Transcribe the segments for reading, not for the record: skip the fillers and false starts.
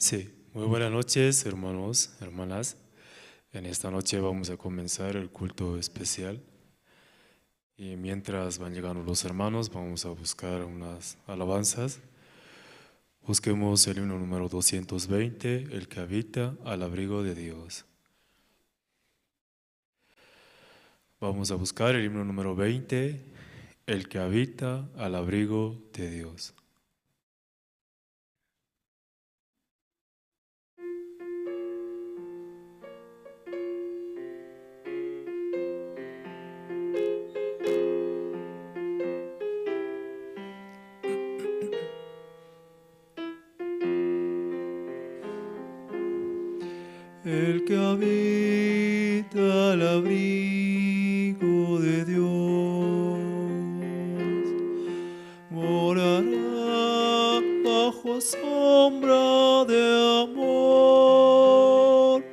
Sí, muy buenas noches, hermanos, hermanas. En esta noche vamos a comenzar el culto especial y mientras van llegando los hermanos vamos a buscar unas alabanzas. Busquemos el himno número 220, el que habita al abrigo de Dios. Vamos a buscar el himno número 20, el que habita al abrigo de Dios. El que habita al abrigo de Dios morará bajo sombra de amor.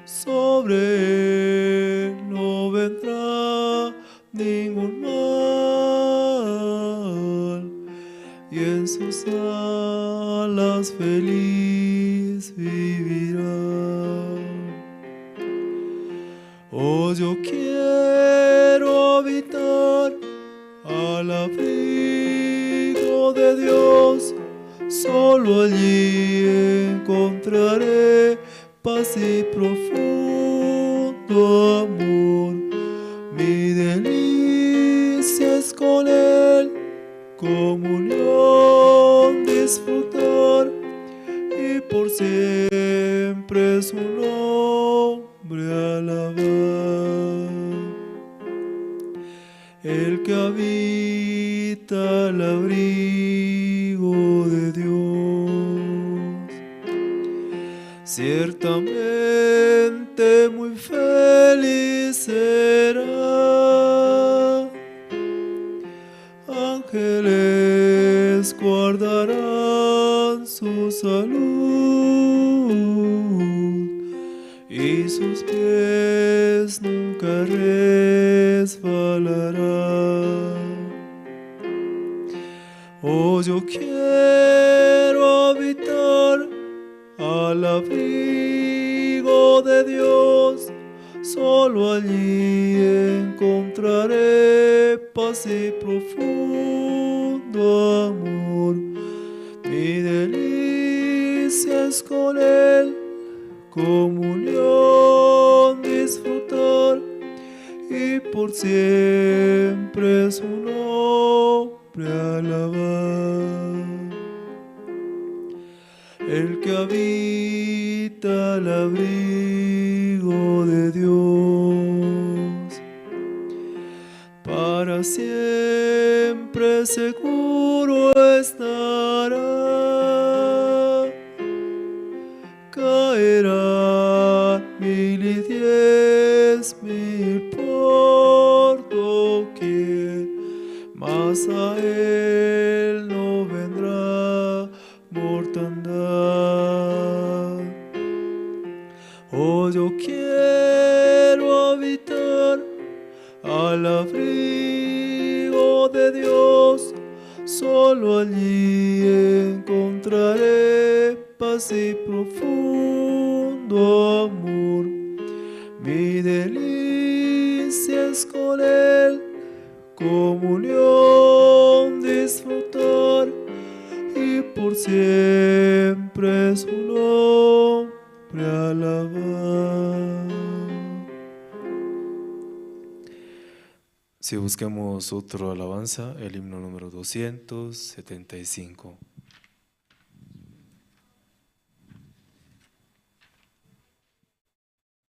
Sobre él no vendrá ningún mal y en sus alas feliz vivirá. Oh, yo quiero habitar al abrigo de Dios, solo allí encontraré paz y profundo amor. Mi delicia es con Él, comunión disfrutar y por siempre su nombre alabar. El que habita al abrigo de Dios, ciertamente muy feliz será. Ángeles guardarán su salud y sus pies nunca resbalarán. Oh, yo quiero habitar al abrigo de Dios, solo allí encontraré paz y profundo amor. Mi delicia es con Él, comunión disfrutar y por siempre su nombre alabar. El que habita al abrigo de Dios, para siempre seguro estará. Caerán 1000 y 10,000 por doquier, mas a él no vendrá mortandad. Oh, yo quiero habitar al abrigo de Dios, solo allí encontraré paz y profundo amor. Mi delicia es con Él, comunión disfrutar y por siempre su nombre alabar. Si busquemos otra alabanza, el himno número 275.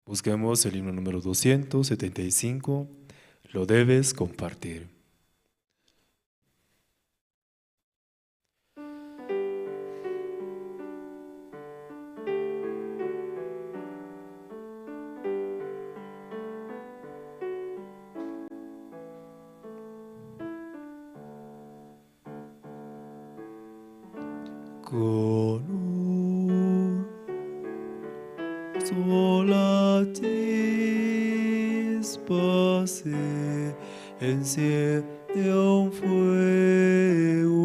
Busquemos el himno número 275, lo debes compartir. Con un sola chispa se enciende un fuego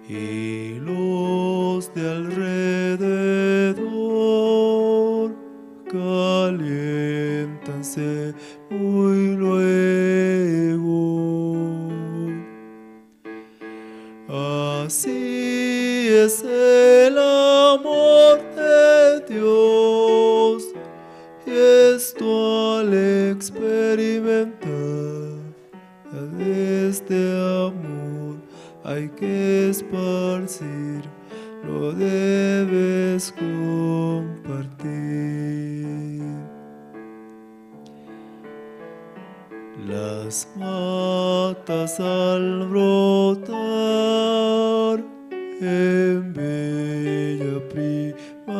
y los de alrededor caliéntanse muy luego. Así es el amor de Dios, y esto al experimentar este amor hay que esparcir, lo debes compartir. Las matas al brotar en bella primavera,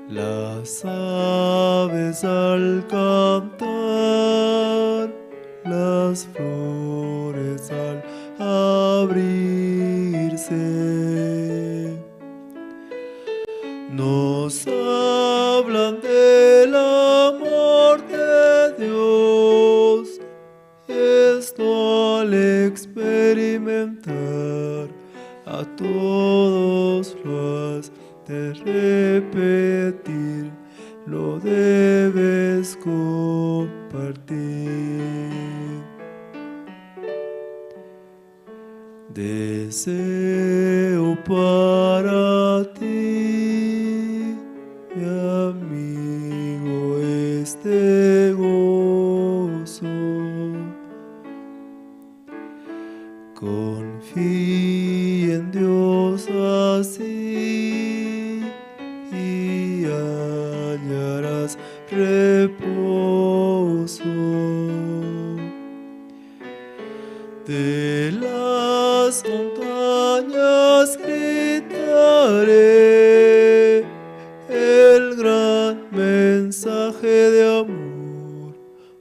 las aves al cantar, las flores al abrirse, nos hablan del amor de Dios, y esto al experimentar a todos lo has de repetir, lo debes compartir. Deseo para ti, mi amigo, este gozo. Confía en Dios así y hallarás reposo. De las montañas gritaré el gran mensaje de amor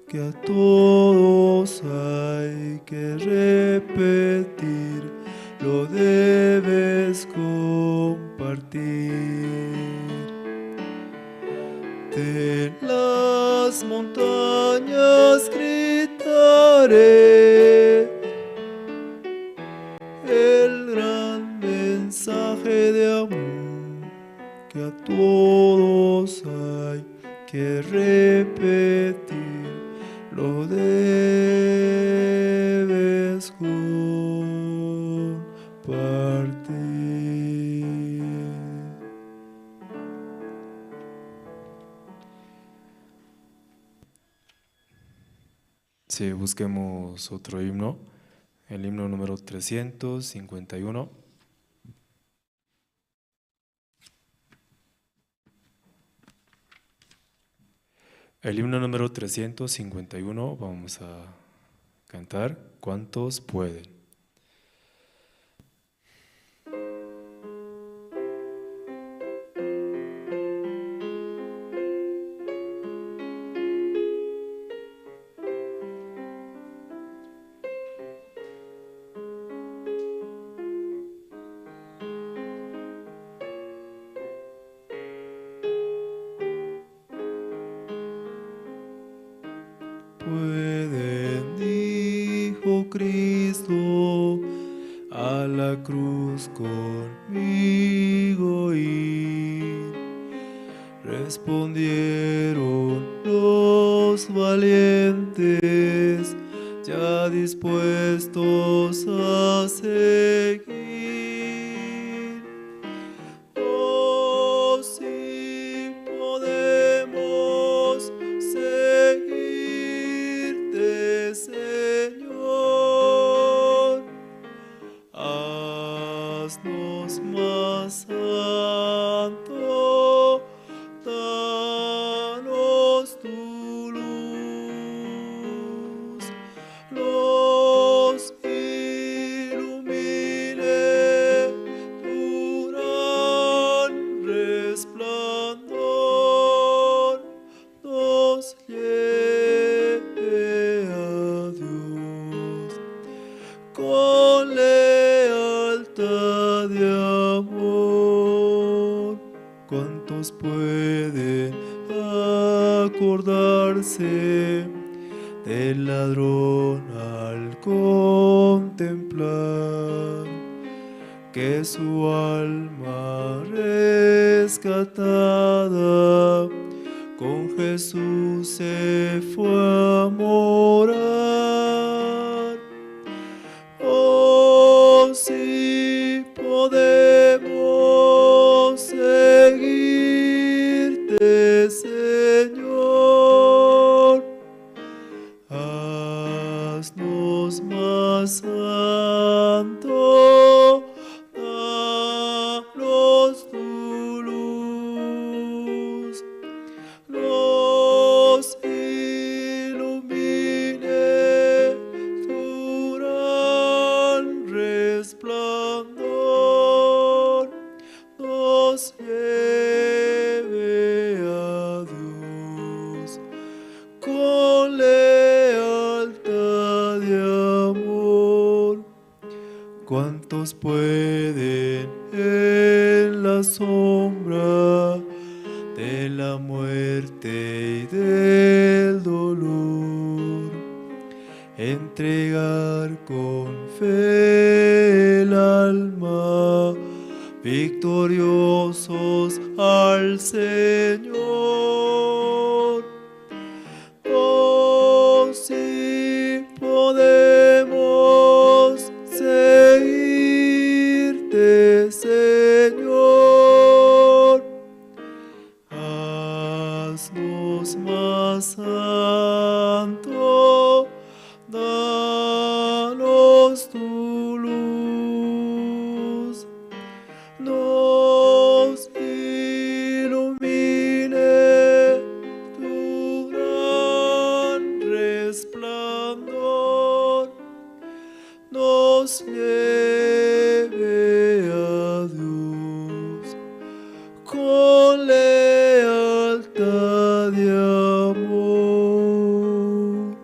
que a todos hay que repetir, lo debes compartir. De las montañas gritaré el gran mensaje de amor que a todos hay que repetir, lo debes compartir. Sí, busquemos otro himno, el himno número 351. El himno número 351 vamos a cantar ¿Cuántos pueden? Pueden, dijo Cristo, a la cruz conmigo ir. Respondieron los valientes, ya dispuestos a seguir. Oh, sí podemos seguirte, Señor. Haznos más santo, danos tu luz, nos ilumine tu gran resplandor, nos lleve a Dios con lealtad y amor. ¿Cuántos pueden acordarse del ladrón al contemplar que su alma rescatada con Jesús se fue a morar. Oh, si podemos seguirte, Señor, haznos más santo, danos tu luz, nos ilumine tu gran resplandor, nos lleve a Dios con lealtad y amor. ¿Cuántos pueden en la sombra de la muerte y del dolor entregar con fe el alma, victoriosos al Señor? Oh, si podemos seguirte, Señor, haznos más santo, danos tu luz, nos ilumine tu gran resplandor, nos lleve a Dios con lealtad y amor.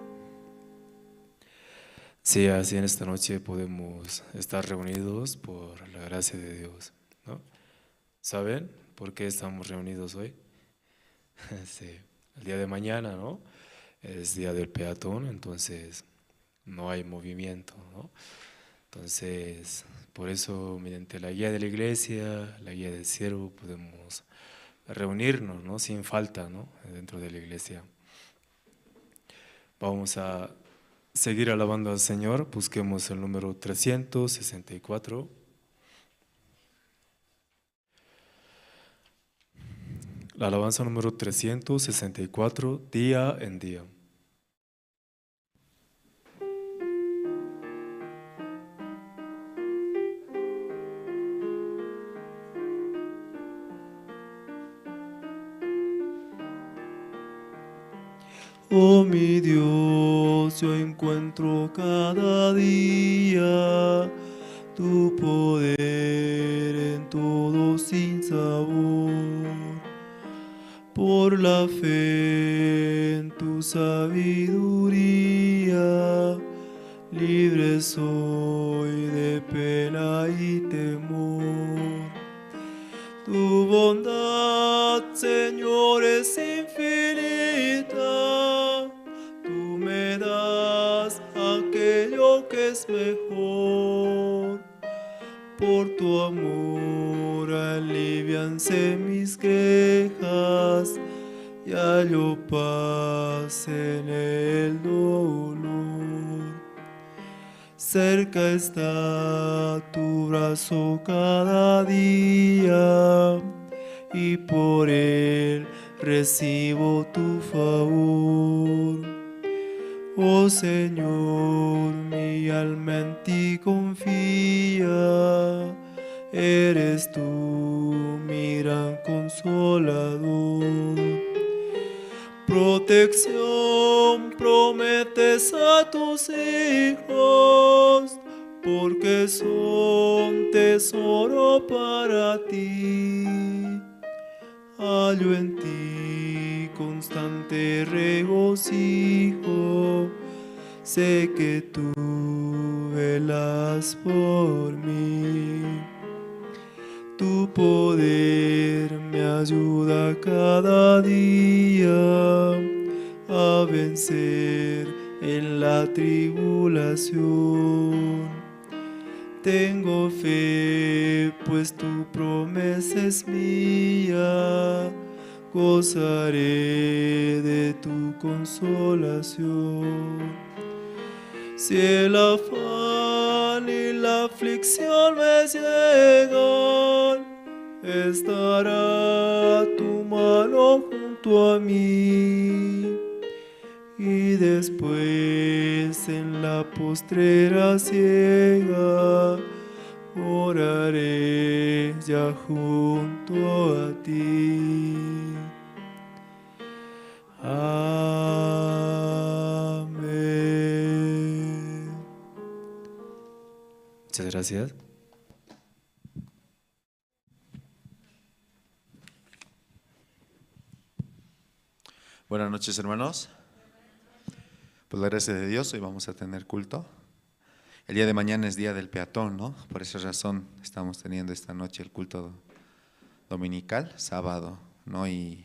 Sí, así en esta noche podemos estar reunidos por la gracia de Dios, ¿no? ¿Saben por qué estamos reunidos hoy? Sí, el día de mañana, ¿no? Es día del peatón, entonces no hay movimiento, ¿no? Entonces, por eso, mediante la guía de la iglesia, la guía del siervo, podemos reunirnos, ¿no? Sin falta, ¿no? Dentro de la iglesia. Vamos a seguir alabando al Señor. Busquemos el número 364. La alabanza número 364, día en día. Oh mi Dios, yo encuentro cada día tu poder en todo sin sabor. Por la fe en tu sabiduría, libre soy de pena y temor. Tu bondad, Señor, es infinita. Tú me das aquello que es mejor. Por tu amor alivianse mis quejas y hallo paz en el dolor. Cerca está tu brazo cada día y por él recibo tu favor. Oh Señor, mi alma en ti confía, eres tú mi gran consolador. Protección prometes a tus hijos, porque son tesoro para ti. Hallo en ti constante regocijo, sé que tú velas por mí. Tu poder me ayuda cada día a vencer en la tribulación. Tengo fe, pues tu promesa es mía, gozaré de tu consolación. Si el afán y la aflicción me llegan, estará tu mano junto a mí. Y después en la postrera ciega oraré ya junto a ti. Amén. Muchas gracias. Buenas noches, hermanos. Por la gracia de Dios, hoy vamos a tener culto. El día de mañana es día del peatón, ¿no? Por esa razón estamos teniendo esta noche el culto dominical, sábado, ¿no? Y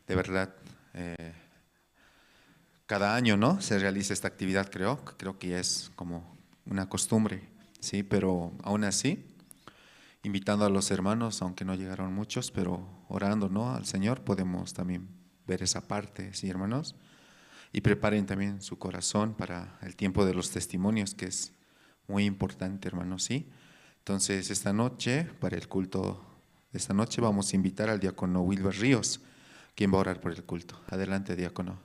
de verdad, cada año, ¿no? Se realiza esta actividad, creo que ya es como una costumbre, ¿sí? Pero aún así, invitando a los hermanos, aunque no llegaron muchos, pero orando, ¿no? Al Señor, podemos también ver esa parte, ¿sí, hermanos? Y preparen también su corazón para el tiempo de los testimonios, que es muy importante, hermanos, ¿sí? Entonces, esta noche, para el culto de esta noche, vamos a invitar al diácono Wilber Ríos, quien va a orar por el culto. Adelante, diácono.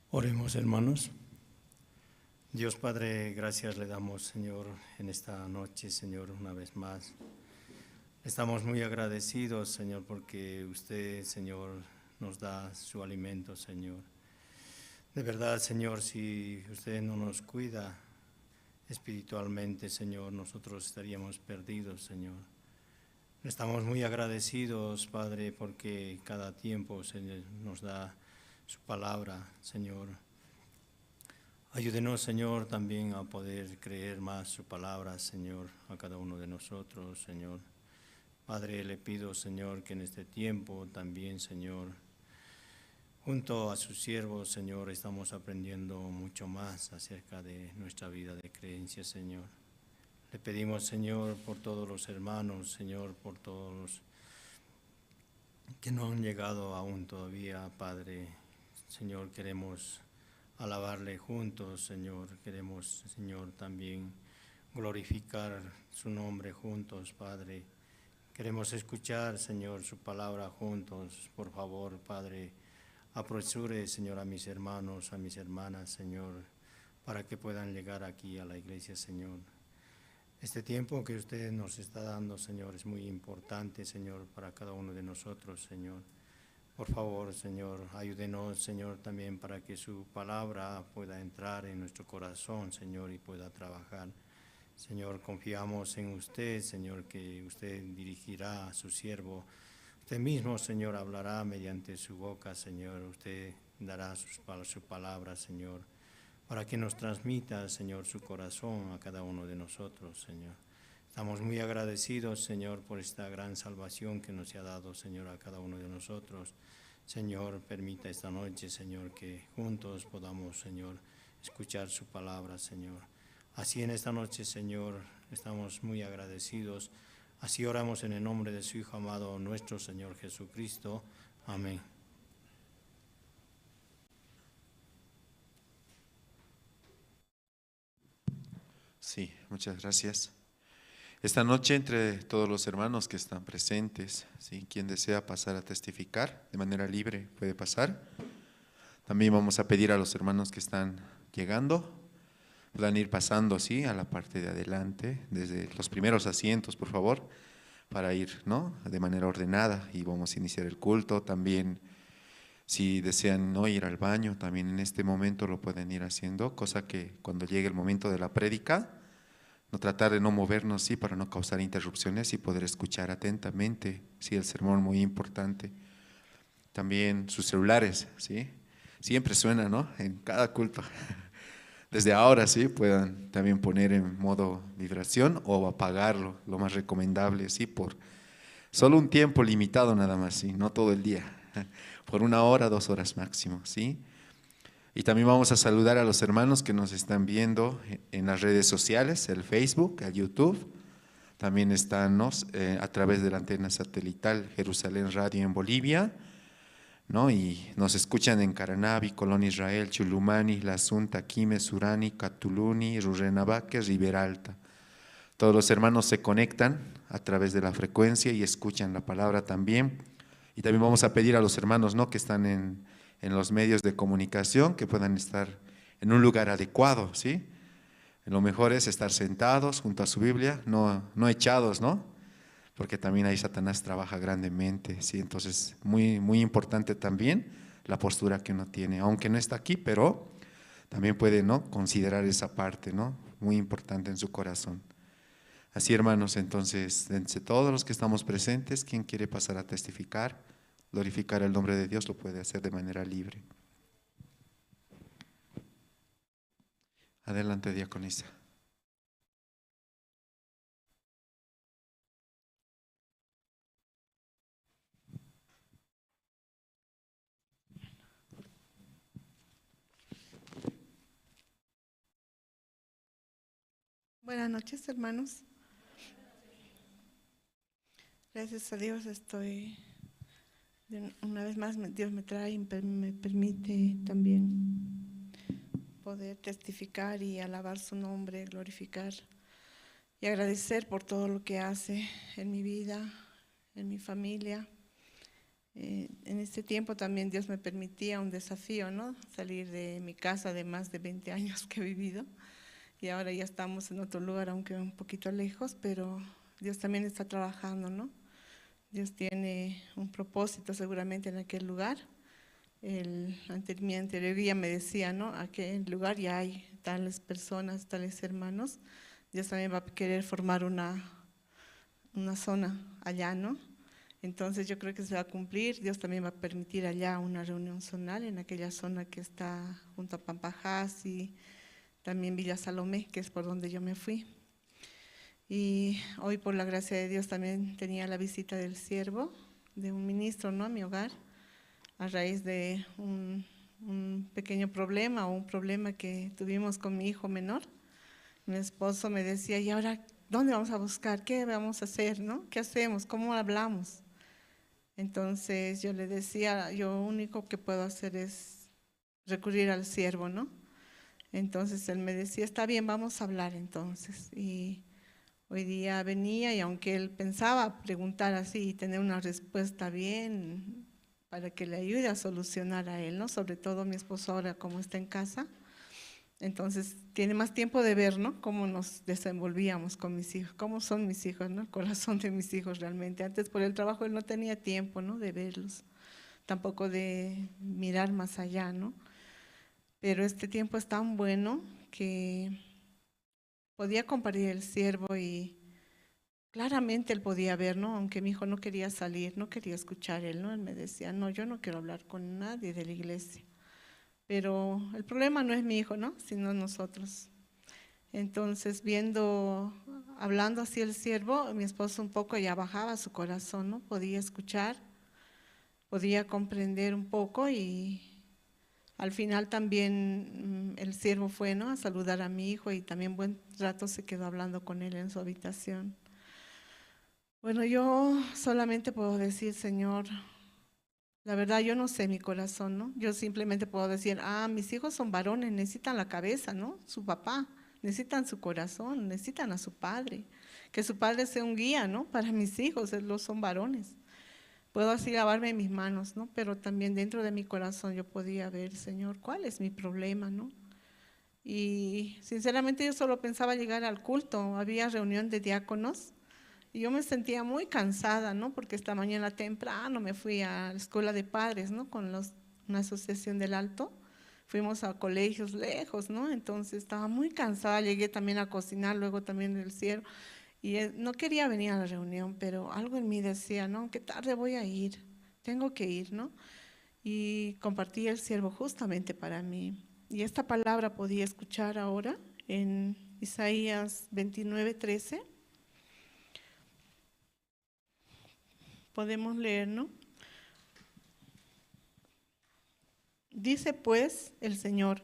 Oremos, hermanos. Dios Padre, gracias le damos, Señor, en esta noche, Señor, una vez más. Estamos muy agradecidos, Señor, porque usted, Señor, nos da su alimento, Señor. De verdad, Señor, si usted no nos cuida espiritualmente, Señor, nosotros estaríamos perdidos, Señor. Estamos muy agradecidos, Padre, porque cada tiempo, Señor, nos da su palabra, Señor. Ayúdenos, Señor, también a poder creer más su palabra, Señor, a cada uno de nosotros, Señor. Padre, le pido, Señor, que en este tiempo también, Señor, junto a sus siervos, Señor, estamos aprendiendo mucho más acerca de nuestra vida de creencia, Señor. Le pedimos, Señor, por todos los hermanos, Señor, por todos los que no han llegado aún todavía, Padre. Señor, queremos alabarle juntos, Señor. Queremos, Señor, también glorificar su nombre juntos, Padre. Queremos escuchar, Señor, su palabra juntos. Por favor, Padre, apresure, Señor, a mis hermanos, a mis hermanas, Señor, para que puedan llegar aquí a la iglesia, Señor. Este tiempo que usted nos está dando, Señor, es muy importante, Señor, para cada uno de nosotros, Señor. Por favor, Señor, ayúdenos, Señor, también para que su palabra pueda entrar en nuestro corazón, Señor, y pueda trabajar. Señor, confiamos en usted, Señor, que usted dirigirá a su siervo. Usted mismo, Señor, hablará mediante su boca, Señor. Usted dará su palabra, Señor, para que nos transmita, Señor, su corazón a cada uno de nosotros, Señor. Estamos muy agradecidos, Señor, por esta gran salvación que nos ha dado, Señor, a cada uno de nosotros. Señor, permita esta noche, Señor, que juntos podamos, Señor, escuchar su palabra, Señor. Así en esta noche, Señor, estamos muy agradecidos. Así oramos en el nombre de su Hijo amado, nuestro Señor Jesucristo. Amén. Sí, muchas gracias. Esta noche, entre todos los hermanos que están presentes, ¿sí? Quien desea pasar a testificar de manera libre puede pasar. También vamos a pedir a los hermanos que están llegando, puedan ir pasando, ¿sí? A la parte de adelante, desde los primeros asientos, por favor, para ir, ¿no? De manera ordenada, y vamos a iniciar el culto. También, si desean no ir al baño, también en este momento lo pueden ir haciendo, cosa que cuando llegue el momento de la prédica, no tratar de no movernos, sí, para no causar interrupciones y poder escuchar atentamente, sí, el sermón, muy importante. También sus celulares, sí, siempre suena, ¿no? En cada culto. Desde ahora, sí, puedan también poner en modo vibración o apagarlo, lo más recomendable, sí, por Solo un tiempo limitado nada más, ¿sí? No todo el día, por 1 hora, 2 horas máximo, ¿sí? Y también vamos a saludar a los hermanos que nos están viendo en las redes sociales, el Facebook, el YouTube. También están a través de la antena satelital Jerusalén Radio en Bolivia, ¿no? Y nos escuchan en Caranavi, Colón Israel, Chulumani, La Asunta, Quime, Surani, Catuluni, Rurrenabaque, Riberalta. Todos los hermanos se conectan a través de la frecuencia y escuchan la palabra también. Y también vamos a pedir a los hermanos, ¿no?, que están en los medios de comunicación, que puedan estar en un lugar adecuado, ¿sí? Lo mejor es estar sentados junto a su Biblia, no echados, ¿no? Porque también ahí Satanás trabaja grandemente, ¿sí? Entonces, muy, muy importante también la postura que uno tiene, aunque no está aquí, pero también puede, ¿no?, considerar esa parte, ¿no?, muy importante en su corazón. Así, hermanos, entonces, entre todos los que estamos presentes, ¿quién quiere pasar a testificar, glorificar el nombre de Dios, lo puede hacer de manera libre? Adelante, diaconisa. Buenas noches, hermanos. Gracias a Dios una vez más Dios me trae y me permite también poder testificar y alabar su nombre, glorificar y agradecer por todo lo que hace en mi vida, en mi familia. En este tiempo también Dios me permitía un desafío, ¿no? Salir de mi casa de más de 20 años que he vivido. Y ahora ya estamos en otro lugar, aunque un poquito lejos, pero Dios también está trabajando, ¿no? Dios tiene un propósito seguramente en aquel lugar. Mi anterior guía me decía, ¿no?, aquel lugar ya hay tales personas, tales hermanos. Dios también va a querer formar una zona allá, ¿no? Entonces yo creo que se va a cumplir. Dios también va a permitir allá una reunión zonal en aquella zona que está junto a Pampajás y también Villa Salomé, que es por donde yo me fui. Y hoy, por la gracia de Dios, también tenía la visita del siervo, de un ministro, ¿no?, a mi hogar, a raíz de un pequeño problema o un problema que tuvimos con mi hijo menor. Mi esposo me decía, ¿y ahora dónde vamos a buscar? ¿Qué vamos a hacer, no? ¿Qué hacemos? ¿Cómo hablamos? Entonces yo le decía, yo lo único que puedo hacer es recurrir al siervo, ¿no? Entonces él me decía, está bien, vamos a hablar entonces. Y hoy día venía y aunque él pensaba preguntar así y tener una respuesta bien para que le ayude a solucionar a él, ¿no? Sobre todo mi esposo ahora como está en casa, entonces tiene más tiempo de ver, ¿no?, cómo nos desenvolvíamos con mis hijos, cómo son mis hijos, ¿no?, el corazón de mis hijos realmente. Antes por el trabajo él no tenía tiempo, ¿no?, de verlos, tampoco de mirar más allá, ¿no? Pero este tiempo es tan bueno que podía compartir el siervo y claramente él podía ver, ¿no? Aunque mi hijo no quería salir, no quería escuchar él, ¿no? Él me decía, no, yo no quiero hablar con nadie de la iglesia. Pero el problema no es mi hijo, ¿no?, sino nosotros. Entonces, hablando así el siervo, mi esposo un poco ya bajaba su corazón, ¿no? Podía escuchar, podía comprender un poco y al final también el siervo fue, ¿no?, a saludar a mi hijo y también buen rato se quedó hablando con él en su habitación. Bueno, yo solamente puedo decir, Señor, la verdad yo no sé mi corazón, ¿no? Yo simplemente puedo decir, mis hijos son varones, necesitan la cabeza, ¿no?, su papá, necesitan su corazón, necesitan a su padre, que su padre sea un guía, ¿no?, para mis hijos, ellos son varones. Puedo así lavarme mis manos, ¿no? Pero también dentro de mi corazón yo podía ver, Señor, ¿cuál es mi problema, no? Y sinceramente yo solo pensaba llegar al culto, había reunión de diáconos y yo me sentía muy cansada, ¿no? Porque esta mañana temprano me fui a la escuela de padres, ¿no?, con una asociación del Alto. Fuimos a colegios lejos, ¿no? Entonces estaba muy cansada, llegué también a cocinar, luego también del cielo. Y no quería venir a la reunión, pero algo en mí decía, no, qué tarde voy a ir, tengo que ir, ¿no? Y compartí el siervo justamente para mí. Y esta palabra podía escuchar ahora en Isaías 29:13. Podemos leer, ¿no? Dice pues el Señor,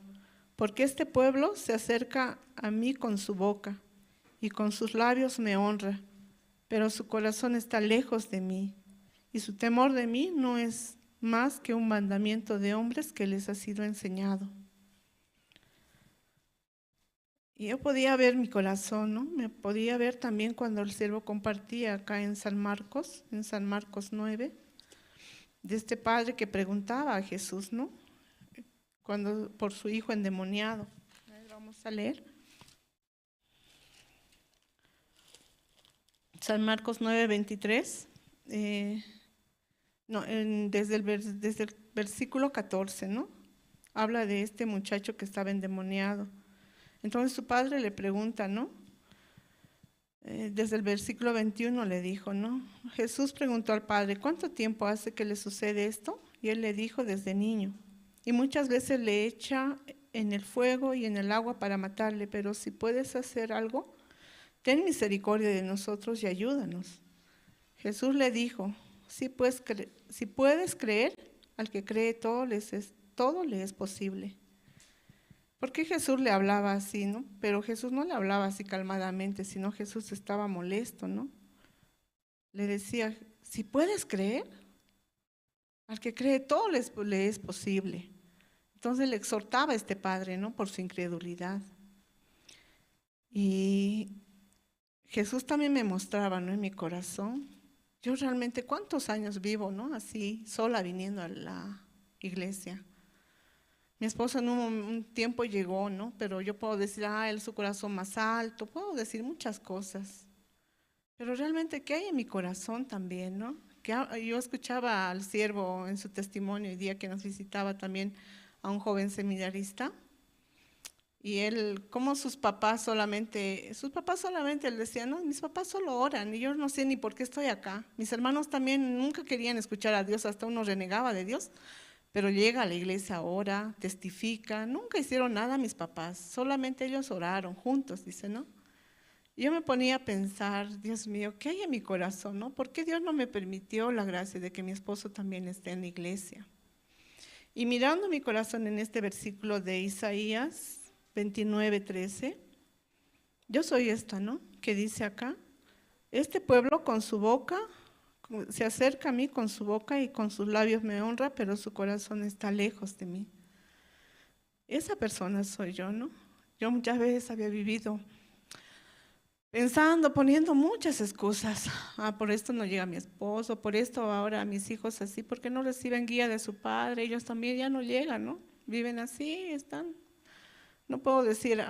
porque este pueblo se acerca a mí con su boca y con sus labios me honra, pero su corazón está lejos de mí y su temor de mí no es más que un mandamiento de hombres que les ha sido enseñado. Y yo podía ver mi corazón, ¿no? Me podía ver también cuando el siervo compartía acá en San Marcos 9, de este padre que preguntaba a Jesús, ¿no? Cuando por su hijo endemoniado. A ver, vamos a leer. San Marcos 9:23. Desde el versículo 14, ¿no? Habla de este muchacho que estaba endemoniado. Entonces su padre le pregunta, ¿no? Desde el versículo 21 le dijo, ¿no? Jesús preguntó al padre, ¿cuánto tiempo hace que le sucede esto? Y él le dijo, desde niño. Y muchas veces le echa en el fuego y en el agua para matarle, pero si puedes hacer algo, ten misericordia de nosotros y ayúdanos. Jesús le dijo, si puedes creer, al que cree todo le es posible. ¿Por qué Jesús le hablaba así, no? Pero Jesús no le hablaba así calmadamente, sino Jesús estaba molesto, ¿no? Le decía, si puedes creer, al que cree todo le es posible. Entonces le exhortaba a este padre, ¿no? Por su incredulidad. Y Jesús también me mostraba, ¿no? En mi corazón. Yo realmente, ¿cuántos años vivo, ¿no? Así, sola viniendo a la iglesia. Mi esposo en un tiempo llegó, ¿no? Pero yo puedo decir, él su corazón más alto, puedo decir muchas cosas. Pero realmente, ¿qué hay en mi corazón también, no? Que yo escuchaba al siervo en su testimonio el día que nos visitaba también a un joven seminarista. Y él, como sus papás solamente le decían, no, mis papás solo oran y yo no sé ni por qué estoy acá. Mis hermanos también nunca querían escuchar a Dios, hasta uno renegaba de Dios. Pero llega a la iglesia, ora, testifica, nunca hicieron nada mis papás, solamente ellos oraron juntos, dice, ¿no? Y yo me ponía a pensar, Dios mío, ¿qué hay en mi corazón, no? ¿Por qué Dios no me permitió la gracia de que mi esposo también esté en la iglesia? Y mirando mi corazón en este versículo de Isaías 29:13, yo soy esta, ¿no? Que dice acá, este pueblo con su boca se acerca a mí con su boca y con sus labios me honra, pero su corazón está lejos de mí. Esa persona soy yo, ¿no? Yo muchas veces había vivido pensando, poniendo muchas excusas. Por esto no llega mi esposo, por esto ahora mis hijos así, porque no reciben guía de su padre, ellos también ya no llegan, ¿no? Viven así, están. No puedo decir,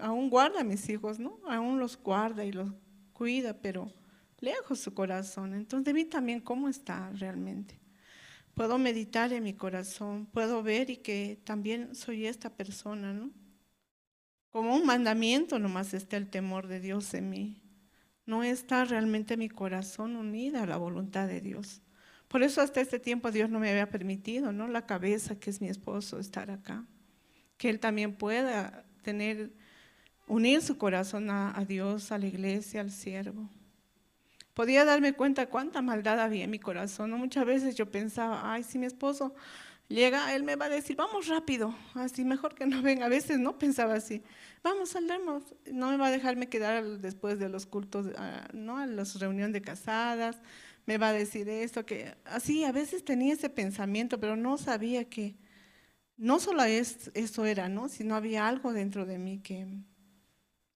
aún guarda a mis hijos, ¿no? Aún los guarda y los cuida, pero lejos su corazón. Entonces, de mí también, ¿cómo está realmente? Puedo meditar en mi corazón, puedo ver y que también soy esta persona, ¿no? Como un mandamiento nomás está el temor de Dios en mí. No está realmente mi corazón unida a la voluntad de Dios. Por eso hasta este tiempo Dios no me había permitido, ¿no? La cabeza que es mi esposo, estar acá. Que él también pueda unir su corazón a Dios, a la iglesia, al siervo. Podía darme cuenta cuánta maldad había en mi corazón, ¿no? Muchas veces yo pensaba, si mi esposo llega, él me va a decir, vamos rápido, así mejor que no venga. A veces no pensaba así, vamos, saldremos. No me va a dejarme quedar después de los cultos, ¿no? A las reuniones de casadas, me va a decir esto, que así a veces tenía ese pensamiento, pero no sabía que no solo eso era, ¿no? Sino había algo dentro de mí que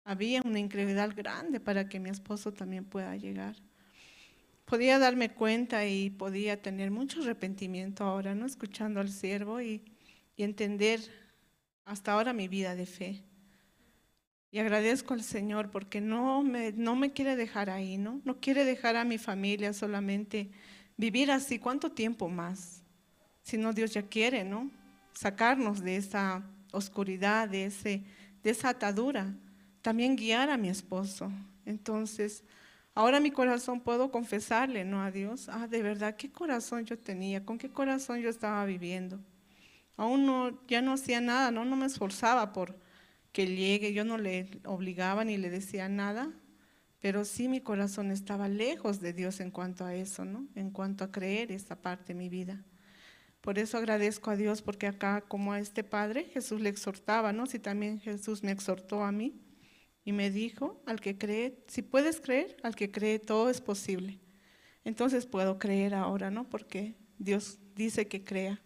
había una incredulidad grande para que mi esposo también pueda llegar. Podía darme cuenta y podía tener mucho arrepentimiento ahora, ¿no? Escuchando al siervo y entender hasta ahora mi vida de fe. Y agradezco al Señor porque no me quiere dejar ahí, ¿no? No quiere dejar a mi familia solamente vivir así. ¿Cuánto tiempo más? Si no, Dios ya quiere, ¿no? Sacarnos de esa oscuridad, de esa atadura. También guiar a mi esposo. Entonces, ahora mi corazón puedo confesarle, ¿no? A Dios, de verdad, ¿qué corazón yo tenía? ¿Con qué corazón yo estaba viviendo? Aún ya no hacía nada, no me esforzaba por que llegue, yo no le obligaba ni le decía nada, pero sí mi corazón estaba lejos de Dios en cuanto a eso, ¿no? En cuanto a creer esta parte de mi vida. Por eso agradezco a Dios, porque acá, como a este padre, Jesús le exhortaba, ¿no? Si también Jesús me exhortó a mí y me dijo, al que cree, si puedes creer, al que cree todo es posible. Entonces puedo creer ahora, ¿no? Porque Dios dice que crea.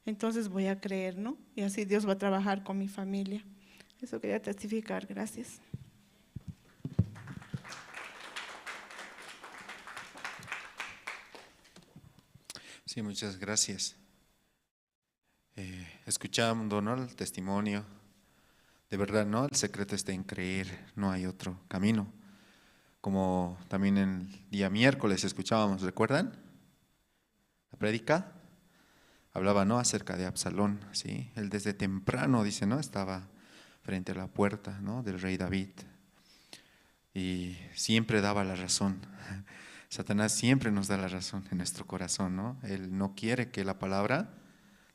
Entonces voy a creer, ¿no? Y así Dios va a trabajar con mi familia. Eso quería testificar. Gracias. Sí, muchas gracias. Escuchando, ¿no?, el testimonio. De verdad, ¿no? El secreto está en creer, no hay otro camino. Como también el día miércoles escuchábamos, ¿recuerdan? La prédica hablaba, ¿no?, acerca de Absalón, ¿sí? Él desde temprano, dice, ¿no?, estaba frente a la puerta, ¿no?, del rey David y siempre daba la razón. Satanás siempre nos da la razón en nuestro corazón, ¿no? Él no quiere que la palabra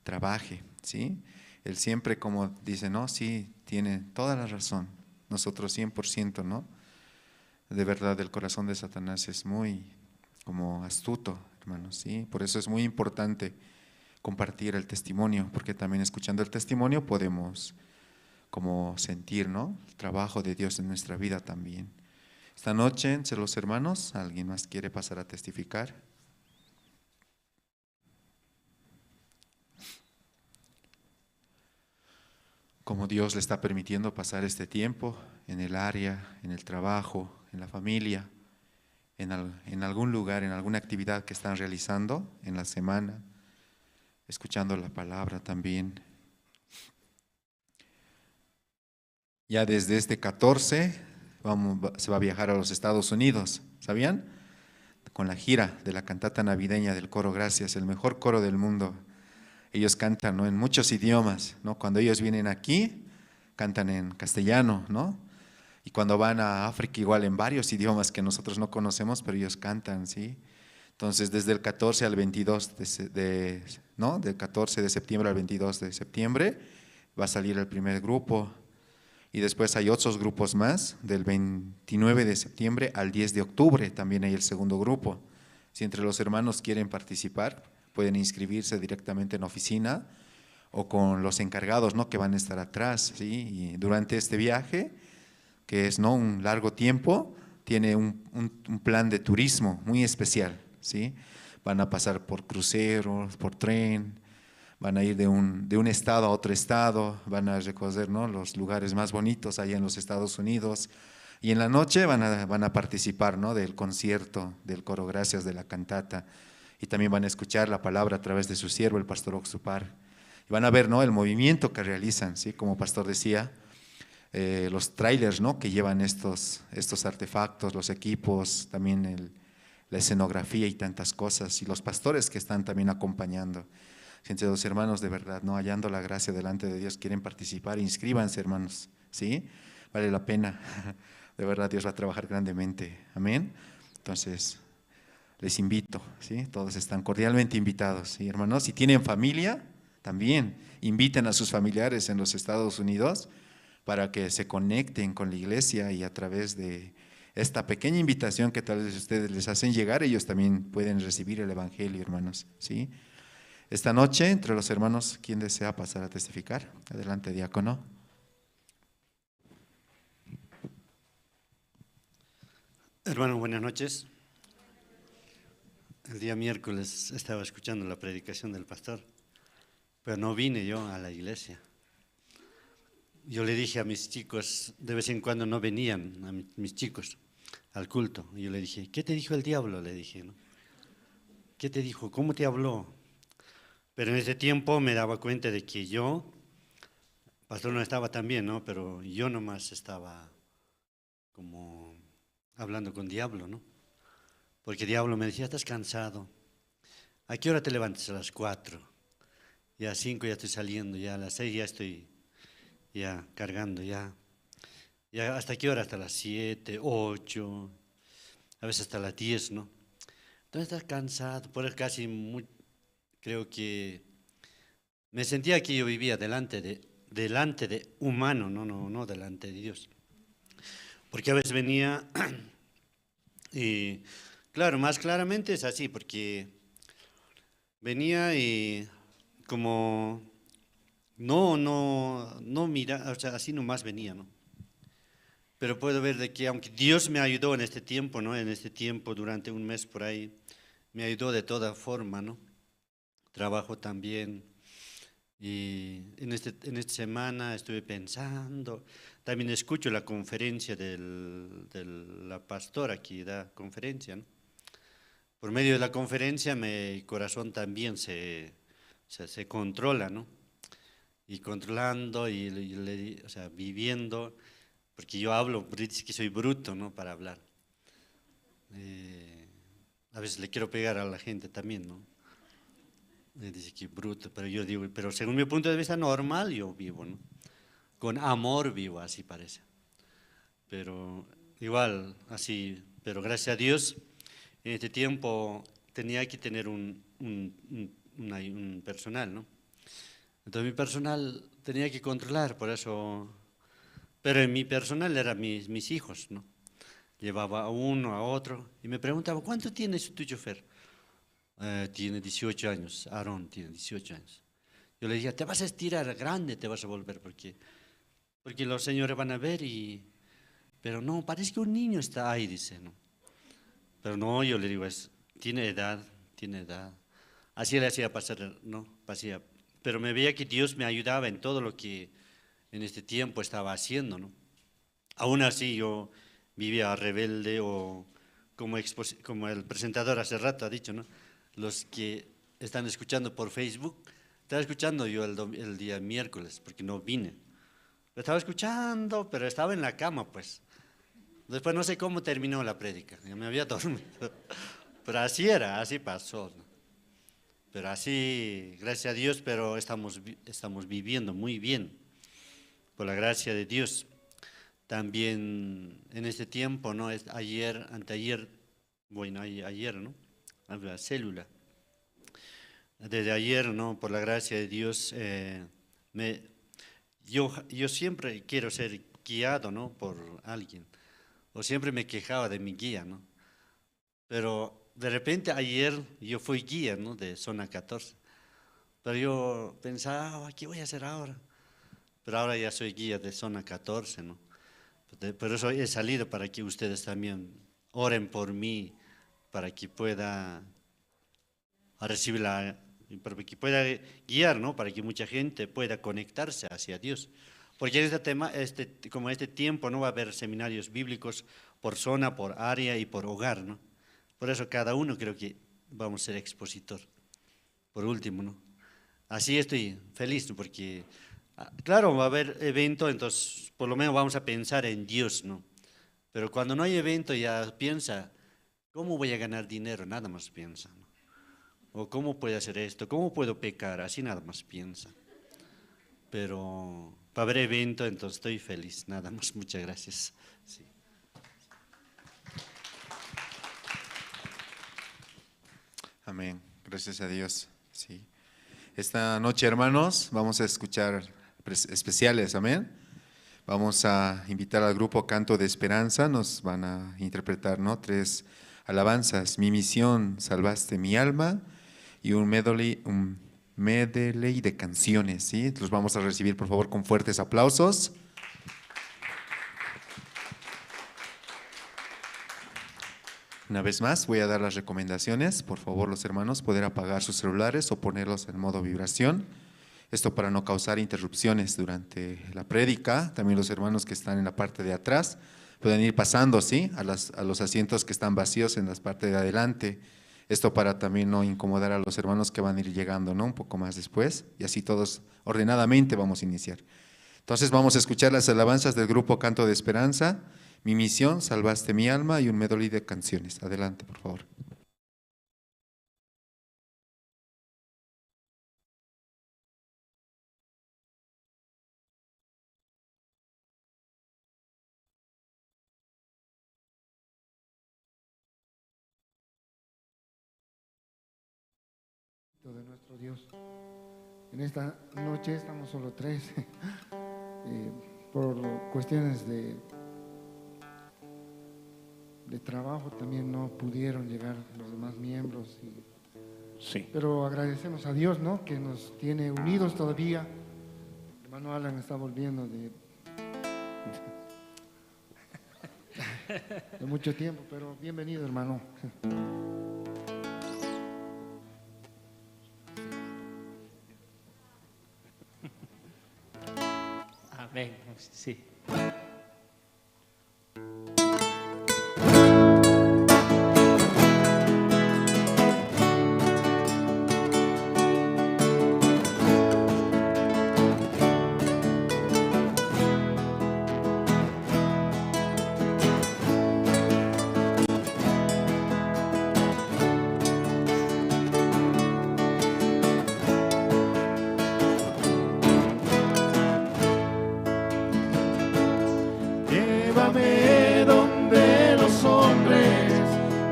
trabaje, ¿sí? Él siempre, como dice, no, sí, tiene toda la razón, nosotros 100%, ¿no? De verdad, el corazón de Satanás es muy como astuto, hermanos, ¿sí? Por eso es muy importante compartir el testimonio, porque también escuchando el testimonio podemos como sentir, ¿no?, el trabajo de Dios en nuestra vida también. Esta noche, entre los hermanos, ¿alguien más quiere pasar a testificar? Como Dios le está permitiendo pasar este tiempo en el área, en el trabajo, en la familia, en algún lugar, en alguna actividad que están realizando en la semana, escuchando la palabra también. Ya desde este 14 se va a viajar a los Estados Unidos, ¿sabían? Con la gira de la cantata navideña del Coro Gracias, el mejor coro del mundo. Ellos cantan, ¿no?, en muchos idiomas, ¿no? Cuando ellos vienen aquí, cantan en castellano, ¿no? Y cuando van a África, igual en varios idiomas que nosotros no conocemos, pero ellos cantan, ¿sí? Entonces, desde el 14 al 22 ¿no?, del 14 de septiembre al 22 de septiembre, va a salir el primer grupo. Y después hay otros grupos más, del 29 de septiembre al 10 de octubre, también hay el segundo grupo. Si entre los hermanos quieren participar, pueden inscribirse directamente en oficina o con los encargados, ¿no?, que van a estar atrás, ¿sí? Y durante este viaje, que es, ¿no?, un largo tiempo, tiene un plan de turismo muy especial, ¿sí? Van a pasar por cruceros, por tren, van a ir de un estado a otro estado, van a recorrer, ¿no?, los lugares más bonitos allá en los Estados Unidos, y en la noche van a participar, ¿no?, del concierto del Coro Gracias, de la cantata, y también van a escuchar la palabra a través de su siervo, el pastor Oxupar, y van a ver, ¿no?, el movimiento que realizan, ¿sí? Como pastor decía, los trailers, ¿no?, que llevan estos artefactos, los equipos, también la escenografía y tantas cosas, y los pastores que están también acompañando. Si entre los hermanos de verdad, no hallando la gracia delante de Dios, quieren participar, inscríbanse, hermanos, ¿sí? Vale la pena, de verdad Dios va a trabajar grandemente, amén. Entonces, les invito, ¿sí? Todos están cordialmente invitados, ¿sí, hermanos? Si tienen familia, también inviten a sus familiares en los Estados Unidos para que se conecten con la iglesia, y a través de esta pequeña invitación que tal vez ustedes les hacen llegar, ellos también pueden recibir el evangelio, hermanos, ¿sí? Esta noche, entre los hermanos, ¿quién desea pasar a testificar? Adelante, diácono. Hermano, buenas noches. El día miércoles estaba escuchando la predicación del pastor, pero no vine yo a la iglesia. Yo le dije a mis chicos, de vez en cuando no venían a mis chicos al culto. Y yo le dije, ¿qué te dijo el diablo? Le dije, ¿no? ¿Qué te dijo? ¿Cómo te habló? Pero en ese tiempo me daba cuenta de que yo, pastor no estaba tan bien, ¿no? Pero yo nomás estaba como hablando con diablo, ¿no? Porque diablo me decía, estás cansado. ¿A qué hora te levantas? A las 4. Ya a las 5 ya estoy saliendo, ya a las 6 ya estoy ya cargando, ya. ¿Ya hasta qué hora? Hasta las 7, 8, a veces hasta las 10, ¿no? Entonces estás cansado, por eso casi creo que me sentía que yo vivía delante de humano, no delante de Dios. Porque a veces venía Y claro, más claramente es así, porque venía y como no mira, o sea, así nomás venía, ¿no? Pero puedo ver de que aunque Dios me ayudó en este tiempo, ¿no? En este tiempo, durante un mes por ahí, me ayudó de toda forma, ¿no? Trabajo también. Y en esta semana estuve pensando, también escucho la conferencia de la pastora que da conferencia, ¿no? Por medio de la conferencia mi corazón también se controla, ¿no? Y controlando o sea, viviendo, porque yo hablo, dice que soy bruto, ¿no? Para hablar. A veces le quiero pegar a la gente también, ¿no? Dice que bruto, pero yo digo, pero según mi punto de vista normal yo vivo, ¿no? Con amor vivo, así parece. Pero igual, así, pero gracias a Dios, en este tiempo tenía que tener un personal, ¿no? Entonces mi personal tenía que controlar, por eso, pero en mi personal eran mis hijos, ¿no? Llevaba a uno, a otro, y me preguntaba, ¿cuánto tiene tu chofer? Tiene 18 años, Aarón tiene 18 años. Yo le dije, te vas a estirar grande, te vas a volver, porque los señores van a ver pero no, parece que un niño está ahí, dice, ¿no? Pero no, yo le digo, tiene edad, tiene edad. Así le hacía pasar, ¿no? Pasía. Pero me veía que Dios me ayudaba en todo lo que en este tiempo estaba haciendo, ¿no? Aún así yo vivía rebelde o como el presentador hace rato ha dicho, ¿no? Los que están escuchando por Facebook, estaba escuchando yo el día miércoles, porque no vine. Lo estaba escuchando, pero estaba en la cama, pues. Después no sé cómo terminó la prédica, ya me había dormido. Pero así era, así pasó, ¿no? Pero así, gracias a Dios, pero estamos viviendo muy bien, por la gracia de Dios. También en este tiempo, ¿no? Ayer, anteayer, bueno, ayer, ¿no? A la célula. Desde ayer, ¿no? Por la gracia de Dios, yo siempre quiero ser guiado, ¿no? Por alguien. O siempre me quejaba de mi guía, ¿no? Pero de repente ayer yo fui guía, ¿no? De zona 14. Pero yo pensaba, ¿qué voy a hacer ahora? Pero ahora ya soy guía de zona 14, ¿no? Por eso he salido para que ustedes también oren por mí, para que pueda recibir para que pueda guiar, ¿no? Para que mucha gente pueda conectarse hacia Dios. Porque en este tema, como este tiempo, no va a haber seminarios bíblicos por zona, por área y por hogar, ¿no? Por eso cada uno creo que vamos a ser expositor. Por último, ¿no? Así estoy feliz, ¿no? Porque, claro, va a haber evento, entonces por lo menos vamos a pensar en Dios, ¿no? Pero cuando no hay evento ya piensa, ¿cómo voy a ganar dinero? Nada más piensa, ¿no? O ¿cómo puedo hacer esto? ¿Cómo puedo pecar? Así nada más piensa. Pero para haber evento, entonces estoy feliz, nada más. Muchas gracias. Sí. Amén. Gracias a Dios. Sí. Esta noche, hermanos, vamos a escuchar especiales. Amén. Vamos a invitar al grupo Canto de Esperanza. Nos van a interpretar, ¿no? 3 alabanzas. Mi misión, salvaste mi alma, y un medley de canciones, ¿sí? Los vamos a recibir, por favor, con fuertes aplausos. Una vez más, voy a dar las recomendaciones. Por favor, los hermanos, poder apagar sus celulares o ponerlos en modo vibración. Esto para no causar interrupciones durante la prédica. También los hermanos que están en la parte de atrás pueden ir pasando, ¿sí? A los asientos que están vacíos en la parte de adelante. Esto para también no incomodar a los hermanos que van a ir llegando, ¿no? Un poco más después. Y así todos ordenadamente vamos a iniciar. Entonces vamos a escuchar las alabanzas del grupo Canto de Esperanza. Mi misión, salvaste mi alma, y un medley de canciones. Adelante, por favor. De nuestro Dios. En esta noche estamos solo 3 por cuestiones de de trabajo también no pudieron llegar los demás miembros. Sí. Pero agradecemos a Dios, ¿no?, que nos tiene unidos todavía. El hermano Alan está volviendo de mucho tiempo, pero bienvenido, hermano. Amén. Sí. Llévame donde los hombres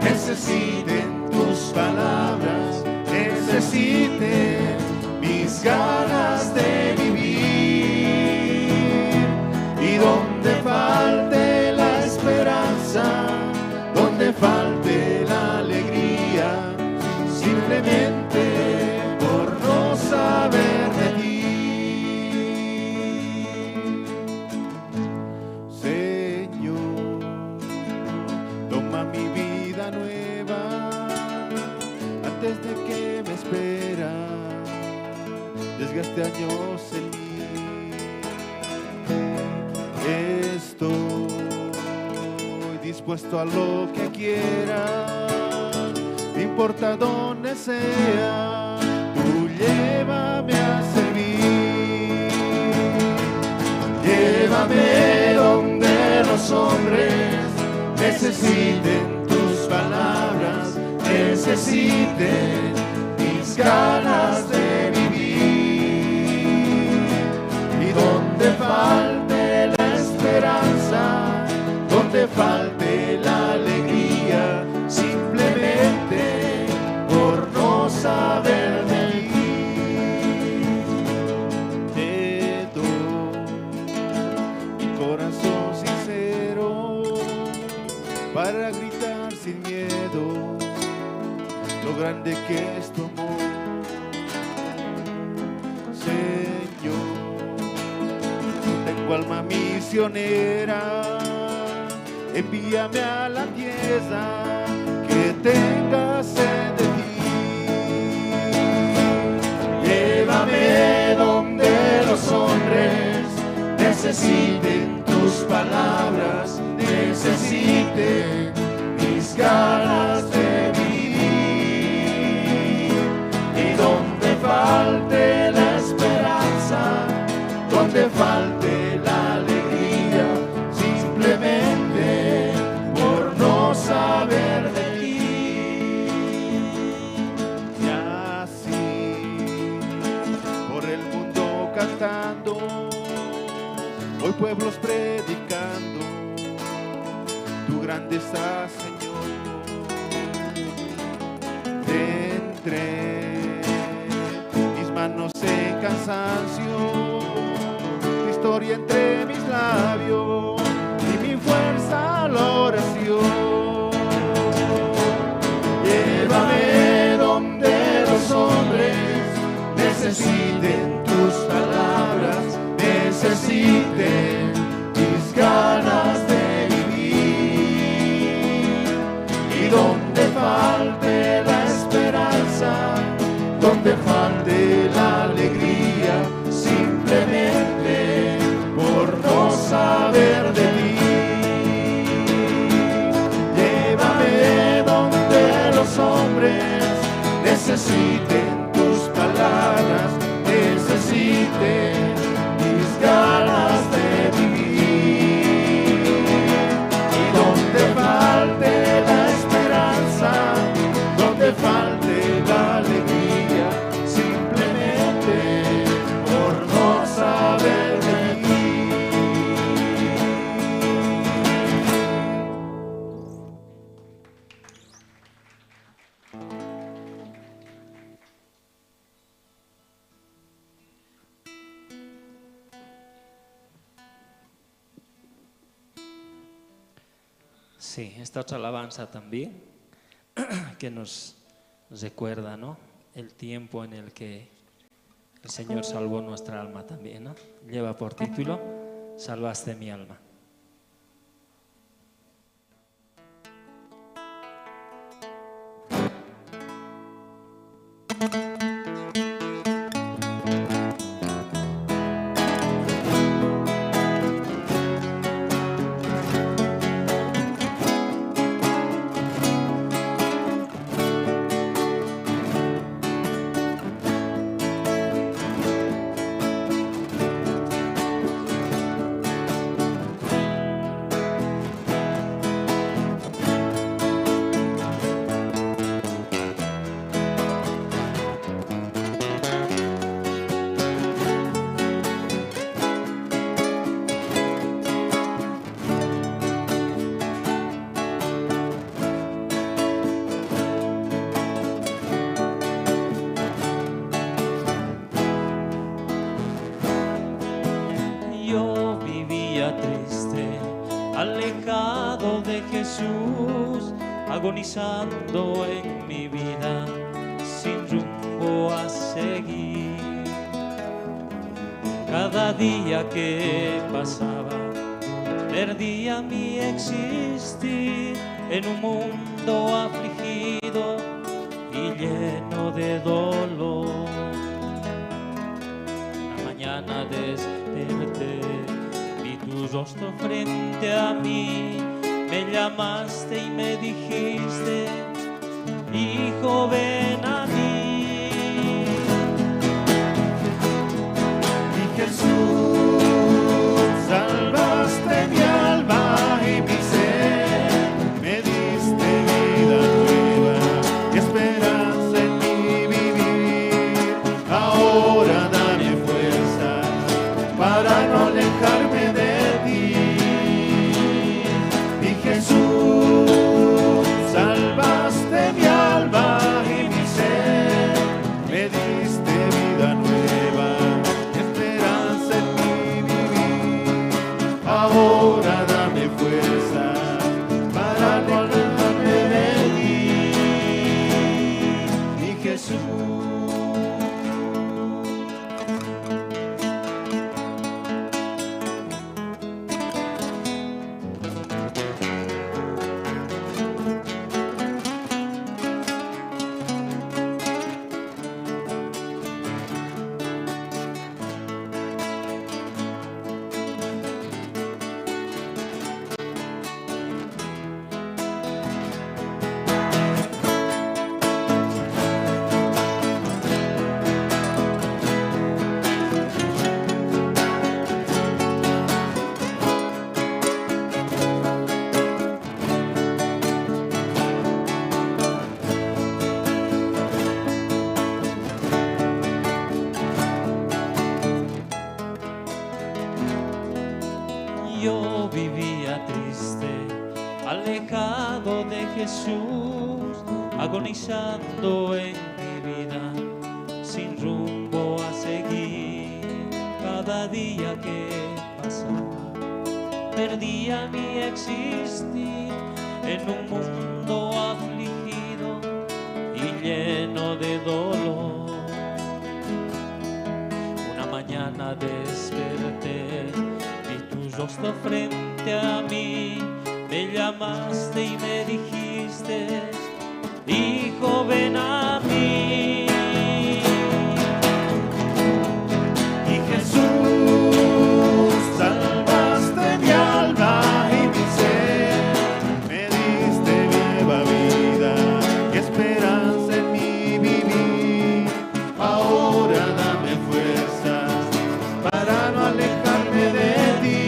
necesiten tus palabras, necesiten mis ganas de vivir. Y donde falte la esperanza, donde falte la alegría, simplemente por no saber de ti. Desde que me espera, desgaste años en mí. Estoy dispuesto a lo que quiera, no importa donde sea, tú llévame a servir. Llévame donde los hombres necesiten tus palabras, necesiten mis ganas de vivir. Y donde falte la esperanza, donde falte la alegría, simplemente por no saber de ti. Te doy mi corazón sincero para gritar sin miedo lo grande que es tu amor, Señor. Tengo alma misionera, envíame a la tierra que tenga sed de ti. Llévame donde los hombres necesiten tus palabras, necesiten mis ganas de vivir. Y donde falte la esperanza, donde falte la alegría, simplemente por no saber de ti. Y así, por el mundo cantando, hoy pueblos predicando tu grandeza, Señor. Entre mis manos en cansancio, tu historia entre mis labios y mi fuerza la oración. Llévame donde los hombres necesiten tus palabras, necesiten mis ganas de vivir. Y donde falte la esperanza, donde falte la alegría, simplemente por no saber de ti. Llévame donde los hombres necesiten tus palabras, necesiten mis ganas de vivir. Y donde falte la esperanza, donde falte la alegría, simplemente por no saber de ti. Sí, esta otra alabanza también, que nos recuerda, ¿no?, el tiempo en el que el Señor salvó nuestra alma también, ¿no? Lleva por título, Salvaste mi alma. Yo vivía triste, alejado de Jesús, agonizando en mi vida, sin rumbo a seguir. Cada día que pasaba, perdía mi existir en un mundo afligido y lleno de dolor. Una mañana desperté, vi tu rostro frente a mí, me llamaste y me dijiste, hijo, ven a mí. Y Jesús, salvaste mi alma y mi ser, me diste vida nueva y esperanza en mi vivir. Ahora dame fuerza para no alejarme de ti. Y Jesús, salvaste mi alma y mi ser, me diste vida nueva, esperanza en mi vivir. Ahora dame fuerza para no alejarme de ti. Y Jesús. Yo vivía triste, alejado de Jesús, agonizando en mi vida, sin rumbo a seguir. Cada día que pasaba, perdía mi existir en un mundo afligido y lleno de dolor. Una mañana desperté, tu rostro frente a mí, me llamaste y me dijiste, hijo, ven a mí. Y Jesús, salvaste mi alma y mi ser, me diste nueva vida y esperanza en mi vivir. Ahora dame fuerzas para no alejarme de ti.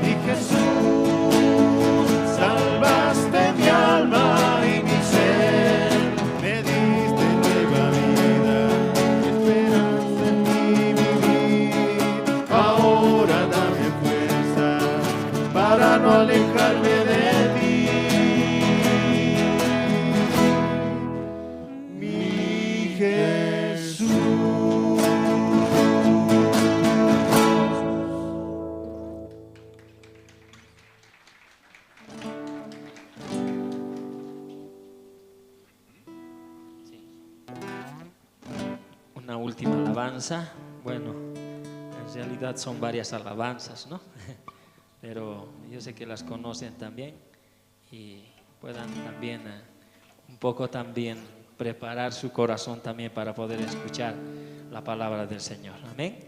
Y Jesús, salvaste mi alma y mi ser, una última alabanza. Bueno, en realidad son varias alabanzas, ¿no? Pero yo sé que las conocen también y puedan también un poco también preparar su corazón también para poder escuchar la palabra del Señor. Amén.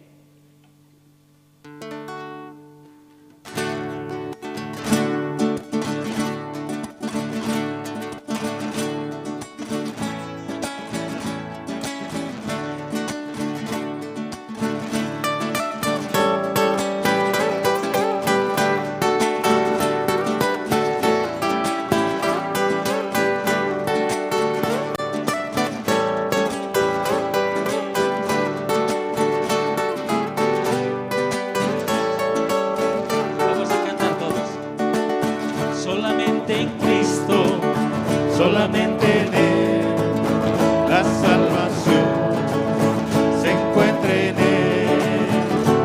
Solamente en Él la salvación se encuentra en Él.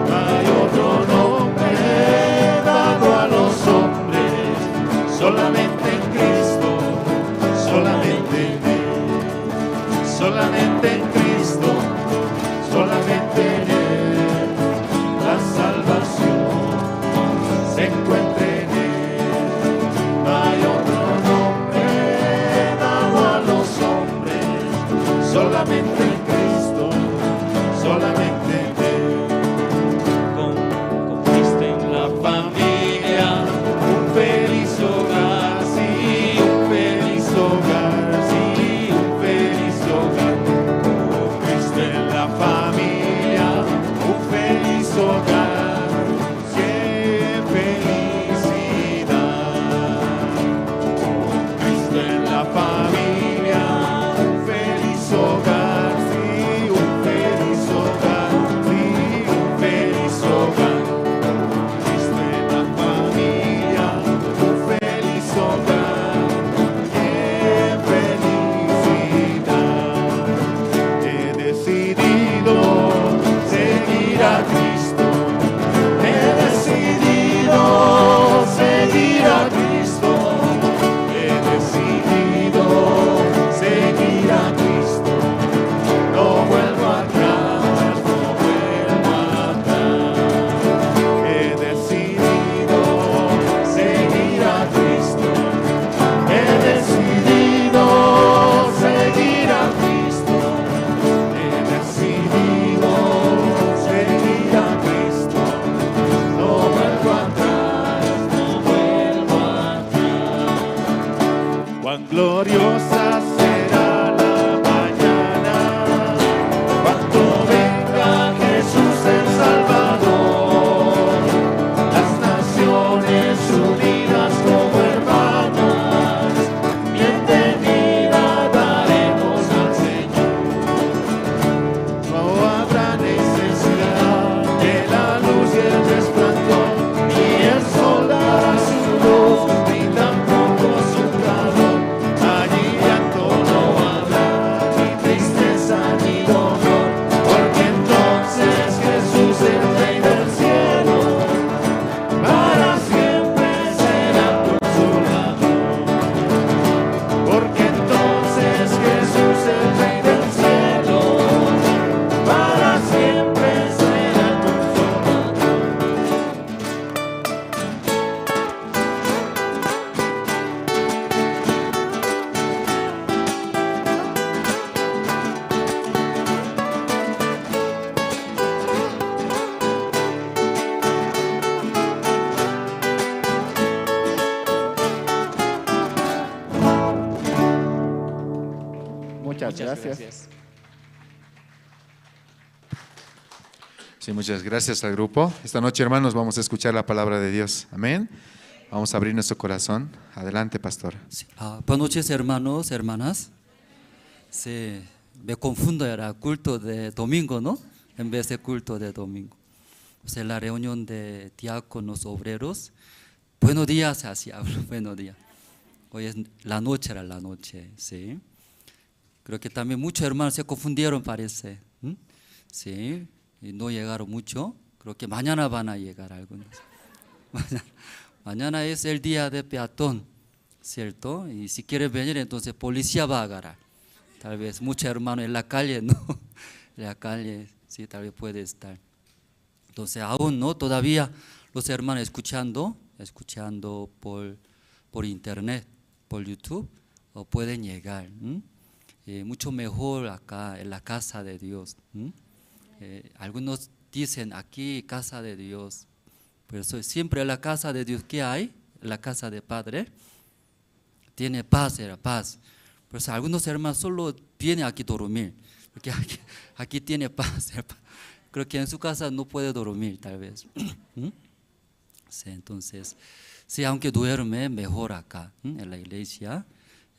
No hay otro nombre dado a los hombres, solamente en Cristo, solamente en Él, solamente en Cristo, solamente en Él la salvación se encuentra en Él. No hay otro nombre dado a los hombres, solamente en Cristo, solamente en Él. Con Cristo en la familia, un feliz hogar, sí, un feliz hogar, sí, un feliz hogar. Con Cristo en la familia, un feliz hogar, qué felicidad. Con Cristo en la familia, un feliz hogar, sí, un feliz hogar, sí, un feliz hogar. Con Cristo en la familia, un feliz hogar, qué felicidad. He decidido seguir a Cristo, he decidido seguir a Cristo, he decidido seguir a Cristo, no vuelvo atrás, no vuelvo atrás. He decidido seguir a Cristo, he decidido seguir a Cristo, he decidido seguir a Cristo, no vuelvo atrás, no vuelvo atrás. Cuán gloriosa será la mañana cuando venga Jesús el Salvador, las naciones unidas como hermanas, bienvenida daremos al Señor. No habrá necesidad de la luz y el resplandor, ni el sol dará su luz, ni tampoco su calor. Allí llanto no habrá, ni tristeza ni dolor, porque entonces Jesús, el Rey del cielo, para siempre será consolador. Porque entonces Jesús, el Rey del cielo, para siempre será consolador. Muchas gracias. Sí, muchas gracias al grupo. Esta noche, hermanos, vamos a escuchar la palabra de Dios. Amén. Vamos a abrir nuestro corazón. Adelante, pastor. Buenas noches, hermanos, hermanas. Sí, me confundo, era culto de domingo, ¿no? En vez de culto de domingo. O sea, la reunión de diáconos obreros. Buenos días, así hablo, buenos días. Hoy es la noche, era la noche, sí. Creo que también muchos hermanos se confundieron, parece. Sí, y no llegaron mucho. Creo que mañana van a llegar algunos. Mañana es el día de peatón, ¿cierto? Y si quieren venir, entonces policía va a agarrar. Tal vez muchos hermanos en la calle, ¿no? en la calle, sí, tal vez puede estar. Entonces aún no, todavía los hermanos escuchando por internet, por YouTube, o pueden llegar. Mucho mejor acá en la casa de Dios. Algunos dicen aquí casa de Dios, pero siempre en la casa de Dios, ¿qué hay? En la casa de Padre tiene paz, era paz. Pero algunos hermanos solo vienen aquí a dormir, porque aquí tiene paz. Creo que en su casa no puede dormir, tal vez. Sí, entonces, sí, aunque duerme, mejor acá, en la iglesia,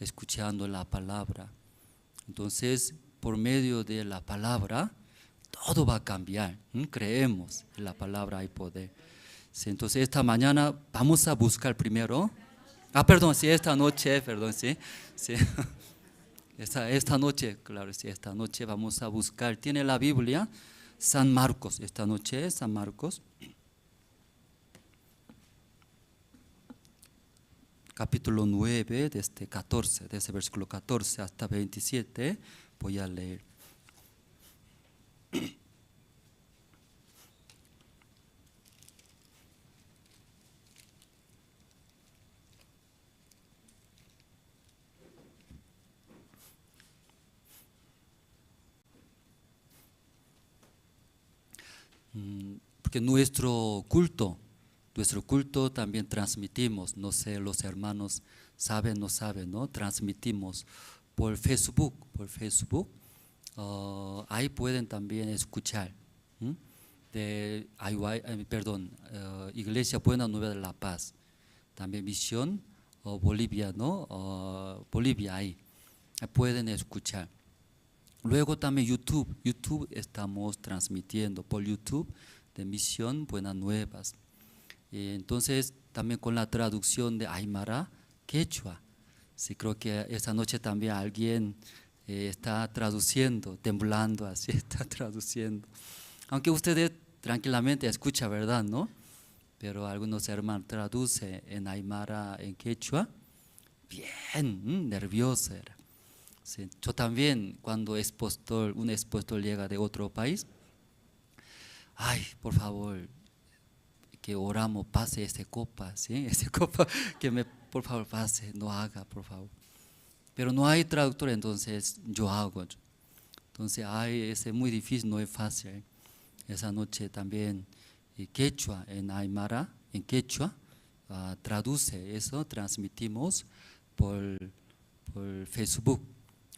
escuchando la palabra. Entonces, por medio de la palabra, todo va a cambiar. Creemos en la palabra hay poder. Sí, entonces, esta mañana vamos a buscar primero. Esta noche, sí. Esta noche, claro, sí, esta noche vamos a buscar. Tiene la Biblia, San Marcos, esta noche, San Marcos. Capítulo 9, desde 14, desde versículo 14 hasta 27, voy a leer. Porque nuestro culto también transmitimos, no sé, los hermanos saben, no saben, ¿no? Transmitimos por Facebook, ahí pueden también escuchar, Iglesia Buena Nueva de la Paz, también Misión Bolivia, ¿no? Bolivia, ahí pueden escuchar. Luego también YouTube estamos transmitiendo por YouTube de Misión Buenas Nuevas. Entonces también con la traducción de Aymara, Quechua. Sí, creo que esa noche también alguien está traduciendo, temblando así, está traduciendo. Aunque ustedes tranquilamente escuchan, ¿verdad? ¿No? Pero algunos hermanos traducen en Aymara, en Quechua, bien nervioso era. Sí, yo también, cuando un expositor llega de otro país, ay, por favor, que oramos, pase esta copa, ¿sí? Esta copa, por favor, pase, no haga, por favor. Pero no hay traductor, entonces yo hago. Entonces, es muy difícil, no es fácil. Esa noche también, Quechua, en Aymara, en Quechua, traduce eso, transmitimos por Facebook.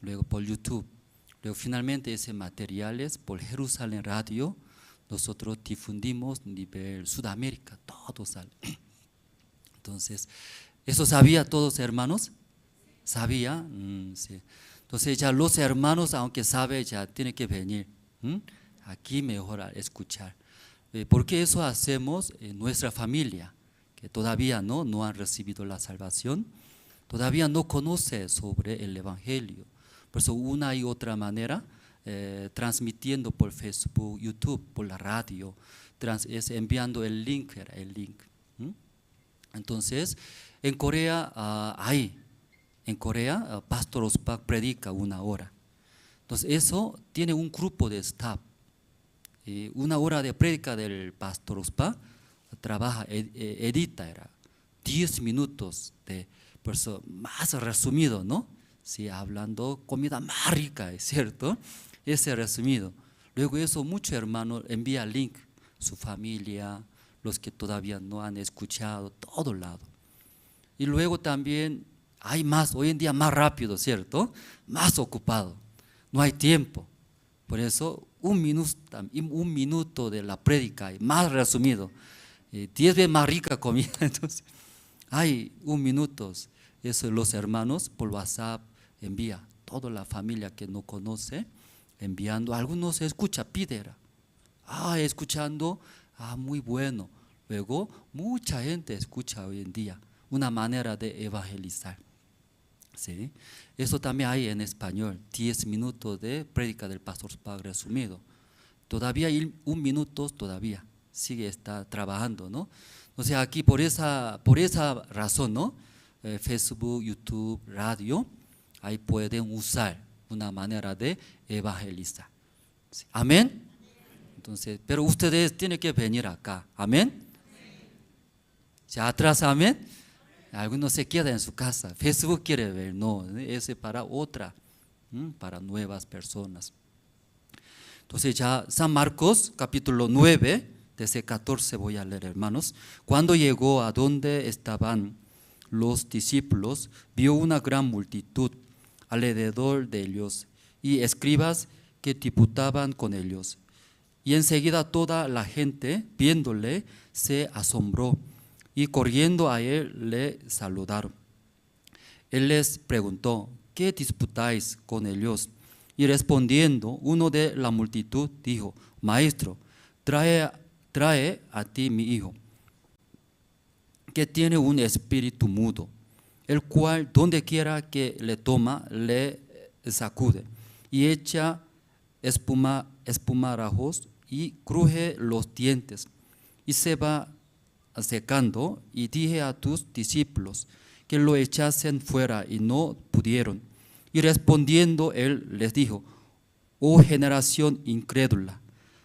Luego por YouTube. Luego finalmente ese materiales por Jerusalén Radio, nosotros difundimos a nivel Sudamérica, todo sale. Entonces, ¿eso sabía todos hermanos? ¿Sabía? Sí. Entonces ya los hermanos, aunque saben, ya tienen que venir. Aquí mejor escuchar. Porque eso hacemos en nuestra familia, que todavía no han recibido la salvación, todavía no conoce sobre el Evangelio. Por eso una y otra manera, transmitiendo por Facebook, YouTube, por la radio, enviando el link. Entonces, en Corea, Pastor Ospak predica 1 hora. Entonces, eso tiene un grupo de staff. 1 hora de prédica del Pastor Ospak, trabaja, edita, 10 minutos por eso más resumido, ¿no? Sí, hablando comida más rica, es cierto, ese resumido. Luego eso, muchos hermanos envían link, su familia, los que todavía no han escuchado, todo lado. Y luego también hay más, hoy en día más rápido, ¿cierto? Más ocupado, no hay tiempo. Por eso un minuto de la prédica, más resumido, 10 veces más rica comida. Entonces, hay 1 minuto, eso los hermanos por WhatsApp envía, toda la familia que no conoce, enviando, algunos escucha, pidera, escuchando, muy bueno. Luego, mucha gente escucha hoy en día, una manera de evangelizar. ¿Sí? Eso también hay en español, 10 minutos de prédica del Pastor Ospak resumido. Todavía hay 1 minuto, todavía está trabajando, ¿no? O sea, aquí por esa razón, ¿no? Facebook, YouTube, radio, ahí pueden usar una manera de evangelizar. Sí, amén. Entonces, pero ustedes tienen que venir acá, amén. Ya atrás, amén. Algunos se quedan en su casa, Facebook quiere ver, no, ese para otra, para nuevas personas. Entonces ya San Marcos capítulo 9, desde 14 voy a leer, hermanos. Cuando llegó a donde estaban los discípulos, vio una gran multitud alrededor de ellos y escribas que disputaban con ellos. Y enseguida toda la gente, viéndole, se asombró y corriendo a él le saludaron. Él les preguntó, ¿qué disputáis con ellos? Y respondiendo, uno de la multitud dijo, Maestro, trae a ti mi hijo, que tiene un espíritu mudo, el cual donde quiera que le toma, le sacude y echa espumarajos y cruje los dientes y se va secando. Y dije a tus discípulos que lo echasen fuera y no pudieron. Y respondiendo él les dijo, oh generación incrédula,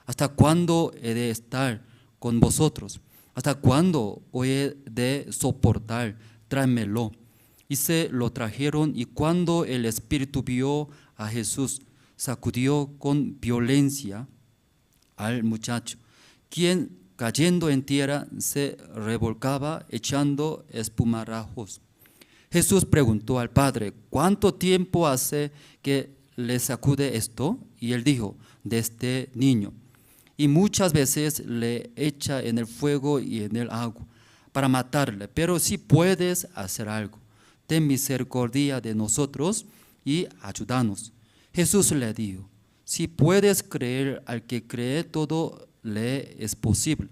¿hasta cuándo he de estar con vosotros? ¿Hasta cuándo os he de soportar? Tráemelo. Y se lo trajeron, y cuando el espíritu vio a Jesús, sacudió con violencia al muchacho, quien cayendo en tierra se revolcaba echando espumarajos. Jesús preguntó al padre, ¿cuánto tiempo hace que le sacude esto? Y él dijo, desde niño. Y muchas veces le echa en el fuego y en el agua para matarle. Pero si puedes hacer algo, ten misericordia de nosotros y ayúdanos. Jesús le dijo, si puedes creer, al que cree todo le es posible.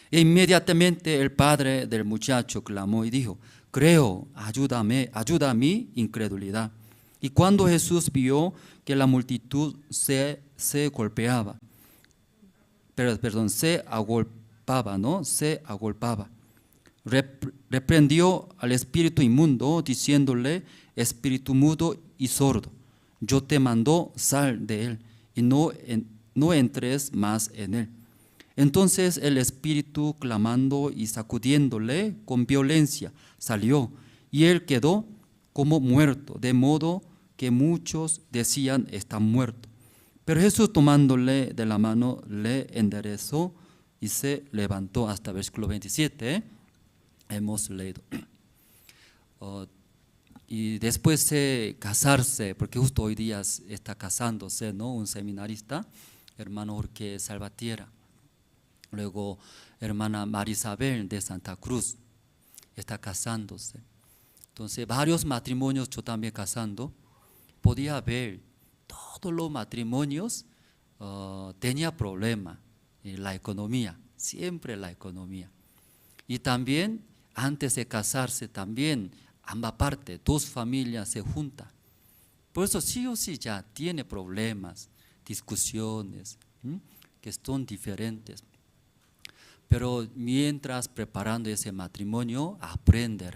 E inmediatamente el padre del muchacho clamó y dijo, creo, ayuda a mi incredulidad. Y cuando Jesús vio que la multitud se agolpaba, reprendió al espíritu inmundo, diciéndole, espíritu mudo y sordo, yo te mando, sal de él y no entres más en él. Entonces el espíritu, clamando y sacudiéndole con violencia, salió, y él quedó como muerto, de modo que muchos decían, está muerto. Pero Jesús, tomándole de la mano, le enderezó y se levantó. Hasta versículo 27, hemos leído. Y después de casarse, porque justo hoy día está casándose, ¿no? Un seminarista, hermano Jorge Salvatierra. Luego, hermana Marisabel de Santa Cruz, está casándose. Entonces, varios matrimonios yo también casando, podía ver, todos los matrimonios tenía problema en la economía, siempre la economía. Y también, antes de casarse, también, ambas partes, dos familias se juntan. Por eso sí o sí ya tiene problemas, discusiones, que son diferentes. Pero mientras preparando ese matrimonio, aprende,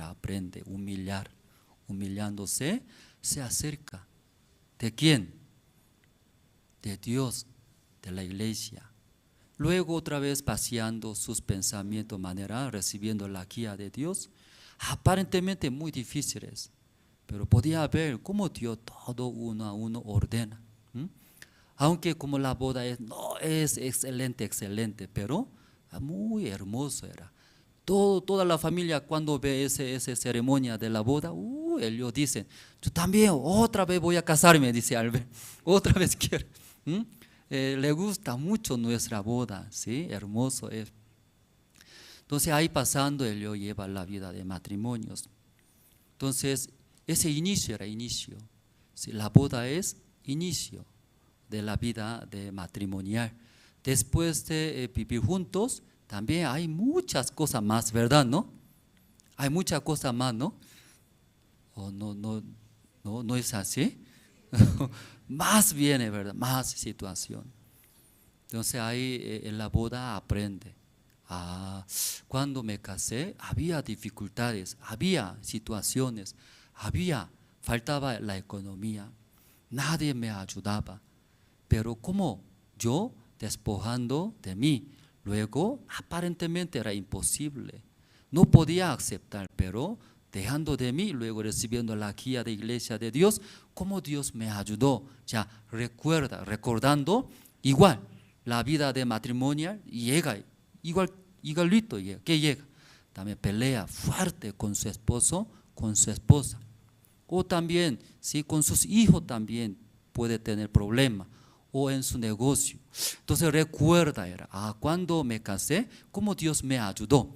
humillándose, se acerca. ¿De quién? De Dios, de la iglesia. Luego otra vez paseando sus pensamientos, manera, recibiendo la guía de Dios, aparentemente muy difíciles, pero podía ver cómo Dios todo uno a uno ordena. Aunque como la boda no es excelente, pero muy hermoso era. Toda la familia cuando ve esa ceremonia de la boda, ellos dicen, yo también otra vez voy a casarme, dice Albert, otra vez quiero. Le gusta mucho nuestra boda, ¿sí? Hermoso es. Entonces ahí pasando ellos lleva la vida de matrimonios. Entonces ese inicio era inicio, ¿sí? La boda es inicio de la vida de matrimonial. Después de vivir juntos, también hay muchas cosas más, ¿verdad? ¿No? Hay muchas cosas más, ¿no? ¿O no es así? Más viene, ¿verdad? Más situación. Entonces ahí en la boda aprende. Cuando me casé había dificultades, había situaciones, faltaba la economía, nadie me ayudaba. pero como yo despojando de mí, luego aparentemente era imposible, no podía aceptar, pero dejando de mí, luego recibiendo la guía de iglesia de Dios, como Dios me ayudó, ya recordando igual la vida de matrimonial, llega igualito, que llega, también pelea fuerte con su esposo, con su esposa, o también sí, con sus hijos también puede tener problemas, o en su negocio. Entonces recuerda, cuando me casé, cómo Dios me ayudó,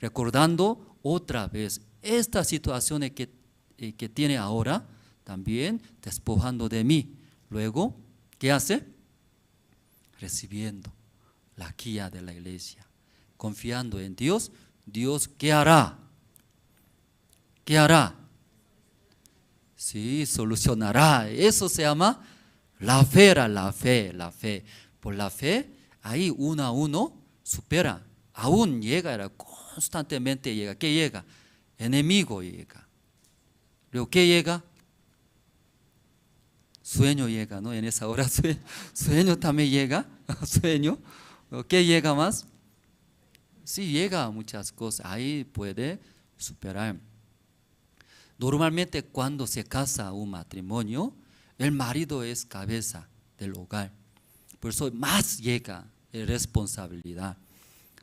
recordando otra vez estas situaciones que tiene ahora, también despojando de mí. Luego, ¿qué hace? Recibiendo la guía de la iglesia, confiando en Dios. Dios, ¿qué hará? ¿Qué hará? Sí, solucionará. Eso se llama la fe, la fe. Por la fe, ahí uno a uno supera. Aún llega, constantemente llega. ¿Qué llega? Enemigo llega. Luego, ¿qué llega? Sueño llega, ¿no? En esa hora sueño también llega. Sueño. ¿Qué llega más? Sí, llega a muchas cosas. Ahí puede superar. Normalmente cuando se casa un matrimonio, el marido es cabeza del hogar. Por eso más llega la responsabilidad.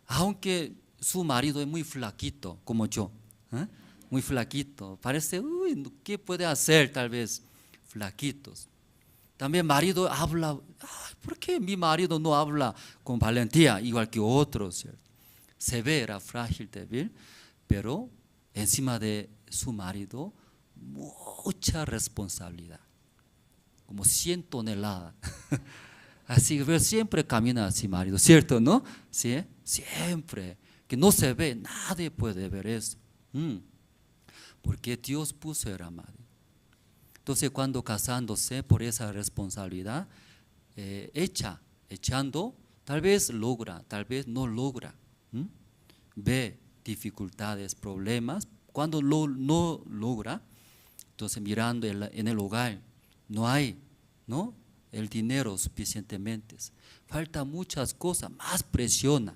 Aunque su marido es muy flaquito, como yo, muy flaquito, parece, uy, ¿qué puede hacer tal vez? Flaquitos. También marido habla, ¿por qué mi marido no habla con valentía igual que otros? ¿Cierto? Se ve, era frágil, débil, pero encima de su marido, mucha responsabilidad, como 100 toneladas. Así que siempre camina así marido, ¿cierto? ¿No? ¿Sí? Siempre, que no se ve, nadie puede ver eso. Porque Dios puso el marido. Entonces cuando casándose por esa responsabilidad, echando, tal vez logra, tal vez no logra. Ve dificultades, problemas. Cuando no logra, entonces mirando en el hogar, no hay, ¿no? El dinero suficientemente. Falta muchas cosas, más presiona.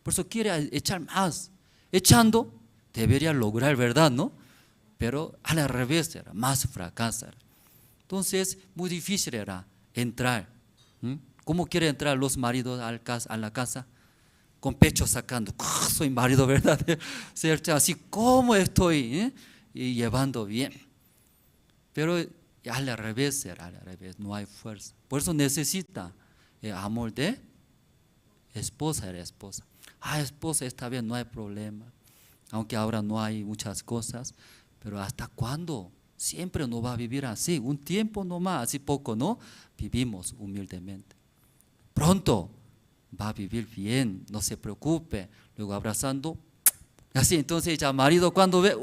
Por eso quiere echar más. Echando, debería lograr, ¿verdad? ¿No? Pero al revés era, más fracasar. Entonces, muy difícil era entrar. ¿Cómo quiere entrar los maridos a la casa? Con pecho sacando, soy marido verdadero, ¿cierto? Así como estoy, y llevando bien. Pero al revés, no hay fuerza. Por eso necesita el amor de esposa, esposa. Esposa, esta vez no hay problema, aunque ahora no hay muchas cosas, pero ¿hasta cuándo? Siempre no va a vivir así, un tiempo nomás, así poco, ¿no? Vivimos humildemente. Pronto va a vivir bien, no se preocupe. Luego abrazando, así, entonces ya marido cuando ve,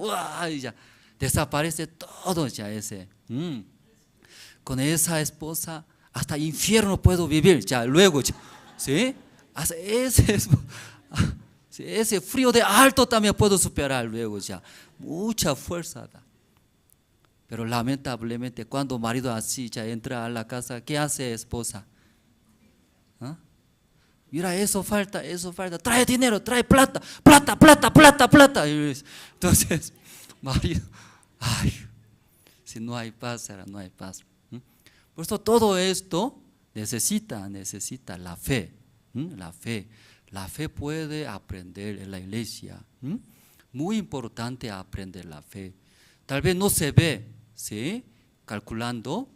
ya desaparece todo ya ese. Con esa esposa hasta infierno puedo vivir, ya luego, ¿sí? Hasta ese frío de alto también puedo superar luego ya. Mucha fuerza da. Pero lamentablemente cuando marido así ya entra a la casa, ¿qué hace esposa? Mira, eso falta, trae dinero, trae plata. Entonces, marido, si no hay paz, no hay paz. Por eso todo esto necesita la fe. La fe puede aprender en la iglesia. Muy importante aprender la fe. Tal vez no se ve, ¿sí? Calculando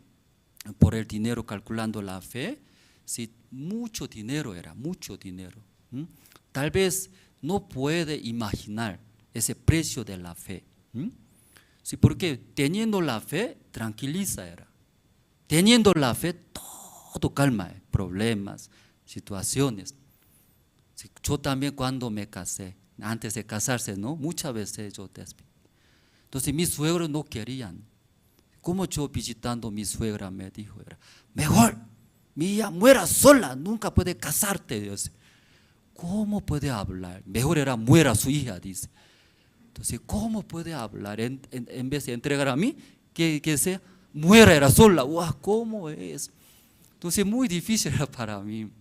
por el dinero, calculando la fe. Sí, mucho dinero era, mucho dinero. Tal vez no puede imaginar ese precio de la fe. Sí, porque teniendo la fe, tranquiliza era. Teniendo la fe, todo calma, problemas, situaciones. Sí, yo también cuando me casé, antes de casarse, ¿no? Muchas veces yo despedí. Entonces mis suegros no querían. Como yo visitando a mi suegra me dijo, era mejor. Mi hija muera sola, nunca puede casarte, Dios. ¿Cómo puede hablar? Mejor era muera su hija, dice. Entonces, ¿cómo puede hablar? En vez de entregar a mí, que sea, muera era sola. ¡Wow! ¿Cómo es? Entonces muy difícil era para mí.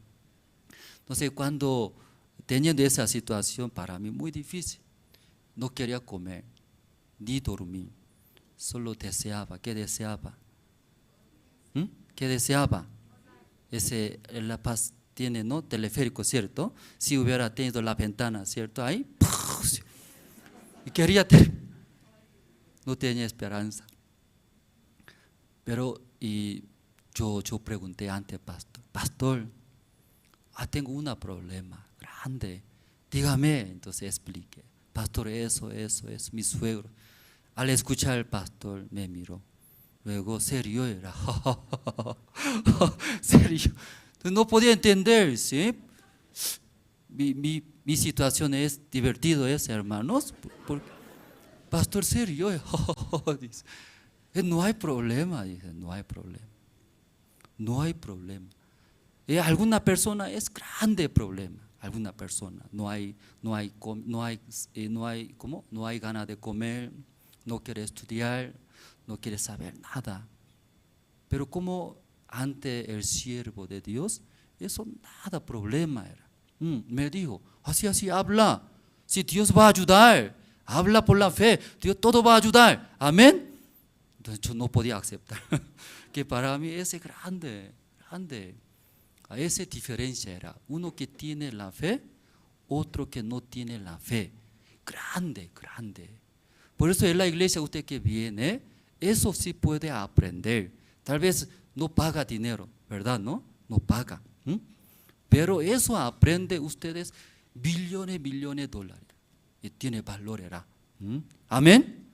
Entonces cuando teniendo esa situación para mí muy difícil, no quería comer ni dormir, solo deseaba. ¿Qué deseaba? ¿Qué deseaba? La Paz tiene, ¿no?, teleférico, ¿cierto? Si hubiera tenido la ventana, ¿cierto? Ahí, y quería tener, no tenía esperanza. Pero y yo pregunté ante pastor, tengo un problema grande, dígame. Entonces expliqué, pastor, eso, mi suegro. Al escuchar el pastor me miró, luego serio era, serio. Entonces no podía entender, ¿sí? Mi situación es divertido, hermanos, porque pastor serio, dice, no hay problema, dice, no hay problema, no hay problema. Alguna persona es grande problema, alguna persona no hay ganas de comer, no quiere estudiar, no quiere saber nada. Pero como ante el siervo de Dios, eso nada problema era. Me dijo, así habla, si Dios va a ayudar, habla por la fe, Dios todo va a ayudar, amén. Entonces yo no podía aceptar, que para mí ese grande, a esa diferencia era, uno que tiene la fe, otro que no tiene la fe, grande. Por eso en la iglesia usted que viene, eso sí puede aprender. Tal vez no paga dinero, ¿verdad? No paga. Pero eso aprende ustedes billones de dólares. Y tiene valor, ¿verdad? Amén.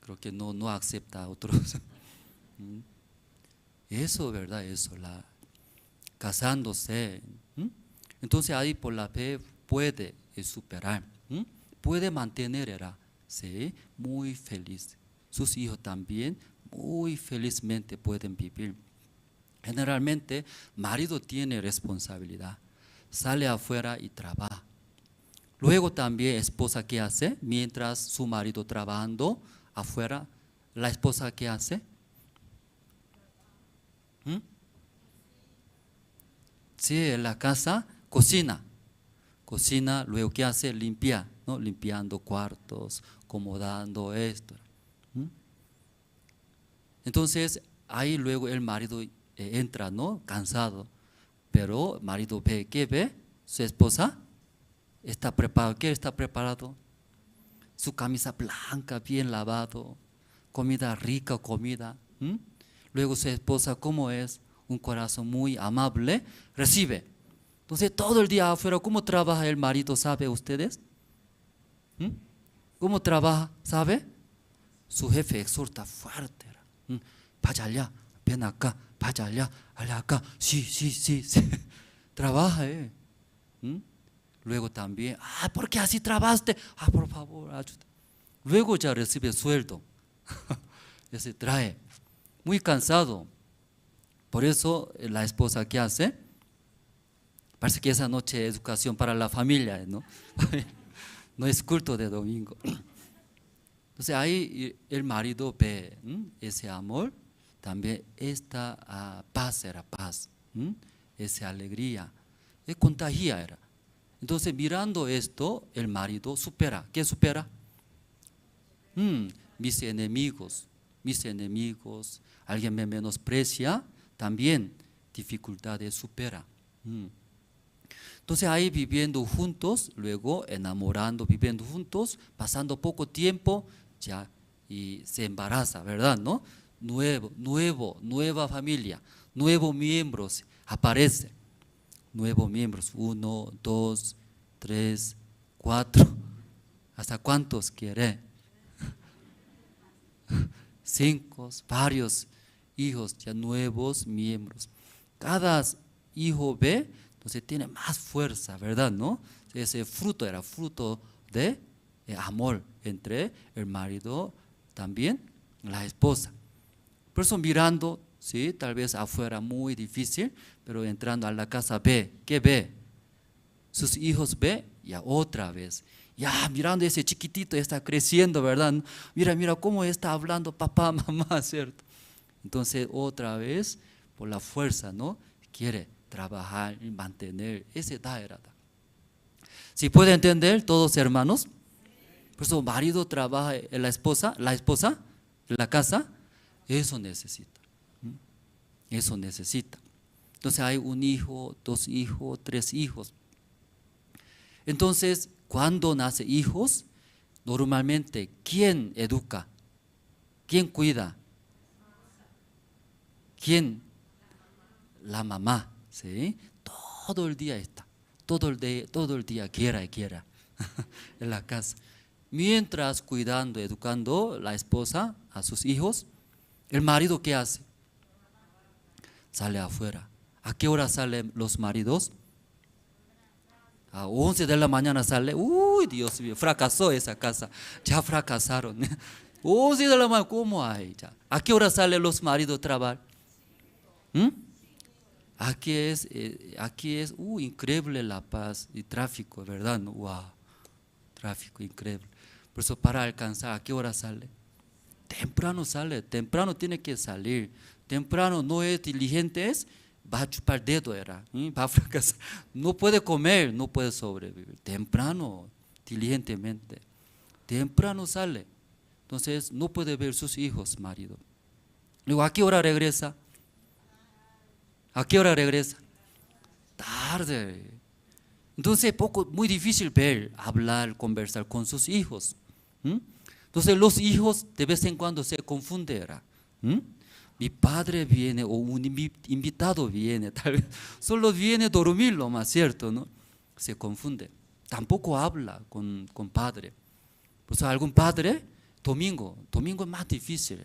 Creo que no acepta a otros. Eso, ¿verdad? Eso, casándose. Entonces ahí por la fe puede superar. Puede mantener, ¿verdad? Sí, muy feliz. Sus hijos también muy felizmente pueden vivir. Generalmente, marido tiene responsabilidad, sale afuera y trabaja. Luego también esposa, ¿qué hace? Mientras su marido trabajando afuera, la esposa, ¿qué hace? Sí, en la casa cocina, luego ¿qué hace? Limpia, ¿no? Limpiando cuartos, acomodando esto. Entonces ahí luego el marido entra, ¿no? Cansado, pero el marido ve, ¿qué ve? Su esposa está preparado. ¿Qué está preparado? Su camisa blanca, bien lavado, comida rica, Luego su esposa, ¿cómo es? Un corazón muy amable, recibe. Entonces todo el día afuera, ¿cómo trabaja el marido? ¿Sabe ustedes? ¿Cómo trabaja? ¿Sabe? Su jefe exhorta fuerte. Vaya allá, ven acá, vaya allá acá. Sí. Trabaja, Luego también, ¿por qué así trabajaste? Por favor, ayuda. Luego ya recibe sueldo. Ya se trae. Muy cansado. Por eso la esposa, ¿qué hace? Parece que esa noche es educación para la familia, ¿no? No es culto de domingo. Entonces ahí el marido ve ese amor, también esta paz era paz, esa alegría, contagia era. Entonces mirando esto, el marido supera. ¿Qué supera? Mis enemigos, alguien me menosprecia, también dificultades supera. Entonces ahí viviendo juntos, luego enamorando, viviendo juntos, pasando poco tiempo, ya y se embaraza, ¿verdad? ¿No? Nueva familia, nuevos miembros, aparece. Nuevos miembros, 1, 2, 3, 4, ¿hasta cuántos quiere? 5, varios hijos, ya nuevos miembros. Cada hijo ve, entonces tiene más fuerza, ¿verdad? ¿No? Ese fruto era fruto de amor entre el marido, también la esposa. Por eso mirando, sí, tal vez afuera muy difícil, pero entrando a la casa ve, ¿qué ve? Sus hijos ve, ya otra vez. Ya mirando ese chiquitito está creciendo, ¿verdad? Mira cómo está hablando papá, mamá, ¿cierto? Entonces otra vez por la fuerza, ¿no? Quiere trabajar y mantener esa edad era. ¿Sí puede entender todos hermanos? Por eso marido trabaja en la esposa en la casa, eso necesita. Eso necesita. Entonces hay un hijo, 2 hijos, 3 hijos. Entonces, cuando nace hijos, normalmente, ¿quién educa? ¿Quién cuida? ¿Quién? La mamá, ¿sí? Todo el día está, todo el día quiera en la casa. Mientras cuidando, educando la esposa a sus hijos, el marido ¿qué hace? Sale afuera. ¿A qué hora salen los maridos? A 11 de la mañana sale. Uy, Dios mío, fracasó esa casa. Ya fracasaron. 11 de la mañana, ¿cómo hay? Ya. ¿A qué hora salen los maridos a trabajar? Aquí es increíble La Paz y tráfico, ¿verdad? Wow, tráfico increíble. Por eso para alcanzar, ¿a qué hora sale? Temprano sale, temprano tiene que salir. Temprano no es diligente, va a chupar dedo, va a fracasar. No puede comer, no puede sobrevivir. Temprano, diligentemente. Temprano sale. Entonces no puede ver sus hijos, marido. Luego, ¿a qué hora regresa? ¿A qué hora regresa? Tarde. Entonces muy difícil ver, hablar, conversar con sus hijos. Entonces los hijos de vez en cuando se confunden. Mi padre viene o un invitado viene, tal vez solo viene a dormir lo más cierto, ¿no? Se confunde. Tampoco habla con padre. Pues algún padre, domingo es más difícil.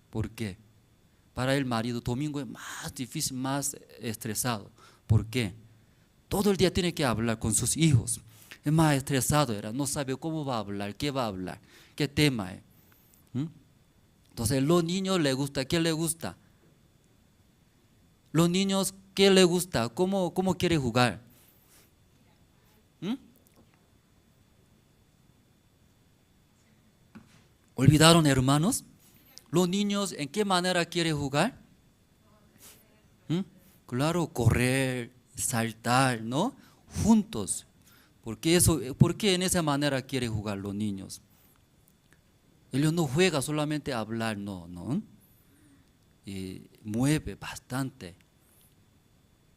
¿Por qué? Para el marido, domingo es más difícil, más estresado. ¿Por qué? Todo el día tiene que hablar con sus hijos. Es más estresado, no sabe cómo va a hablar, qué va a hablar, qué tema es. Entonces, los niños les gusta, ¿qué les gusta? Los niños, ¿qué les gusta? ¿Cómo quiere jugar? ¿Olvidaron, hermanos? Los niños, ¿en qué manera quieren jugar? Claro, correr, saltar, ¿no? Juntos. ¿Por qué en esa manera quieren jugar los niños? Ellos no juegan solamente a hablar, no. Mueve bastante.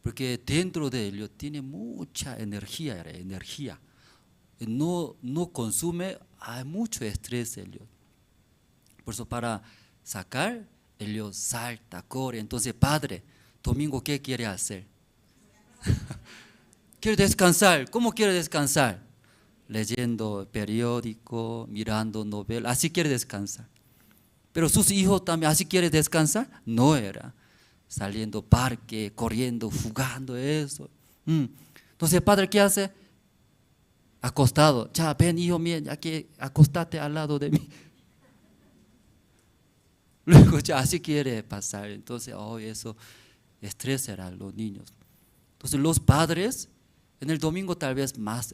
Porque dentro de ellos tiene mucha energía. No consume, hay mucho estrés ellos. Por eso para sacar, ellos salta, corre. Entonces, padre, domingo, ¿qué quiere hacer? Quiere descansar. ¿Cómo quiere descansar? Leyendo periódico, mirando novelas, así quiere descansar. Pero sus hijos también, ¿así quiere descansar? No era. Saliendo parque, corriendo, jugando, eso. Entonces, padre, ¿qué hace? Acostado. Ya, ven, hijo mío, aquí acostate al lado de mí. Luego ya así quiere pasar. Entonces, eso estresa a los niños. Entonces, los padres en el domingo tal vez más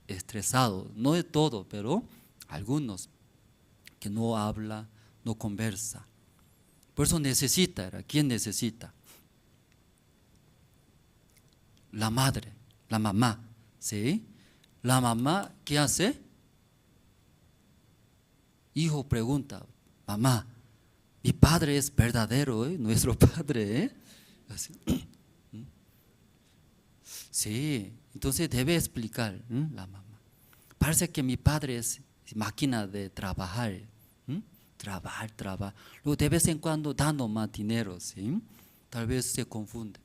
estresados, no de todo, pero algunos que no habla, no conversa. Por eso necesita, ¿quién necesita? La madre, la mamá, ¿sí? La mamá, ¿qué hace? Hijo pregunta, mamá, mi padre es verdadero, nuestro padre, Así. Sí, entonces debe explicar la mamá. Parece que mi padre es máquina de trabajar, trabajar. Luego de vez en cuando dando más dinero, ¿sí? Tal vez se confunde.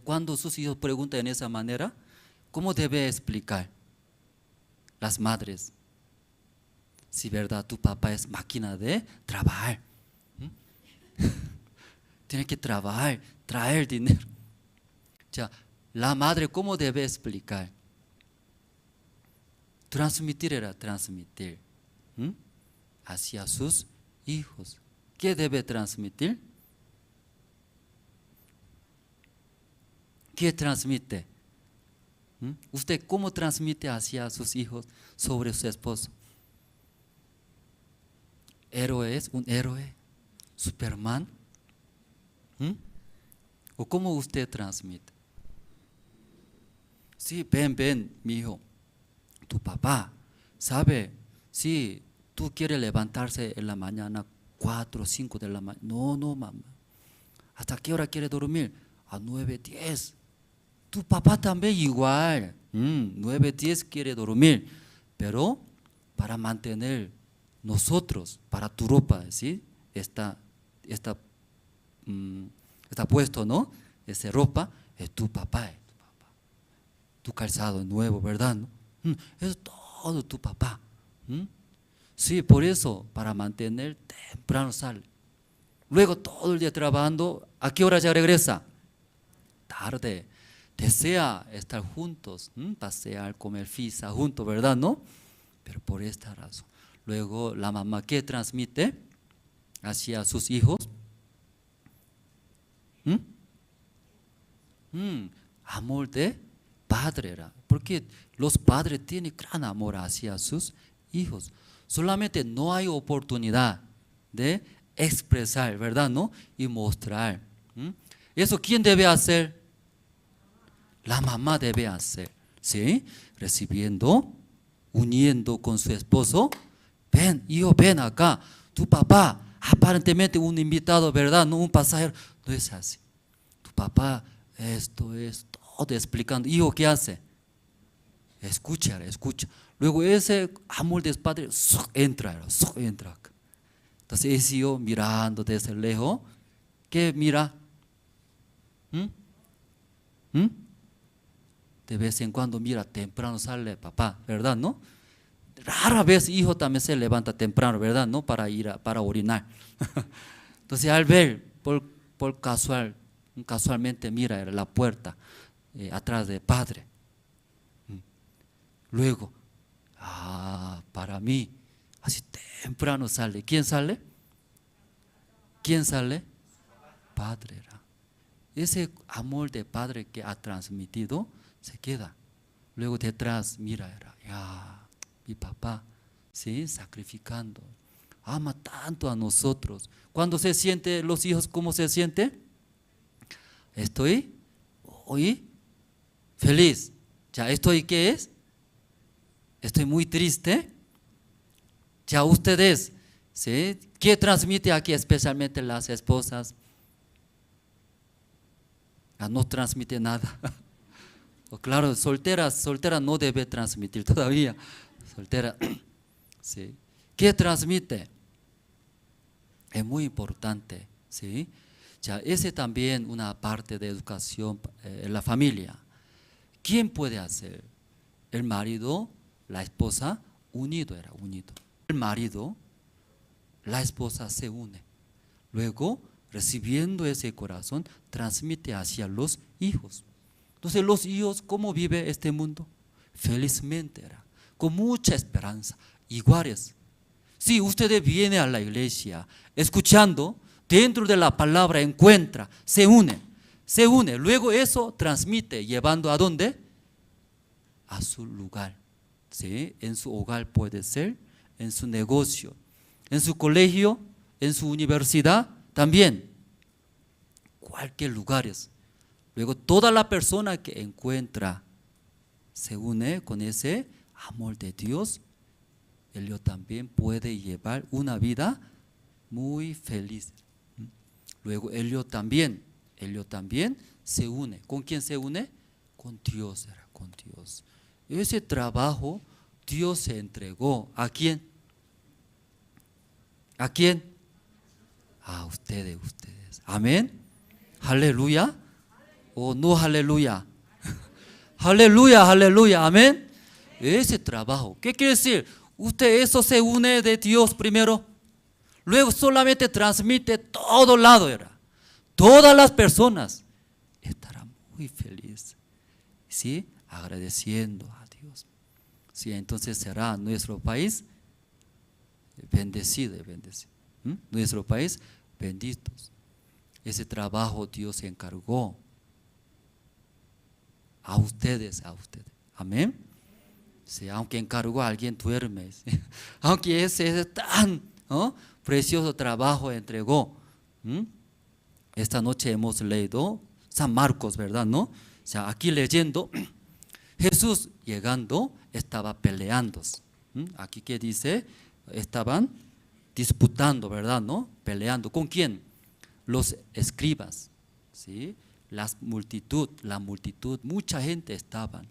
Cuando sus hijos preguntan en esa manera, ¿cómo debe explicar las madres? Si verdad tu papá es máquina de trabajar. Tiene que trabajar, traer dinero. Ya, la madre, ¿cómo debe explicar? Transmitir hacia sus hijos. ¿Qué debe transmitir? ¿Qué transmite? ¿Usted cómo transmite hacia sus hijos sobre su esposo? ¿Héroe es un héroe? ¿Superman? ¿O cómo usted transmite? Sí, ven, mi hijo, tu papá sabe, si tú quieres levantarse en la mañana 4 o 5 de la mañana, no mamá, ¿hasta qué hora quiere dormir? A 9, 10. Tu papá también igual, 9, 10 quiere dormir, pero para mantener nosotros, para tu ropa, ¿sí? Está puesto, ¿no? Esa ropa es tu papá. Tu calzado nuevo, ¿verdad? ¿No? Es todo tu papá. Sí, por eso, para mantener temprano sale. Luego todo el día trabajando, ¿a qué hora ya regresa? Tarde. Desea estar juntos, pasear, comer pizza juntos, ¿verdad? ¿No? Pero por esta razón. Luego la mamá, ¿qué transmite hacia sus hijos? Amor de padre, porque los padres tienen gran amor hacia sus hijos. Solamente no hay oportunidad de expresar, ¿verdad? ¿No? Y mostrar. ¿Eso quién debe hacer? La mamá debe hacer, ¿sí? Recibiendo, uniendo con su esposo. Ven, hijo, ven acá. Tu papá, aparentemente un invitado, ¿verdad? No un pasajero. No es así. Tu papá, esto es todo explicando. Hijo, ¿qué hace? Escucha. Luego ese amor de padre entra acá. Entonces ese hijo mirando desde lejos, ¿qué mira? De vez en cuando mira, temprano sale papá, ¿verdad? ¿No? Rara vez hijo también se levanta temprano, ¿verdad? ¿No? Para orinar. Entonces al ver, casualmente mira la puerta atrás del padre. Luego, para mí, así temprano sale. ¿Quién sale? Padre. Ese amor de padre que ha transmitido se queda. Luego detrás, mira, mi papá, ¿sí? Sacrificando. Ama tanto a nosotros. Cuando se siente los hijos, ¿cómo se siente? Estoy hoy feliz. Ya estoy, ¿qué es? Estoy muy triste. Ya ustedes, ¿sí? ¿Qué transmite aquí especialmente las esposas? No transmite nada. Claro, soltera no debe transmitir todavía. Soltera, ¿sí? ¿Qué transmite? Es muy importante, ¿sí? Ya, ese también una parte de educación en la familia. ¿Quién puede hacer? El marido, la esposa, unido. El marido, la esposa se une. Luego, recibiendo ese corazón, transmite hacia los hijos. Entonces, los hijos, ¿cómo vive este mundo? Felizmente, con mucha esperanza, iguales. Si ustedes vienen a la iglesia, escuchando, dentro de la palabra encuentra, se une. Luego eso transmite, llevando ¿a dónde? A su lugar. ¿Sí? En su hogar puede ser, en su negocio, en su colegio, en su universidad, también. Cualquier lugares. Luego toda la persona que encuentra se une con ese amor de Dios, él también puede llevar una vida muy feliz. Luego él también se une. ¿Con quién se une? Con Dios, con Dios. Ese trabajo Dios se entregó. ¿A quién? ¿A quién? A ustedes. Amén. Aleluya. O no aleluya. Aleluya. Amén. Ese trabajo. ¿Qué quiere decir? Usted eso se une de Dios primero. Luego solamente transmite todo lado. Todas las personas estarán muy felices. ¿Sí? Agradeciendo a Dios. Sí, entonces será nuestro país bendecido. Nuestro país benditos. Ese trabajo Dios se encargó a ustedes. Amén. Sí, aunque encargó a alguien duerme. Aunque ese tan precioso trabajo entregó. Esta noche hemos leído San Marcos, ¿verdad? ¿No? O sea, aquí leyendo, Jesús llegando estaba peleando. Aquí que dice, estaban disputando, ¿verdad? ¿No? Peleando. ¿Con quién? Los escribas, ¿sí? La multitud, mucha gente estaban.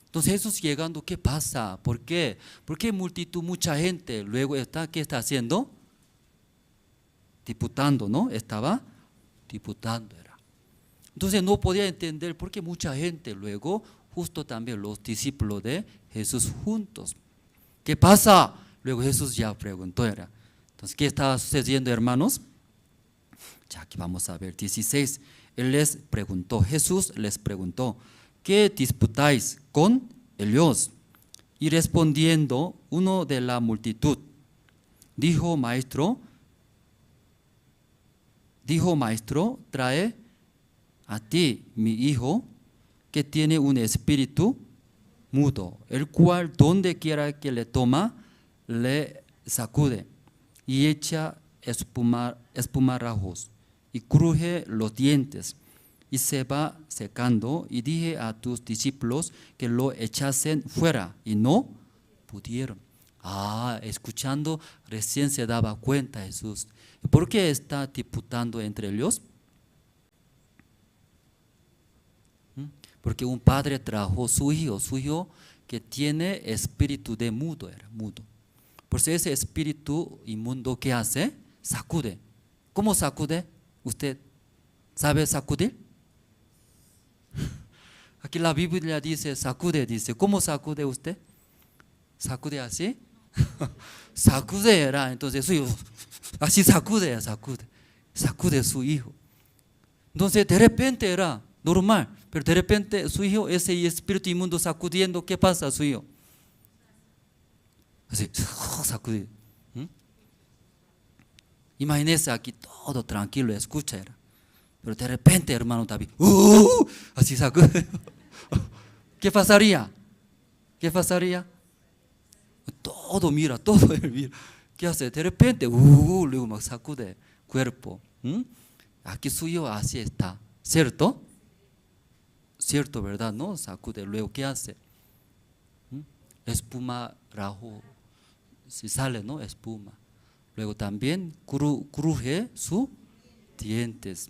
Entonces Jesús llegando, ¿qué pasa? ¿Por qué? ¿Por qué multitud, mucha gente? Luego está, ¿qué está haciendo? Disputando, ¿no? Estaba disputando era. Entonces no podía entender por qué mucha gente. Luego justo también los discípulos de Jesús juntos. ¿Qué pasa? Luego Jesús ya preguntó era. Entonces, ¿qué estaba sucediendo, hermanos? Ya aquí vamos a ver, 16. Él les preguntó, Jesús les preguntó, ¿qué disputáis con ellos? Y respondiendo uno de la multitud, dijo, maestro, trae a ti mi hijo que tiene un espíritu mudo, el cual donde quiera que le toma, le sacude y echa espumarajos y cruje los dientes y se va secando. Y dije a tus discípulos que lo echasen fuera y no pudieron. Escuchando recién se daba cuenta Jesús. ¿Por qué está disputando entre ellos? Porque un padre trajo su hijo que tiene espíritu de mudo, era mudo. Por eso ese espíritu inmundo, ¿qué hace? Sacude. ¿Cómo sacude? ¿Usted sabe sacudir? Aquí la Biblia dice sacude, dice. ¿Cómo sacude usted? ¿Sacude así? Sacude era, entonces su hijo así sacude su hijo. Entonces de repente era normal, pero de repente su hijo, ese espíritu inmundo sacudiendo, ¿qué pasa a su hijo? Así, sacudir. Imagínese aquí todo tranquilo, escucha era. Pero de repente, hermano David, así sacude. ¿Qué pasaría? Todo mira, todo él mira. ¿Qué hace? De repente, luego más sacude cuerpo. Aquí suyo así está, ¿cierto? Cierto, ¿verdad? No, sacude. Luego, ¿qué hace? Espuma, rajo, si sale, ¿no? Espuma. Luego también cruje sus dientes.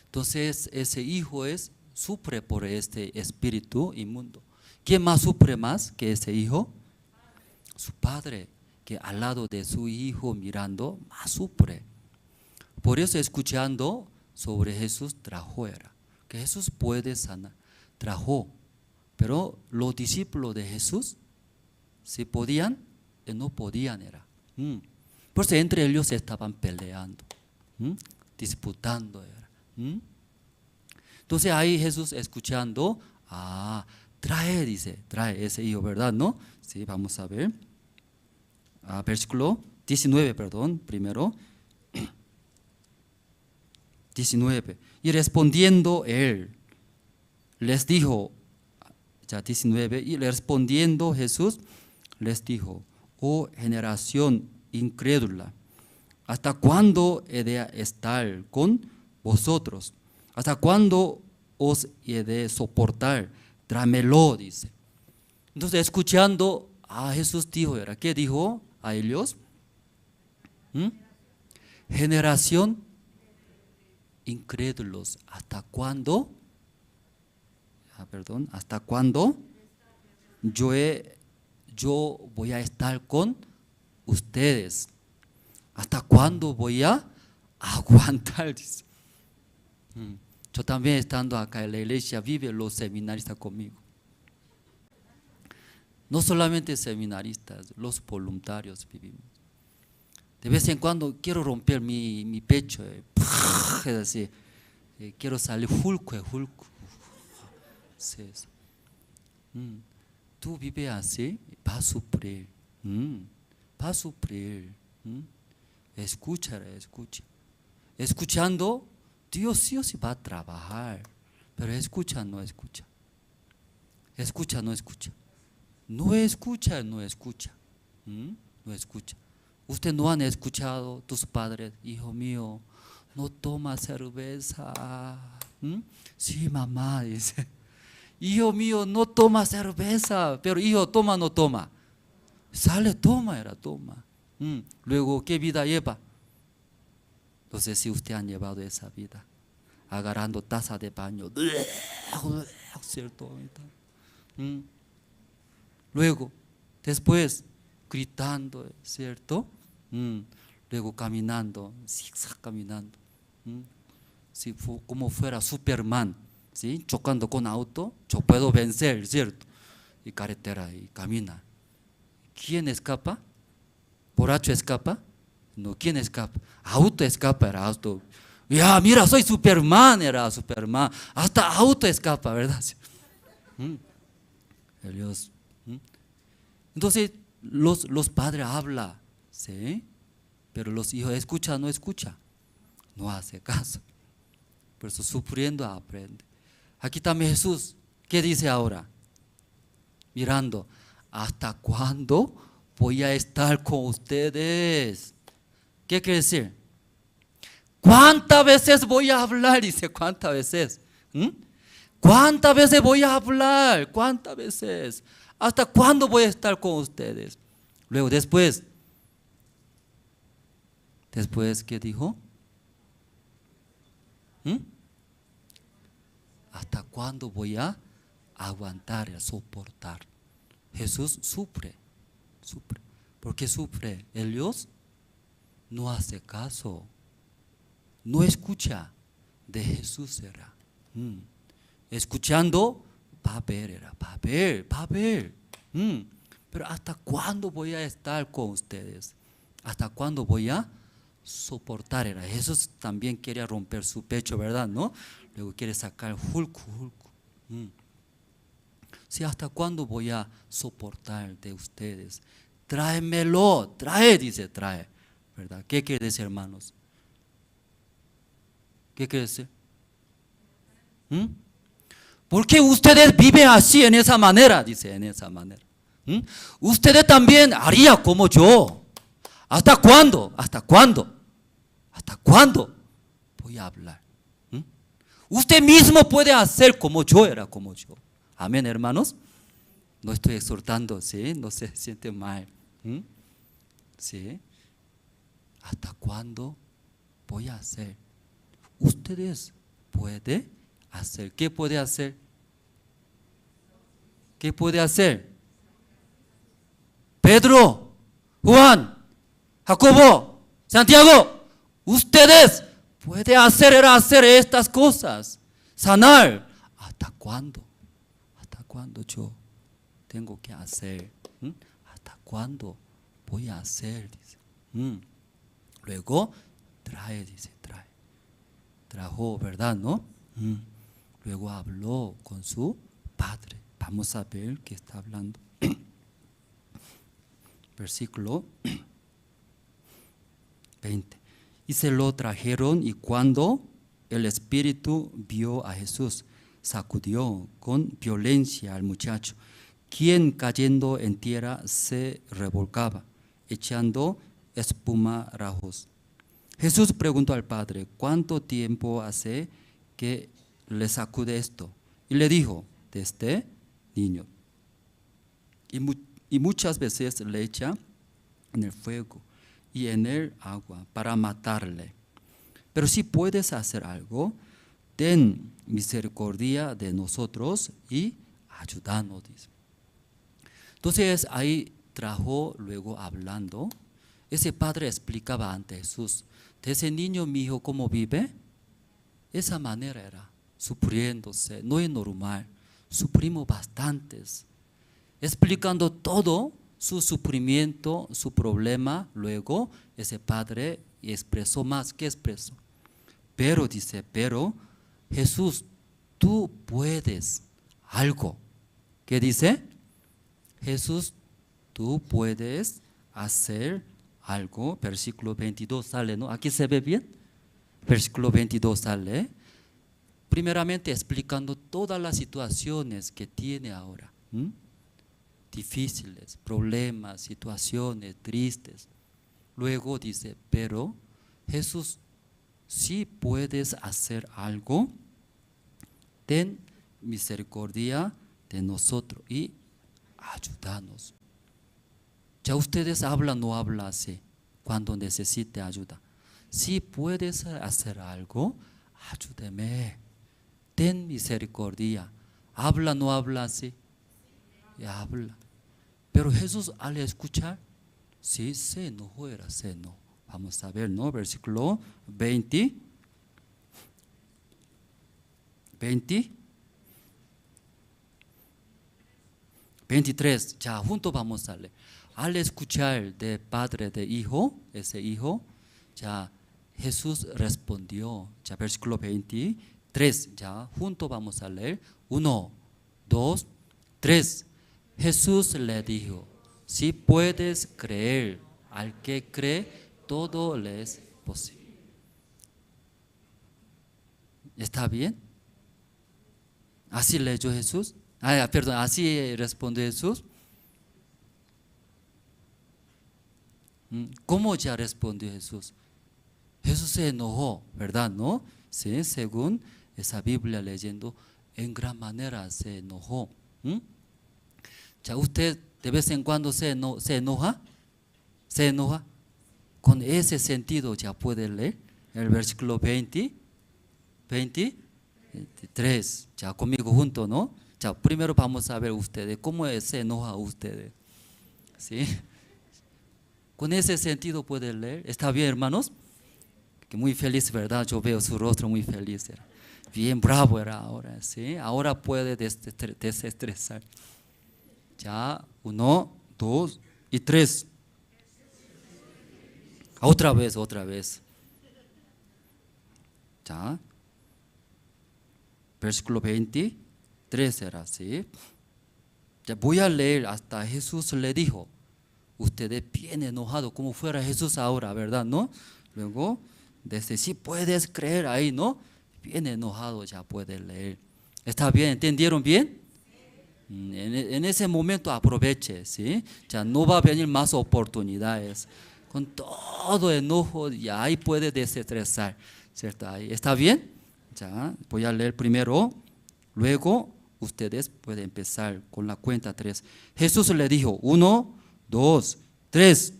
Entonces, ese hijo sufre por este espíritu inmundo. ¿Quién más sufre más que ese hijo? Su padre, que al lado de su hijo mirando, más sufre. Por eso escuchando sobre Jesús trajo era, que Jesús puede sanar, trajo. Pero los discípulos de Jesús, si podían, no podían era. Por eso entre ellos estaban peleando, disputando era. Entonces ahí Jesús escuchando, trae ese hijo, ¿verdad? ¿No? Sí, vamos a ver. Versículo 19, primero. 19. Y respondiendo él, les dijo, ya 19, y respondiendo Jesús, les dijo, oh generación incrédula, ¿hasta cuándo he de estar con vosotros? ¿Hasta cuándo os he de soportar? Tráemelo, dice. Entonces escuchando a Jesús dijo, ¿qué dijo a ellos? Generación incrédulos, ¿hasta cuándo? ¿Hasta cuándo yo voy a estar con ustedes? ¿Hasta cuándo voy a aguantar? Dice. Yo también estando acá en la iglesia, viven los seminaristas conmigo. No solamente seminaristas, los voluntarios vivimos. De vez en cuando quiero romper mi pecho, es así, quiero salir fulco. Sí. Tú vives así, va a sufrir. Escucha. Escuchando, Dios sí o sí va a trabajar, pero escucha, no escucha. No escucha. Usted no han escuchado tus padres, hijo mío, no toma cerveza. Sí, mamá, dice. Hijo mío, no toma cerveza, pero hijo, toma, no toma. Sale, toma, toma. Luego, ¿qué vida lleva? No sé si usted han llevado esa vida, agarrando taza de baño, ¿cierto? Luego, después, gritando, ¿cierto? Luego caminando, zigzag caminando, como fuera Superman, ¿sí? Chocando con auto, yo puedo vencer, ¿cierto? Y carretera y camina. ¿Quién escapa? ¿Borracho escapa? No, ¿quién escapa? Auto escapa, era auto. Ya, mira, soy Superman, era Superman. Hasta auto escapa, ¿verdad? Dios. Entonces, los padres hablan, ¿sí? Pero los hijos escuchan, no escucha, no hace caso. Por eso sufriendo aprende. Aquí también Jesús, ¿qué dice ahora? Mirando, ¿hasta cuándo voy a estar con ustedes? ¿Qué quiere decir? ¿Cuántas veces voy a hablar? Dice, ¿cuántas veces? ¿Cuántas veces voy a hablar? ¿Cuántas veces? ¿Hasta cuándo voy a estar con ustedes? Luego después, ¿qué dijo? ¿Hasta cuándo voy a aguantar y a soportar? Jesús sufre. ¿Por qué sufre? Ellos no hace caso, no escucha. De Jesús era. Escuchando, va a ver. Pero ¿hasta cuándo voy a estar con ustedes? ¿Hasta cuándo voy a soportar? Era. Jesús también quería romper su pecho, ¿verdad? ¿No? Luego quiere sacar Hulk. Sí, ¿hasta cuándo voy a soportar de ustedes? Tráemelo, dice, ¿verdad? ¿Qué quiere decir, hermanos? ¿Qué quiere decir? ¿Por qué ustedes viven así, en esa manera? Dice, en esa manera. Ustedes también harían como yo. ¿Hasta cuándo? ¿Hasta cuándo voy a hablar? Usted mismo puede hacer como yo era, como yo. Amén, hermanos. No estoy exhortando, ¿sí? No se siente mal. ¿Sí? ¿Hasta cuándo voy a hacer? Ustedes pueden hacer. ¿Qué puede hacer? ¿Qué puede hacer? Pedro, Juan, Jacobo, Santiago, ustedes pueden hacer estas cosas. Sanar. ¿Hasta cuándo? ¿Hasta cuándo yo tengo que hacer? ¿Hasta cuándo voy a hacer? Dice. Luego, dice, trajo, ¿verdad? ¿No? Luego habló con su padre. Vamos a ver qué está hablando. Versículo 20. Y se lo trajeron, y cuando el espíritu vio a Jesús, sacudió con violencia al muchacho, quien cayendo en tierra se revolcaba, echando espumarajos. Jesús preguntó al padre, ¿cuánto tiempo hace que le sacude esto? Y le dijo, desde niño. Y muchas veces le echa en el fuego y en el agua para matarle. Pero si puedes hacer algo, ten misericordia de nosotros y ayúdanos, dice. Entonces ahí trajo, luego hablando, ese padre explicaba ante Jesús, de ese niño, mi hijo, ¿cómo vive? Esa manera era, sufriéndose, no es normal, sufrimos bastantes, explicando todo su sufrimiento, su problema. Luego ese padre expresó más que expresó. Pero dice, pero Jesús, tú puedes algo. ¿Qué dice? Jesús, tú puedes hacer algo. Versículo 22 sale, ¿no? Aquí se ve bien. Versículo 22 sale. Primeramente explicando todas las situaciones que tiene ahora. Difíciles, problemas, situaciones tristes. Luego dice, pero Jesús, si puedes hacer algo, ten misericordia de nosotros y ayúdanos. Ya ustedes hablan o hablan así cuando necesite ayuda. Si puedes hacer algo, ayúdame. Ten misericordia. Habla o no habla así. Y habla. Pero Jesús al escuchar, sí se enojó, se enojó. Vamos a ver, ¿no? Versículo 20. 23. Ya, juntos vamos a leer. Al escuchar de padre de hijo, ese hijo, ya Jesús respondió. Ya, versículo 23. Ya, juntos vamos a leer. 1, 2, 3. Jesús le dijo: si puedes creer, al que cree, todo le es posible. ¿Está bien? ¿Así leyó Jesús? Perdón, así respondió Jesús. ¿Cómo ya respondió Jesús? Jesús se enojó, ¿verdad? ¿No? Sí, según esa Biblia leyendo, en gran manera se enojó. Ya, usted de vez en cuando se enoja. ¿Se enoja? Con ese sentido ya puede leer el versículo 23. Ya conmigo junto, ¿no? Ya primero vamos a ver ustedes cómo se enoja ustedes. ¿Sí? Con ese sentido puede leer. ¿Está bien, hermanos? Que muy feliz, ¿verdad? Yo veo su rostro muy feliz. Era. Bien bravo era ahora, ¿sí? Ahora puede desestresar. Ya, 1, 2 y 3. Otra vez. Ya. Versículo 23 era así. Ya voy a leer hasta Jesús le dijo. Ustedes bien enojados, como fuera Jesús ahora, ¿verdad? ¿No? Luego, desde si puedes creer ahí, ¿no? Bien enojado ya puede leer. ¿Está bien? ¿Entendieron bien? En ese momento aproveche, ¿sí? Ya no va a venir más oportunidades. Con todo enojo, ya ahí puede desestresar, ¿cierto? Ahí. ¿Está bien? Ya, voy a leer primero, luego ustedes pueden empezar con la cuenta 3. Jesús le dijo: 1, 2, 3.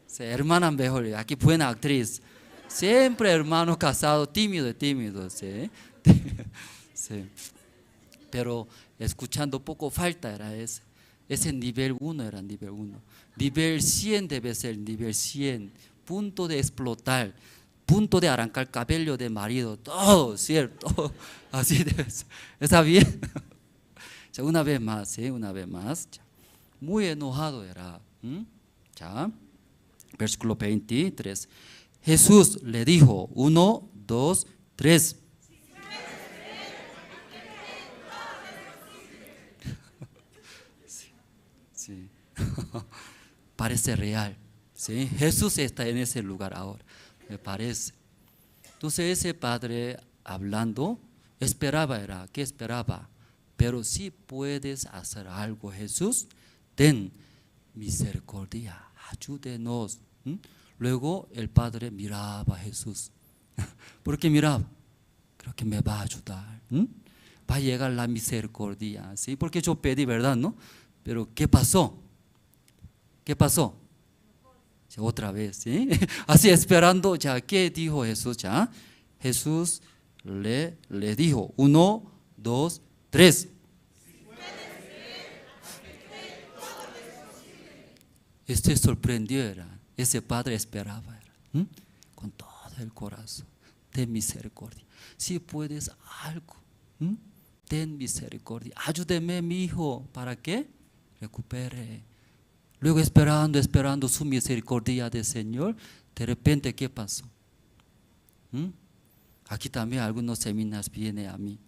Sí, hermana mejor, aquí buena actriz. Siempre hermano casado, tímido, ¿sí? Sí. Pero escuchando poco falta era ese. Ese nivel 1 era nivel 1. Nivel 100 debe ser nivel 100. Punto de explotar. Punto de arrancar cabello de marido. Todo, ¿cierto? Así debe ser. ¿Está bien? Ya, una vez más, ¿sí? Una vez más. Ya. Muy enojado era. Ya. Versículo 23. Jesús le dijo: 1, 2, 3. Sí. Parece real. ¿Sí? Jesús está en ese lugar ahora, me parece. Entonces ese padre hablando, ¿qué esperaba? Pero si puedes hacer algo, Jesús, ten misericordia, ayúdenos. Luego el padre miraba a Jesús. ¿Por qué miraba? Creo que me va a ayudar. Va a llegar la misericordia, ¿sí? Porque yo pedí, ¿verdad? ¿No? Pero ¿qué pasó? ¿Qué pasó? Ya, otra vez, ¿sí? Así esperando, ya, ¿qué dijo Jesús? Ya, Jesús le dijo: 1, 2, 3. Este sorprendió era. Ese padre esperaba era. Con todo el corazón. Ten misericordia. Si puedes algo, ten misericordia. Ayúdeme, mi hijo. ¿Para qué? Recupere. Luego esperando su misericordia del Señor, de repente, ¿qué pasó? Aquí también algunos seminarios vienen a mí.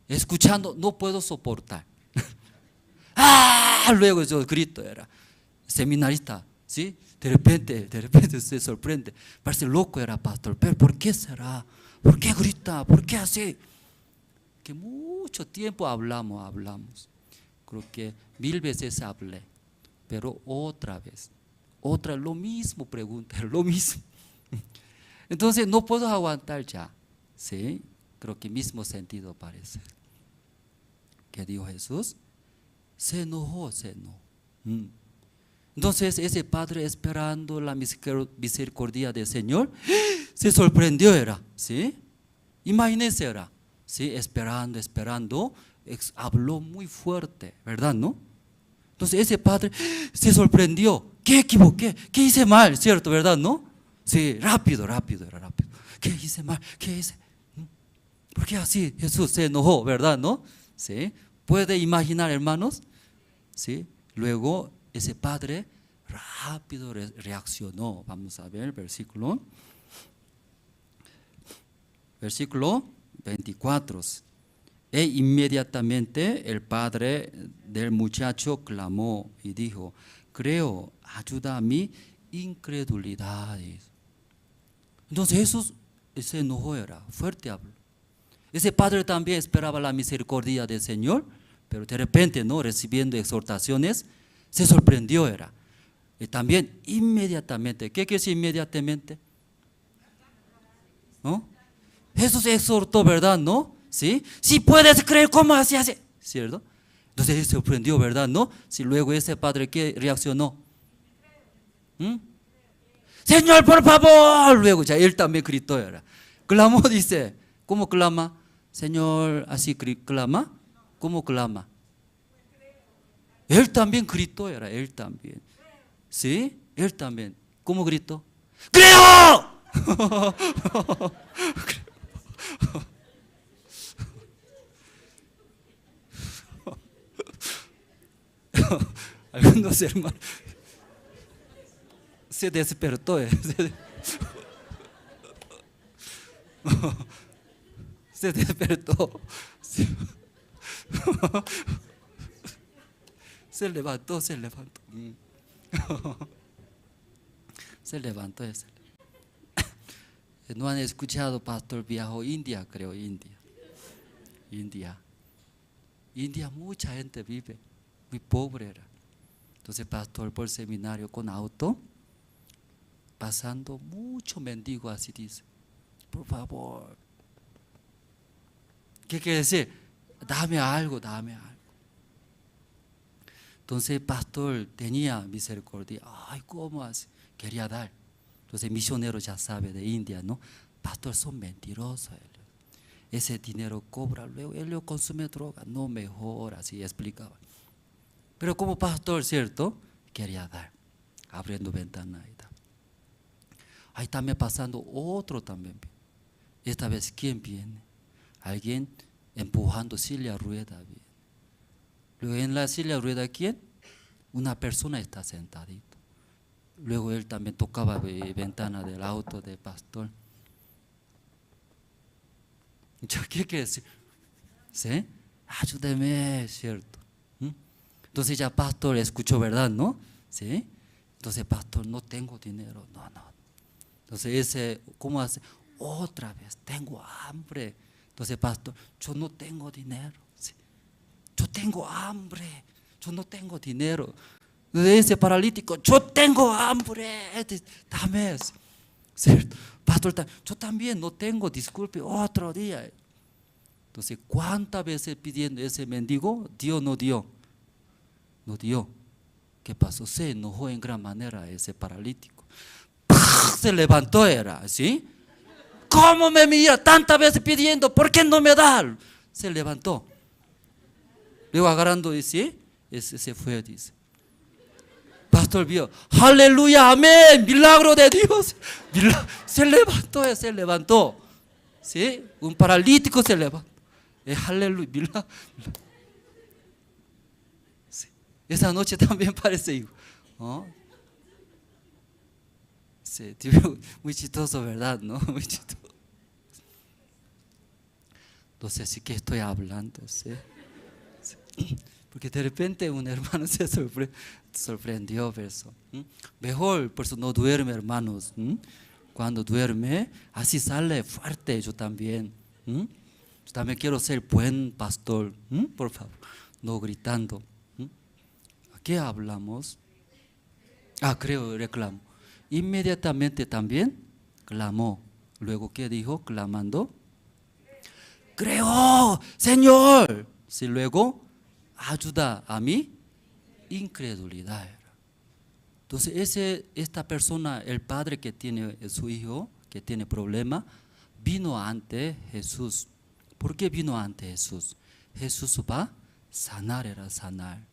Escuchando, no puedo soportar. Luego yo grito, era seminarista, ¿sí? De repente se sorprende. Parece loco era pastor, pero ¿por qué será? ¿Por qué grita? ¿Por qué así? Que mucho tiempo hablamos. creo que 1000 veces hablé, pero otra vez, lo mismo pregunta, lo mismo. Entonces no puedo aguantar ya, ¿sí? Creo que mismo sentido parece. ¿Qué dijo Jesús? Se enojó. Entonces ese padre, esperando la misericordia del Señor, se sorprendió, era, ¿sí? Imagínense, era, ¿sí? Esperando, habló muy fuerte, ¿verdad, no? Entonces ese padre se sorprendió. ¿Qué equivoqué? ¿Qué hice mal? ¿Cierto, verdad, no? Sí, rápido, era rápido. ¿Qué hice mal? ¿Qué hice? ¿Por qué así? Jesús se enojó, ¿verdad, no? ¿Sí? ¿Puede imaginar, hermanos? ¿Sí? Luego ese padre rápido reaccionó. Vamos a ver el versículo 24. E inmediatamente el padre del muchacho clamó y dijo: creo, ayuda a mi incredulidad. Entonces Jesús se enojó, era fuerte habló. Ese padre también esperaba la misericordia del Señor, pero de repente, ¿no?, recibiendo exhortaciones, se sorprendió, era. Y también inmediatamente. ¿Qué quiere decir inmediatamente? ¿No? Jesús exhortó, ¿verdad, no? ¿Sí? Si puedes creer, ¿cómo así hace? ¿Cierto? Entonces él se sorprendió, ¿verdad, no? Si luego ese padre, ¿qué reaccionó? Señor, por favor. Luego ya él también gritó, era. Clamó, dice. ¿Cómo clama? Señor, así clama. ¿Cómo clama? Él también gritó, era, él también. ¿Sí? Él también. ¿Cómo gritó? ¡Creo! Algunos hermanos se despertó. Se despertó. Se levantó. Se levantó. No han escuchado, pastor viajó a India, creo, India, mucha gente vive, muy pobre era. Entonces pastor por seminario con auto, pasando mucho mendigo, así dice: por favor. ¿Qué quiere decir? Dame algo. Entonces el pastor tenía misericordia. Ay, ¿cómo así? Quería dar. Entonces misioneros ya sabe de India, ¿no? Pastor, son mentirosos ellos. Ese dinero cobra, luego ellos consumen droga, no mejora, así explicaba. Pero como pastor, ¿cierto? Quería dar, abriendo ventana y tal. Ahí también pasando otro también. Esta vez, ¿quién viene? Alguien empujando silla rueda. Luego en la silla rueda, ¿quién? Una persona está sentadito. Luego él también tocaba ventana del auto del pastor. ¿Qué quiere decir? ¿Sí? Ayúdeme, ¿cierto? Entonces ya pastor escuchó, ¿verdad, no? ¿Sí? Entonces pastor, no tengo dinero. No. Entonces ese, ¿cómo hace? Otra vez, tengo hambre. Entonces pastor, yo no tengo dinero. ¿Sí? Yo tengo hambre, yo no tengo dinero. De ese paralítico, yo tengo hambre, dame eso. ¿Cierto? Pastor, yo también no tengo, disculpe, otro día. Entonces, ¿cuántas veces pidiendo ese mendigo? ¿Dio o no dio? No dio. ¿Qué pasó? Se enojó en gran manera ese paralítico. ¡Pah! Se levantó, era, ¿sí? ¿Cómo me mira tantas veces pidiendo? ¿Por qué no me da? Se levantó. Luego agarrando, dice, ese se fue, dice. Pastor vio, aleluya, amén, milagro de Dios. Se levantó. ¿Sí? Un paralítico se levantó. Aleluya, milagro. Sí. Esa noche también parece igual. ¿No? Sí, muy chistoso, ¿verdad? ¿No? Muy chistoso. Entonces, ¿sí que estoy hablando? ¿Sí? Sí. Porque de repente un hermano se sorprendió verso. Mejor, por eso no duerme, hermanos. Cuando duerme, así sale fuerte. Yo también. Yo también quiero ser buen pastor. Por favor, no gritando. ¿Qué hablamos? Creo, reclamo. Inmediatamente también clamó. Luego, ¿qué dijo? Clamando. Creo, Señor. Sí, luego, ayuda a mi incredulidad era. Entonces, esta persona, el padre que tiene su hijo, que tiene problema, vino ante Jesús. ¿Por qué vino ante Jesús? Jesús va a sanar, era sanar.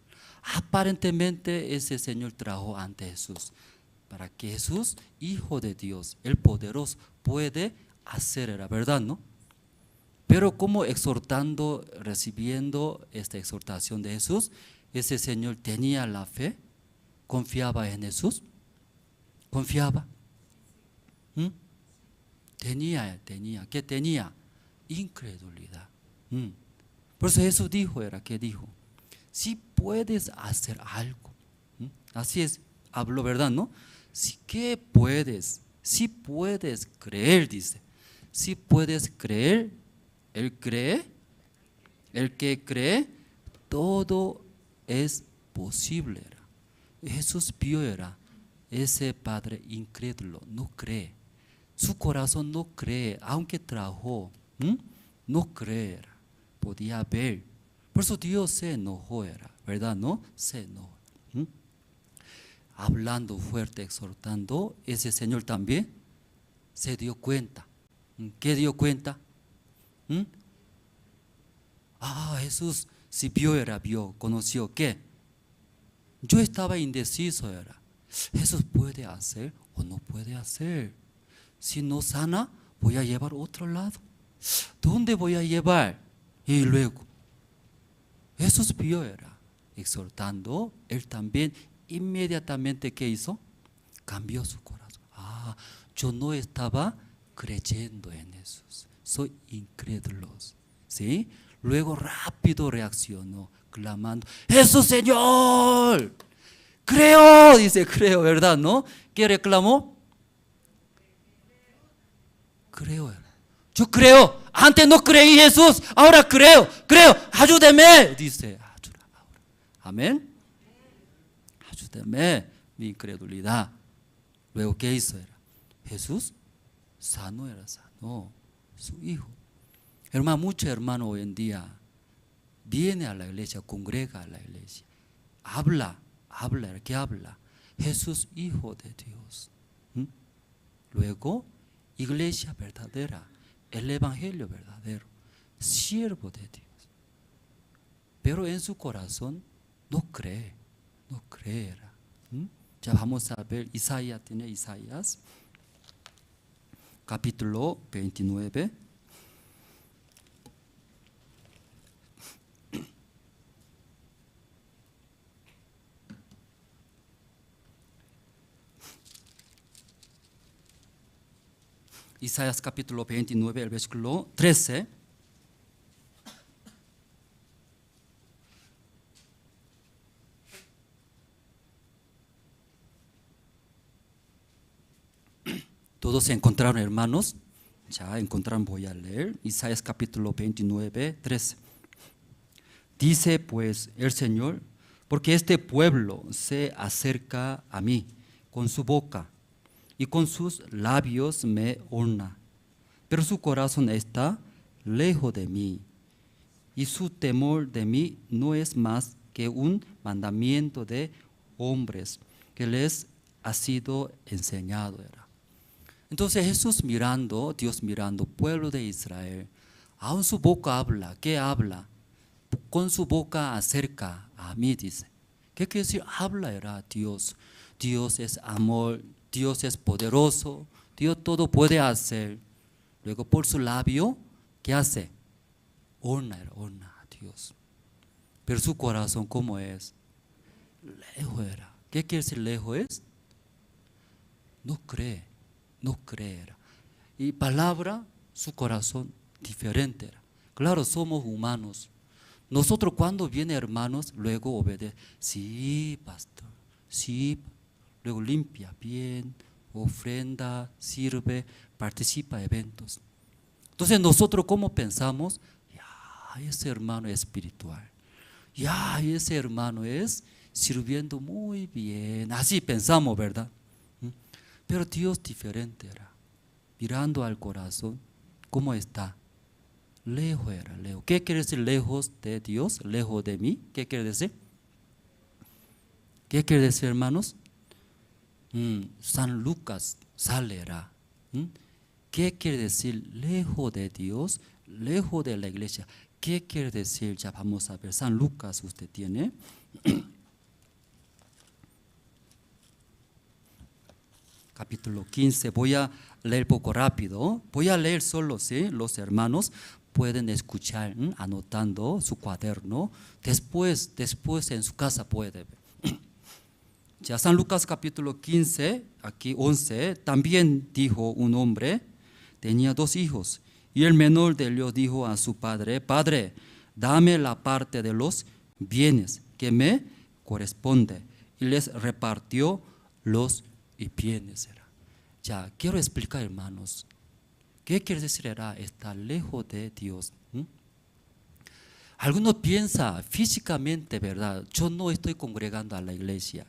Aparentemente ese Señor trajo ante Jesús para que Jesús, Hijo de Dios, el poderoso, puede hacer, era verdad, ¿no? Pero como exhortando, recibiendo esta exhortación de Jesús, ese Señor tenía la fe, confiaba en Jesús, confiaba. Tenía, ¿qué tenía? Incredulidad. Por eso Jesús dijo, ¿qué dijo? Si puedes hacer algo. Así es, habló, ¿verdad? ¿No? Si que puedes, si puedes creer, dice. Si puedes creer, Él cree, el que cree, todo es posible. Jesús vio, ese padre incrédulo, no cree. Su corazón no cree, aunque trajo, no cree, podía ver. Por eso Dios se enojó, ¿verdad? ¿No? Se enojó. Hablando fuerte, exhortando, ese Señor también se dio cuenta. ¿Qué dio cuenta? Jesús si vio, vio, conoció, ¿qué? Yo estaba indeciso, Jesús puede hacer o no puede hacer. Si no sana, voy a llevar a otro lado. ¿Dónde voy a llevar? Y luego, Jesús vio, exhortando, Él también inmediatamente, ¿qué hizo? Cambió su corazón. Yo no estaba creyendo en Jesús, soy incrédulo, ¿sí? Luego rápido reaccionó, clamando, Jesús, Señor, creo, dice, creo, ¿verdad? ¿No? ¿Qué reclamó? Creo, yo creo, antes no creí Jesús, ahora creo, ayúdeme, dice, ahora. Amén. Ayúdeme, mi incredulidad. Luego, ¿qué hizo? Jesús sanó, sanó su hijo. Hermano, muchos hermanos hoy en día viene a la iglesia, congrega a la iglesia, habla, ¿qué habla? Jesús, Hijo de Dios. Luego, iglesia verdadera, el evangelio verdadero, siervo de Dios. Pero en su corazón no cree. Ya vamos a ver, Isaías, capítulo 29. Isaías capítulo 29, el versículo 13. Todos se encontraron, hermanos. Ya encontraron, voy a leer. Isaías capítulo 29, 13. Dice pues el Señor, porque este pueblo se acerca a mí con su boca y con sus labios me honra, pero su corazón está lejos de mí y su temor de mí no es más que un mandamiento de hombres que les ha sido enseñado. Entonces Jesús mirando, Dios mirando, pueblo de Israel, aún su boca habla. ¿Qué habla? Con su boca acerca a mí, dice. ¿Qué quiere decir? Habla, Dios. Dios es amor, Dios es poderoso, Dios todo puede hacer. Luego por su labio, ¿qué hace? Honra a Dios. Pero su corazón, ¿cómo es? Lejos era. ¿Qué quiere decir lejos es? No cree. Y palabra, su corazón diferente era. Claro, somos humanos. Nosotros cuando viene hermanos, luego obedece. Sí, pastor, sí. Luego limpia bien, ofrenda, sirve, participa en eventos. Entonces nosotros ¿cómo pensamos? Ya, ese hermano es espiritual. Ya, ese hermano es sirviendo muy bien. Así pensamos, ¿verdad? Pero Dios diferente era. Mirando al corazón, ¿cómo está? Lejos era, lejos. ¿Qué quiere decir lejos de Dios? Lejos de mí. ¿Qué quiere decir? ¿Qué quiere decir, hermanos? San Lucas salera. ¿Qué quiere decir lejos de Dios, lejos de la iglesia? ¿Qué quiere decir? Ya vamos a ver. San Lucas usted tiene. Capítulo 15. Voy a leer poco rápido. Voy a leer solo, ¿sí? Los hermanos pueden escuchar, anotando su cuaderno. Después en su casa puede ver. Ya San Lucas capítulo 15, aquí 11, también dijo un hombre, tenía 2 hijos, y el menor de ellos dijo a su padre: Padre, dame la parte de los bienes que me corresponde. Y les repartió los bienes. Ya, quiero explicar, hermanos, ¿qué quiere decir era estar lejos de Dios? Algunos piensan físicamente, ¿verdad? Yo no estoy congregando a la iglesia,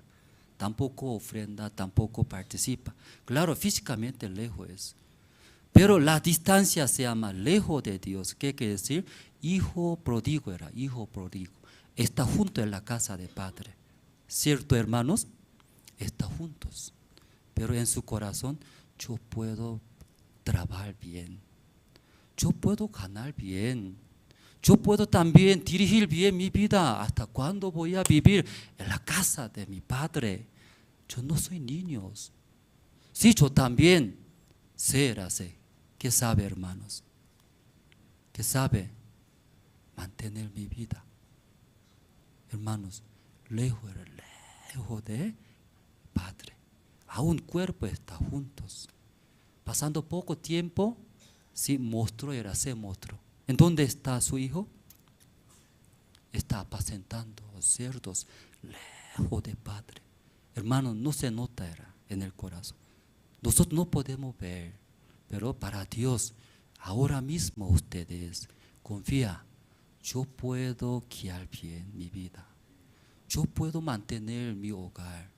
tampoco ofrenda, tampoco participa. Claro, físicamente lejos es. Pero la distancia se llama lejos de Dios. ¿Qué quiere decir? Hijo pródigo era, hijo pródigo. Está junto en la casa de padre. ¿Cierto, hermanos? Está juntos. Pero en su corazón, yo puedo trabajar bien. Yo puedo ganar bien. Yo puedo también dirigir bien mi vida. ¿Hasta cuándo voy a vivir en la casa de mi padre? Yo no soy niño. Sí, yo también sé. ¿Qué sabe, hermanos? ¿Qué sabe? Mantener mi vida. Hermanos, lejos de padre. Aún cuerpo está juntos. Pasando poco tiempo, sí, se mostró. ¿En dónde está su hijo? Está apacentando cerdos lejos de padre. Hermano, no se nota en el corazón. Nosotros no podemos ver, pero para Dios, ahora mismo ustedes confía. Yo puedo guiar bien mi vida. Yo puedo mantener mi hogar.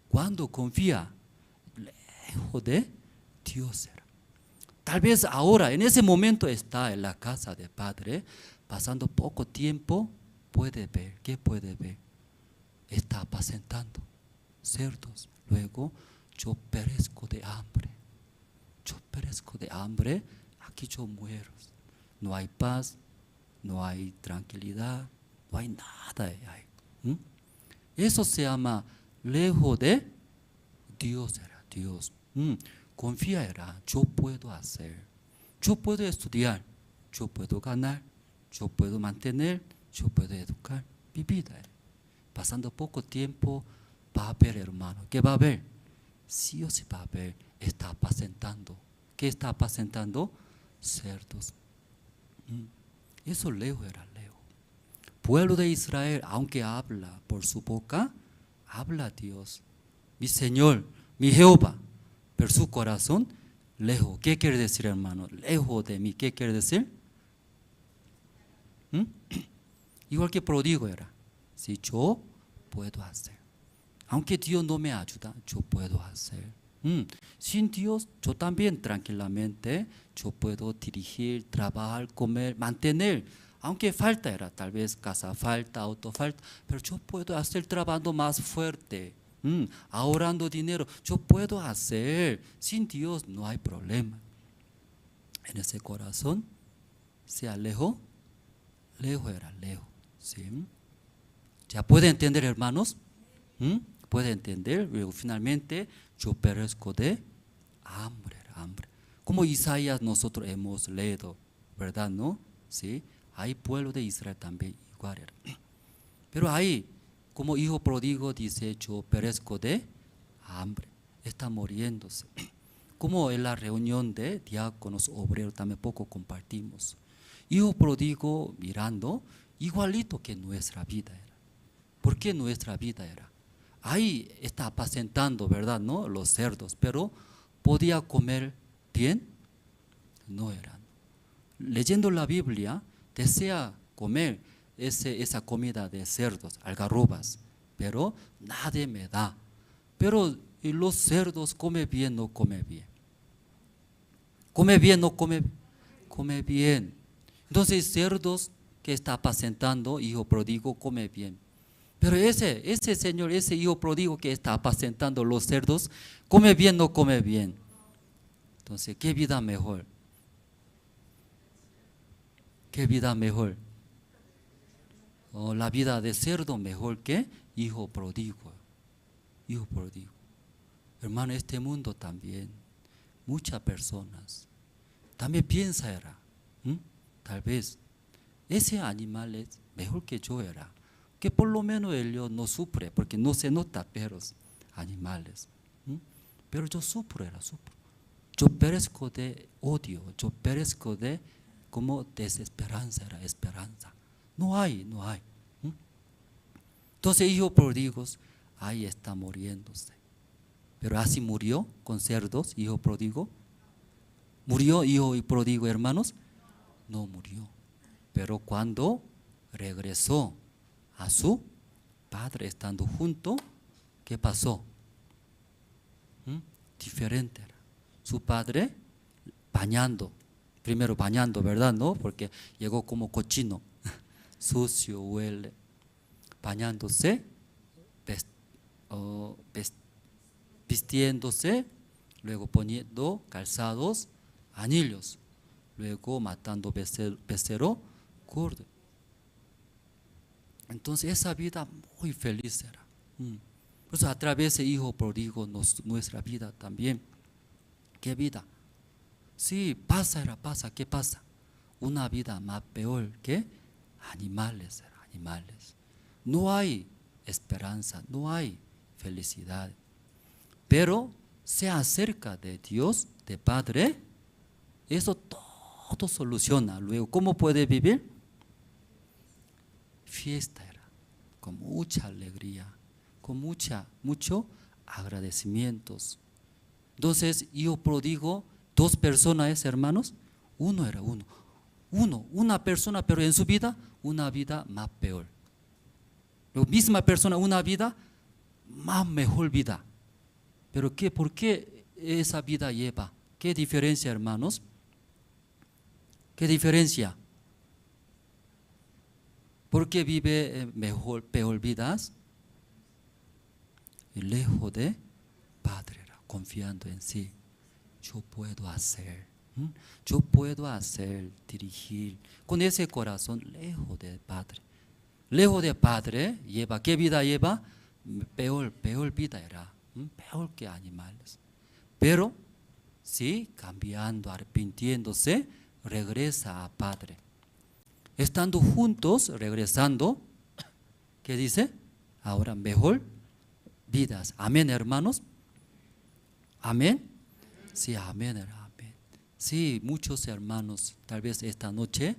Cuando confía, lejos de Dios era. Tal vez ahora, en ese momento está en la casa de padre, pasando poco tiempo, puede ver. ¿Qué puede ver? Está apacentando cerdos. Luego, yo perezco de hambre. Yo perezco de hambre, aquí yo muero. No hay paz, no hay tranquilidad, no hay nada. Eso se llama lejos de Dios era, Dios. Confía era, yo puedo hacer, yo puedo estudiar, yo puedo ganar, yo puedo mantener, yo puedo educar mi vida. Pasando poco tiempo va a haber, hermano. ¿Qué va a haber? Sí o sí va a haber. Está apacentando. ¿Qué está apacentando? Cerdos. Eso lejos era lejos. Pueblo de Israel, aunque habla por su boca, habla a Dios. Mi Señor, mi Jehová. Pero su corazón, lejos. ¿Qué quiere decir, hermano? Lejos de mí. ¿Qué quiere decir? Igual que pródigo era. Si yo puedo hacer. Aunque Dios no me ayuda, yo puedo hacer. Sin Dios, yo también tranquilamente, yo puedo dirigir, trabajar, comer, mantener. Aunque falta era, tal vez casa falta, auto falta, pero yo puedo hacer trabajo más fuerte. Ahorrando dinero, yo puedo hacer. Sin Dios no hay problema. En ese corazón se alejó, lejos era lejos. ¿Sí? ¿Ya puede entender, hermanos? ¿Puede entender? Luego finalmente yo perezco de hambre. Como Isaías nosotros hemos leído, ¿verdad? ¿No? ¿Sí? Hay pueblo de Israel también igual era. Pero ahí, como hijo pródigo dice, yo perezco de hambre, está muriéndose. Como en la reunión de diáconos obreros también poco compartimos. Hijo pródigo mirando, igualito que nuestra vida era. ¿Por qué nuestra vida era? Ahí está apacentando, ¿verdad? ¿No? Los cerdos, pero ¿podía comer bien? No era. Leyendo la Biblia, desea comer esa comida de cerdos, algarrobas, pero nadie me da. Pero y los cerdos come bien, no come bien. Come bien, no come, come bien. Entonces cerdos que está apacentando, hijo pródigo, come bien. Pero ese señor, ese hijo pródigo que está apacentando los cerdos, come bien, no come bien. Entonces, ¿qué vida mejor? ¿Qué vida mejor? Oh, la vida de cerdo mejor que hijo pródigo. Hijo pródigo. Hermano, este mundo también, muchas personas también piensa era, tal vez ese animal es mejor que yo era, que por lo menos ellos no sufre, porque no se nota perros, animales, pero yo sufro. Yo perezco de odio, yo perezco de como desesperanza, era esperanza. No hay. Entonces, hijos pródigos, ahí está muriéndose. Pero así murió con cerdos, hijo pródigo. ¿Murió hijo y pródigo, hermanos? No murió. Pero cuando regresó a su padre estando junto, ¿qué pasó? Diferente era. Su padre bañando, primero bañando, ¿verdad? ¿No? Porque llegó como cochino, sucio, huele, bañándose, vistiéndose, luego poniendo calzados, anillos, luego matando becerro gordo. Entonces esa vida muy feliz era. Por eso a través de hijo pródigo nuestra vida también. ¿Qué vida? Sí, pasa, ¿qué pasa? Una vida más peor que animales. No hay esperanza, no hay felicidad. Pero se acerca de Dios, de Padre, eso todo soluciona. Luego, ¿cómo puede vivir? Fiesta era, con mucha alegría, con mucho agradecimientos. Entonces, hijo pródigo, dos personas, hermanos, una persona, pero en su vida, una vida más peor. La misma persona, una vida más mejor vida. Pero ¿por qué esa vida lleva? ¿Qué diferencia, hermanos? ¿Qué diferencia? ¿Por qué vive peor vidas? Y lejos de Padre, confiando en sí. Yo puedo hacer, dirigir. Con ese corazón, lejos de Padre. Lejos de Padre, lleva, ¿qué vida lleva? Peor vida era. Peor que animales. Pero, sí, cambiando, arrepintiéndose, regresa a Padre. Estando juntos, regresando, ¿qué dice? Ahora mejor vidas. Amén, hermanos. Amén. Sí, amén. Sí, muchos hermanos, tal vez esta noche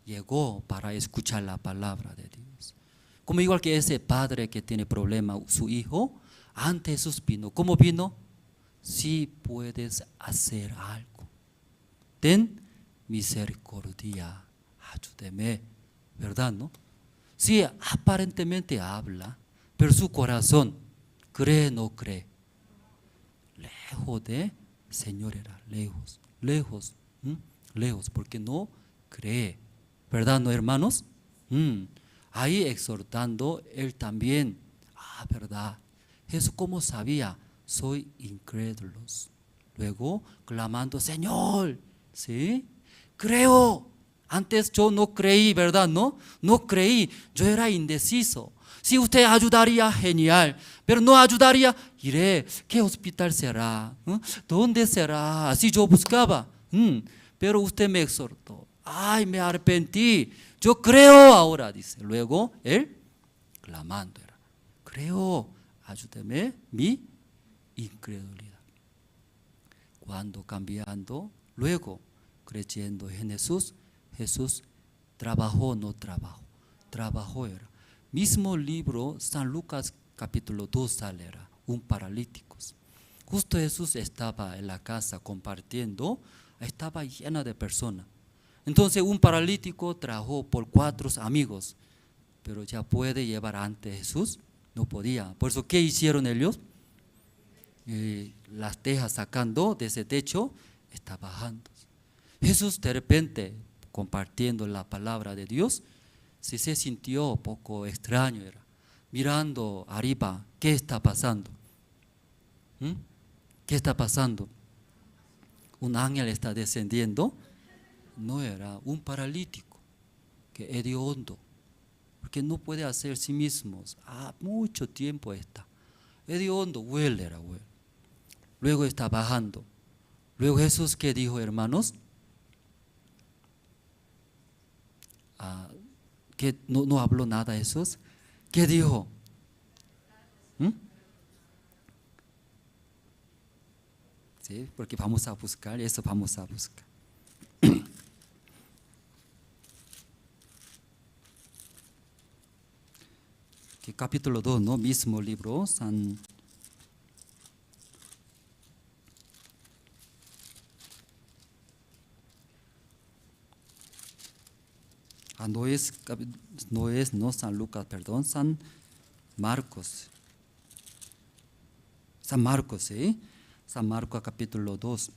llegó para escuchar la palabra de Dios. Como igual que ese padre que tiene problema, su hijo, antes Jesús vino. ¿Cómo vino? Si puedes hacer algo, ten misericordia, ayúdeme, ¿verdad? ¿No? Sí, aparentemente habla, pero su corazón cree, no cree. Lejos de Señor era, lejos, porque no cree, ¿verdad, no, hermanos? Ahí exhortando, él también, ¿verdad? Jesús, ¿cómo sabía? Soy incrédulos. Luego clamando, Señor, ¿sí? Creo. Antes yo no creí, ¿verdad? No creí, yo era indeciso. Si usted ayudaría, genial, pero no ayudaría, iré, ¿qué hospital será? ¿Dónde será? Así yo buscaba, pero usted me exhortó. Ay, me arrepentí, yo creo ahora, dice. Luego él clamando era, creo, ayúdeme mi incredulidad. Cuando cambiando, luego creyendo en Jesús trabajó, no trabajó era. Mismo libro, San Lucas capítulo 2 sale, era un paralítico. Justo Jesús estaba en la casa compartiendo, estaba llena de personas. Entonces un paralítico trajo por 4 amigos, pero ya puede llevar ante Jesús. no podía. Por eso, ¿qué hicieron ellos? Las tejas sacando de ese techo, está bajando. Jesús de repente, compartiendo la palabra de Dios, se sintió un poco extraño, era, mirando arriba, ¿qué está pasando? ¿Qué está pasando? Un ángel está descendiendo, no era un paralítico, que hediondo, porque no puede hacer sí mismo, mucho tiempo está, hediondo, huele. Luego está bajando. Luego Jesús, ¿qué dijo, hermanos? Que no habló nada Jesús. ¿Qué dijo? Sí, porque vamos a buscar, eso vamos a buscar. Que capítulo 2, ¿no? Mismo libro, San no San Lucas, perdón, San Marcos. San Marcos, ¿sí? San Marcos capítulo 2.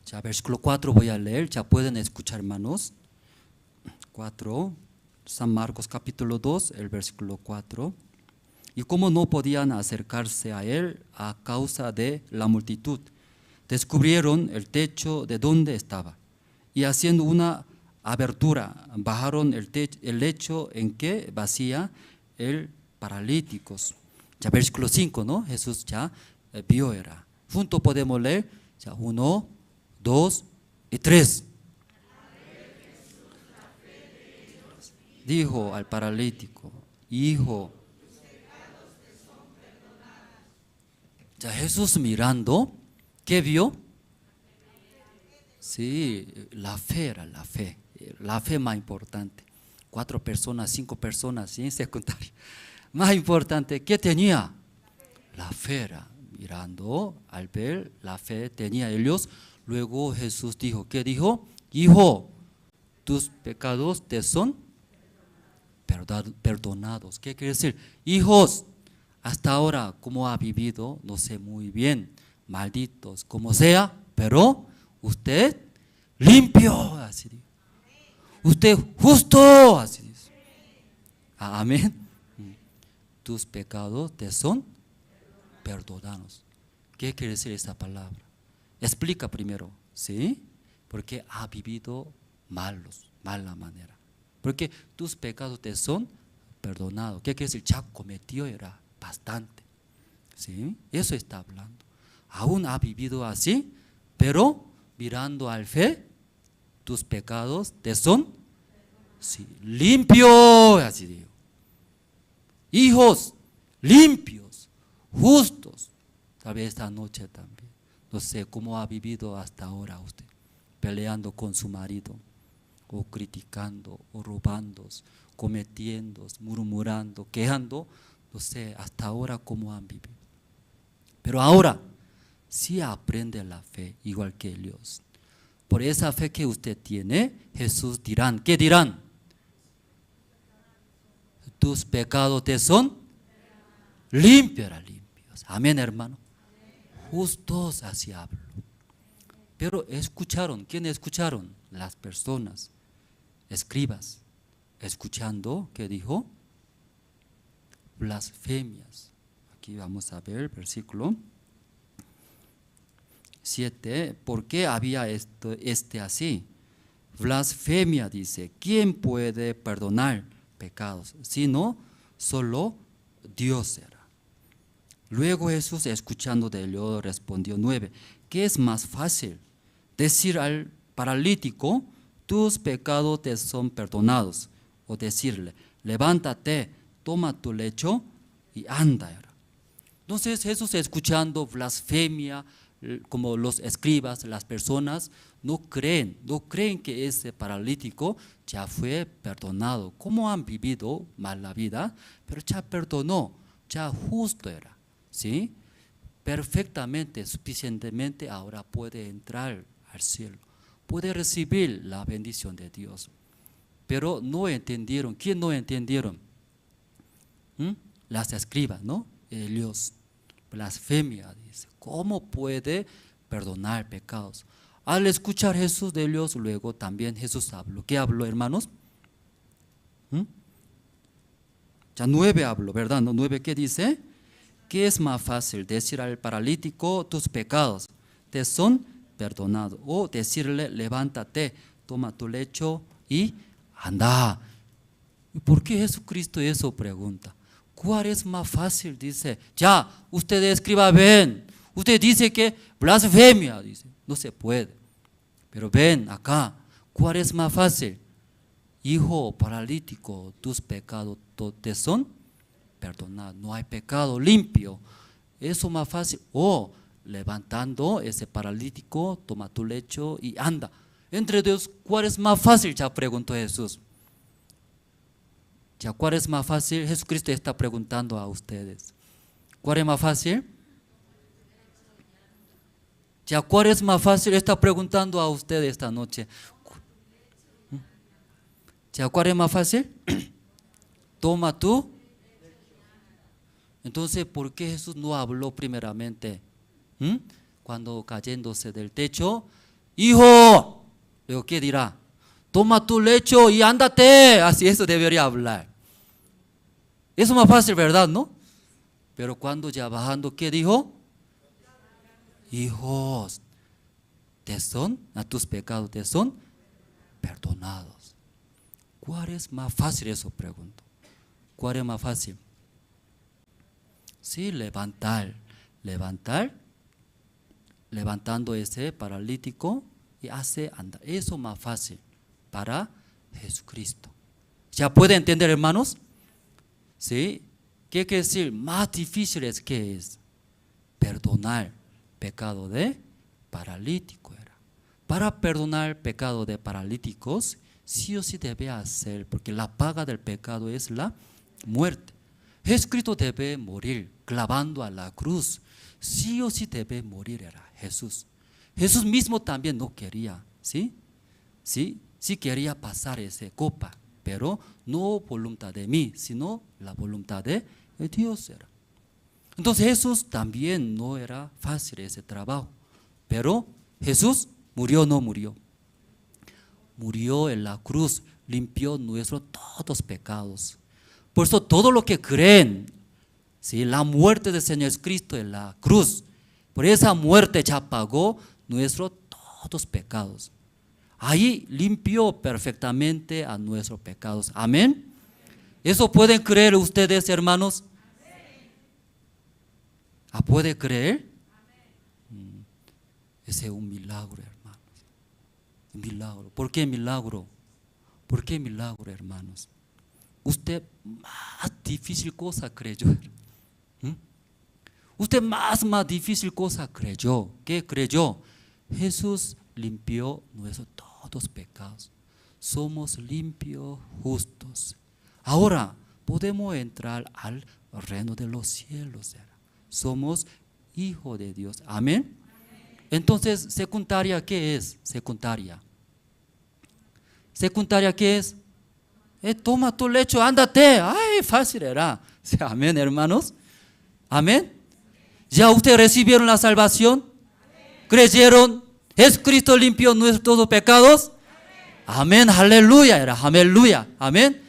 Ya, versículo 4 voy a leer, ya pueden escuchar, hermanos. 4, San Marcos capítulo 2, el versículo 4. Y como no podían acercarse a él a causa de la multitud, descubrieron el techo de donde estaba. Y haciendo una abertura, bajaron el lecho en que vacía el paralítico. Ya versículo 5, ¿no? Jesús ya vio era. Junto podemos leer, ya 1, 2 y 3. Dijo al paralítico, hijo. Ya Jesús mirando, ¿qué vio? Sí, la fe era la fe más importante. 4 personas, 5 personas, ¿sí? Secundaria. Más importante, ¿qué tenía? La fe era, mirando, al ver la fe tenía ellos. Luego Jesús dijo, ¿qué dijo? Hijo, tus pecados te son perdonados. ¿Qué quiere decir? Hijos, hasta ahora como ha vivido, no sé muy bien, malditos, como sea, pero usted limpio, así dice. Usted justo, así dice. Amén. Tus pecados te son perdonados. ¿Qué quiere decir esta palabra? Explica primero, ¿sí? Porque ha vivido mala manera. Porque tus pecados te son perdonados. ¿Qué quiere decir? Ya cometió era bastante, ¿sí? Eso está hablando. Aún ha vivido así, pero mirando al fe, tus pecados te son limpio, así digo. Hijos limpios, justos. Tal vez esta noche también. No sé cómo ha vivido hasta ahora usted, peleando con su marido, o criticando, o robando, cometiendo, murmurando, quejando. No sé hasta ahora cómo han vivido. Pero ahora sí aprende la fe igual que Dios. Por esa fe que usted tiene, Jesús dirán, ¿qué dirán? Tus pecados te son limpios. Amén, hermano. Justos, así hablo. Pero escucharon, ¿quién escucharon? Las personas, escribas, escuchando, ¿qué dijo? Blasfemias. Aquí vamos a ver el versículo 7, ¿por qué había este así? Blasfemia, dice, ¿quién puede perdonar pecados? Sino solo Dios era. Luego Jesús, escuchando de ello, respondió 9, ¿qué es más fácil? Decir al paralítico, tus pecados te son perdonados, o decirle, levántate, toma tu lecho y anda. Era. Entonces Jesús, escuchando blasfemia, como los escribas, las personas no creen que ese paralítico ya fue perdonado. ¿Cómo han vivido mal la vida? Pero ya perdonó, ya justo era, ¿sí? Perfectamente, suficientemente ahora puede entrar al cielo, puede recibir la bendición de Dios. pero no entendieron. ¿Quién no entendieron? Las escribas, ¿no? Ellos, blasfemia, dice. ¿Cómo puede perdonar pecados? Al escuchar Jesús de ellos, luego también Jesús habló. ¿Qué habló, hermanos? Ya 9 habló, ¿verdad? ¿No? 9, ¿qué dice? ¿Qué es más fácil? Decir al paralítico, tus pecados te son perdonados, o decirle, levántate, toma tu lecho y anda. ¿Y por qué Jesucristo eso pregunta? ¿Cuál es más fácil? Dice, ya, usted escriba, ven. Usted dice que blasfemia, dice, no se puede. Pero ven acá, ¿cuál es más fácil? Hijo paralítico, tus pecados te son perdonados. No hay pecado limpio. Eso más fácil. O levantando ese paralítico, toma tu lecho y anda. Entre Dios, ¿cuál es más fácil? Ya preguntó Jesús. Ya, ¿cuál es más fácil? Jesucristo está preguntando a ustedes. ¿Cuál es más fácil? Ya, ¿cuál es más fácil? Está preguntando a ustedes esta noche. Ya, ¿cuál es más fácil? Toma tú. Entonces, ¿por qué Jesús no habló primeramente? Cuando cayéndose del techo, hijo, luego ¿qué dirá? Toma tu lecho y ándate. Así eso debería hablar. Eso es más fácil, ¿verdad? ¿No? Pero cuando ya bajando, ¿qué dijo? Hijos, a tus pecados te son perdonados. ¿Cuál es más fácil? Eso pregunto. ¿Cuál es más fácil? Sí, levantando ese paralítico y hace andar. Eso es más fácil para Jesucristo. ¿Ya puede entender, hermanos? ¿Sí? ¿Qué quiere decir? Más difícil es que es perdonar pecado de paralítico era. Para perdonar pecado de paralíticos, sí o sí debe hacer, porque la paga del pecado es la muerte. Jesucristo debe morir clavando a la cruz. Sí o sí debe morir era Jesús. Jesús mismo también no quería, ¿sí? Sí quería pasar esa copa, pero no voluntad de mí, sino la voluntad de Dios era. Entonces Jesús también no era fácil ese trabajo, pero Jesús murió o no murió. Murió en la cruz, limpió nuestros todos pecados. Por eso todo lo que creen, ¿sí? La muerte del Señor Cristo en la cruz, por esa muerte ya pagó nuestros todos pecados. Ahí limpió perfectamente a nuestros pecados. Amén. ¿Eso pueden creer ustedes, hermanos? ¿Puede creer? Ese es un milagro, hermanos. Un milagro. ¿Por qué milagro? ¿Por qué milagro, hermanos? Usted más difícil cosa creyó. Usted más difícil cosa creyó. ¿Qué creyó? Jesús limpió nuestros todos pecados. Somos limpios, justos. Ahora podemos entrar al reino de los cielos. Somos hijos de Dios. Amén. Entonces, secundaria, ¿qué es? Secundaria. ¿Secundaria qué es? Toma tu lecho, ándate. Ay, fácil era. Amén, hermanos. Amén. ¿Ya ustedes recibieron la salvación? ¿Creyeron? ¿Jesucristo limpió nuestros todos pecados? Amén, aleluya era, aleluya, amén.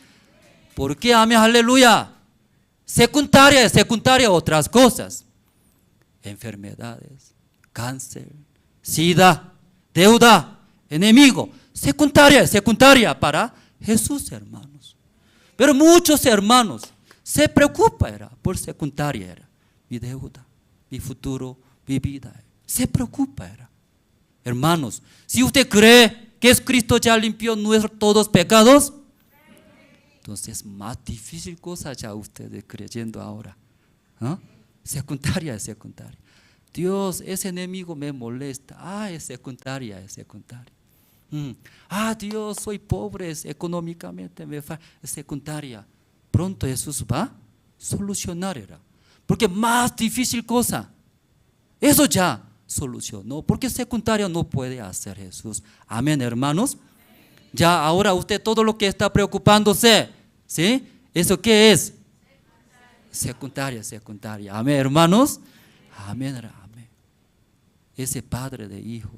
¿Por qué amén, aleluya? Secundaria otras cosas. Enfermedades, cáncer, sida, deuda, enemigo. Secundaria para Jesús, hermanos. Pero muchos hermanos se preocupan por secundaria era. Mi deuda, mi futuro, mi vida. Se preocupa era. Hermanos, si usted cree que es Cristo ya limpió nuestros todos pecados, entonces más difícil cosa ya ustedes creyendo ahora. Secundaria. Dios, ese enemigo me molesta. Es secundaria. Dios, soy pobre, económicamente me falta. Es secundaria. Pronto Jesús va a solucionar era. Porque más difícil cosa, eso ya solucionó. Porque secundaria no puede hacer Jesús. Amén, hermanos. Ya ahora usted todo lo que está preocupándose, ¿sí? ¿Eso qué es? Secundaria, secundaria. Amén, hermanos. Amén, amén. Ese padre de hijo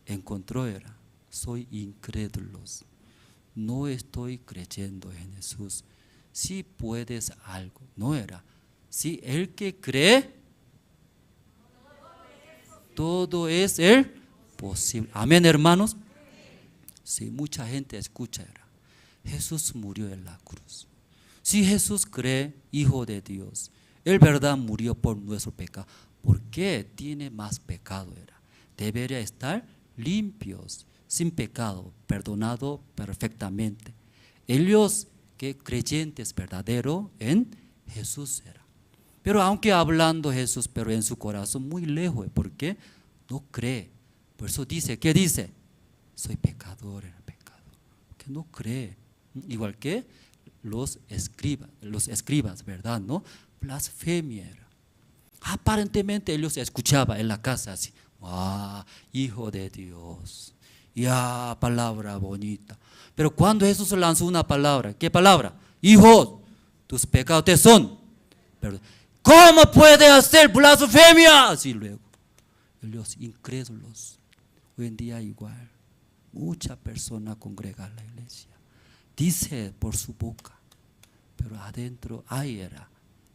encontró era, soy incrédulos. No estoy creyendo en Jesús. Si puedes algo, no era. Si el que cree, todo es el posible. Amén, hermanos. Si mucha gente escucha, era, Jesús murió en la cruz. Si Jesús cree, hijo de Dios, él verdad murió por nuestro pecado. ¿Por qué tiene más pecado? Era, debería estar limpios, sin pecado, perdonado perfectamente. Ellos que creyentes verdadero en Jesús era. Pero aunque hablando Jesús, pero en su corazón muy lejos, ¿por qué? No cree. Por eso dice, ¿qué dice? Soy pecador, era pecado. Que no cree. Igual que los escribas, ¿verdad? ¿No? Blasfemia era. Aparentemente ellos escuchaban en la casa así, hijo de Dios, ya, palabra bonita. Pero cuando Jesús lanzó una palabra, ¿qué palabra? Hijo, tus pecados te son. Perdón. ¿Cómo puede hacer blasfemia? Así luego, los incrédulos, hoy en día igual, muchas personas congregan la iglesia, dice por su boca, pero adentro hay era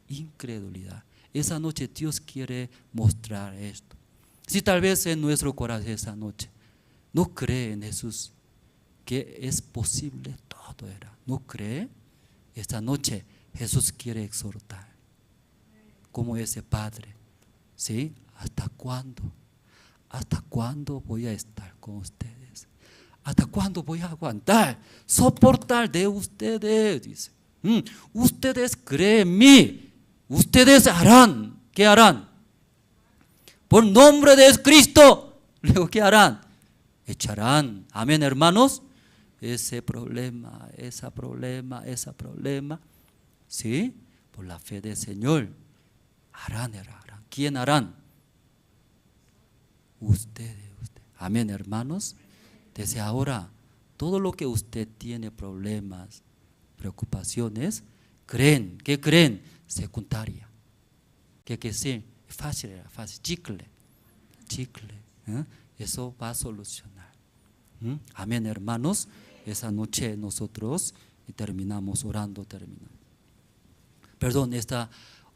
incredulidad. Esa noche Dios quiere mostrar esto. Si tal vez en nuestro corazón esa noche no cree en Jesús, que es posible todo era, no cree, esta noche Jesús quiere exhortar, como ese padre, ¿sí? ¿Hasta cuándo? ¿Hasta cuándo voy a estar con ustedes? ¿Hasta cuándo voy a aguantar, soportar de ustedes? Dice, ustedes creen en mí, ustedes harán, ¿qué harán? Por nombre de Cristo, luego ¿qué harán? Echarán, amén, hermanos. Ese problema, ¿sí? Por la fe del Señor, harán. ¿Quién harán? Ustedes. Amén, hermanos. Desde ahora, todo lo que usted tiene problemas, preocupaciones, creen, ¿qué creen? Secundaria. ¿Qué decir? Fácil, chicle. Eso va a solucionar. Amén, hermanos. Esa noche nosotros terminamos orando, Perdón,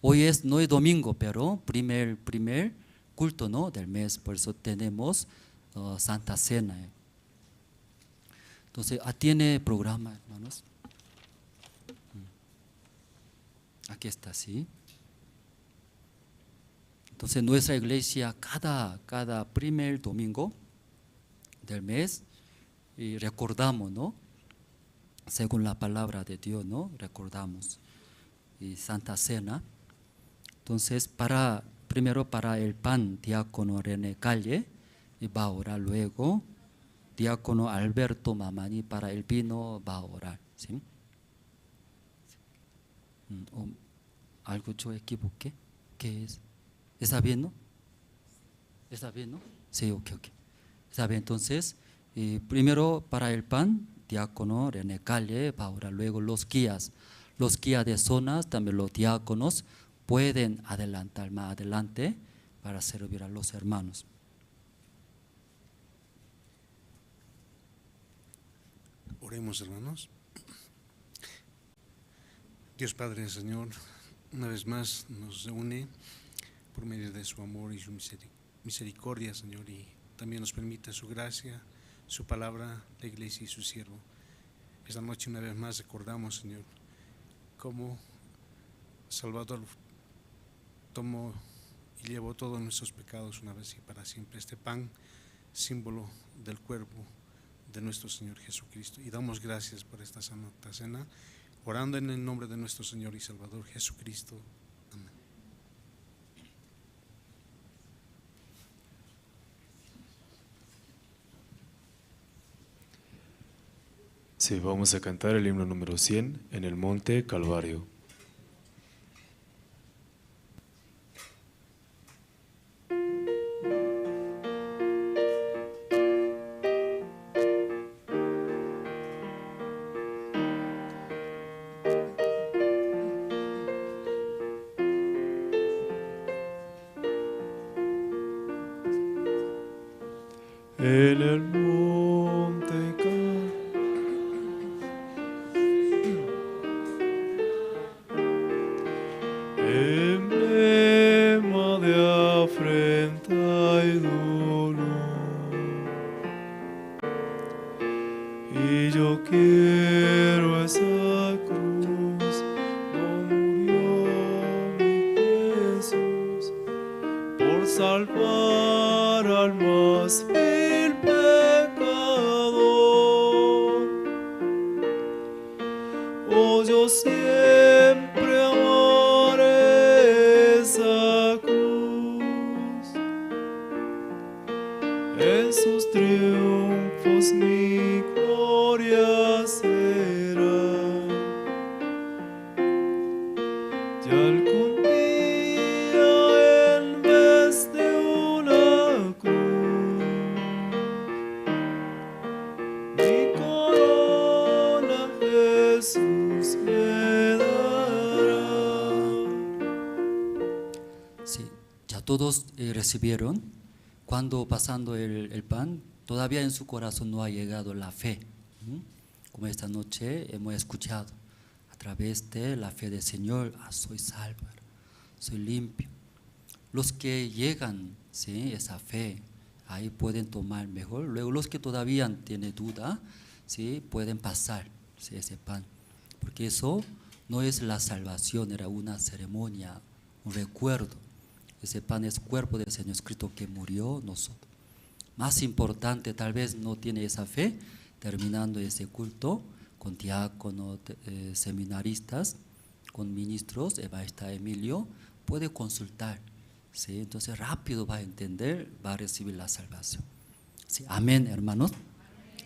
hoy no es domingo, pero primer culto, ¿no? Del mes, por eso tenemos Santa Cena. Entonces, ¿tiene programa, hermanos? Aquí está, ¿sí? Entonces, nuestra iglesia cada primer domingo del mes y recordamos, ¿no? Según la palabra de Dios, ¿no? Recordamos y Santa Cena. Entonces, primero para el pan, diácono René Calle, y va a orar luego. Diácono Alberto Mamani para el vino va a orar, ¿sí? ¿Algo yo equivoqué? ¿Qué es? ¿Está bien, no? ¿Está bien, no? Sí, ok. Está bien, entonces, primero para el pan, diácono René Calle va a orar, luego los guías de zonas, también los diáconos pueden adelantar más adelante para servir a los hermanos. Oremos, hermanos. Dios Padre, Señor, una vez más nos reúne por medio de su amor y su misericordia, Señor, y también nos permite su gracia, su palabra, la iglesia y su siervo. Esta noche una vez más recordamos, Señor, cómo Salvador tomó y llevó todos nuestros pecados una vez y para siempre. Este pan, símbolo del cuerpo de nuestro Señor Jesucristo. Y damos gracias por esta santa cena, orando en el nombre de nuestro Señor y Salvador Jesucristo. Amén. Sí, vamos a cantar el himno número 100 en el Monte Calvario. en el monte emblema de afrenta y dolor, y yo quiero esa cruz, no murió mi Jesús por salvar al más vil pecador. Oh, yo siempre amaré esa cruz, en sus triunfos mi gloria será. Y algún día en vez de una cruz, mi corona Jesús me dará. Sí, ya todos recibieron. Cuando pasando el pan, todavía en su corazón no ha llegado la fe. Como esta noche hemos escuchado, a través de la fe del Señor, soy salvo, soy limpio. Los que llegan, ¿sí?, esa fe, ahí pueden tomar mejor. Luego los que todavía tienen duda, ¿sí?, pueden pasar, ¿sí?, ese pan. Porque eso no es la salvación, era una ceremonia, un recuerdo. Ese pan es cuerpo del Señor Cristo que murió nosotros. Más importante, tal vez no tiene esa fe, terminando ese culto con diáconos, seminaristas, con ministros, está Emilio, puede consultar, ¿sí? Entonces rápido va a entender, va a recibir la salvación, ¿sí? Amén, hermanos.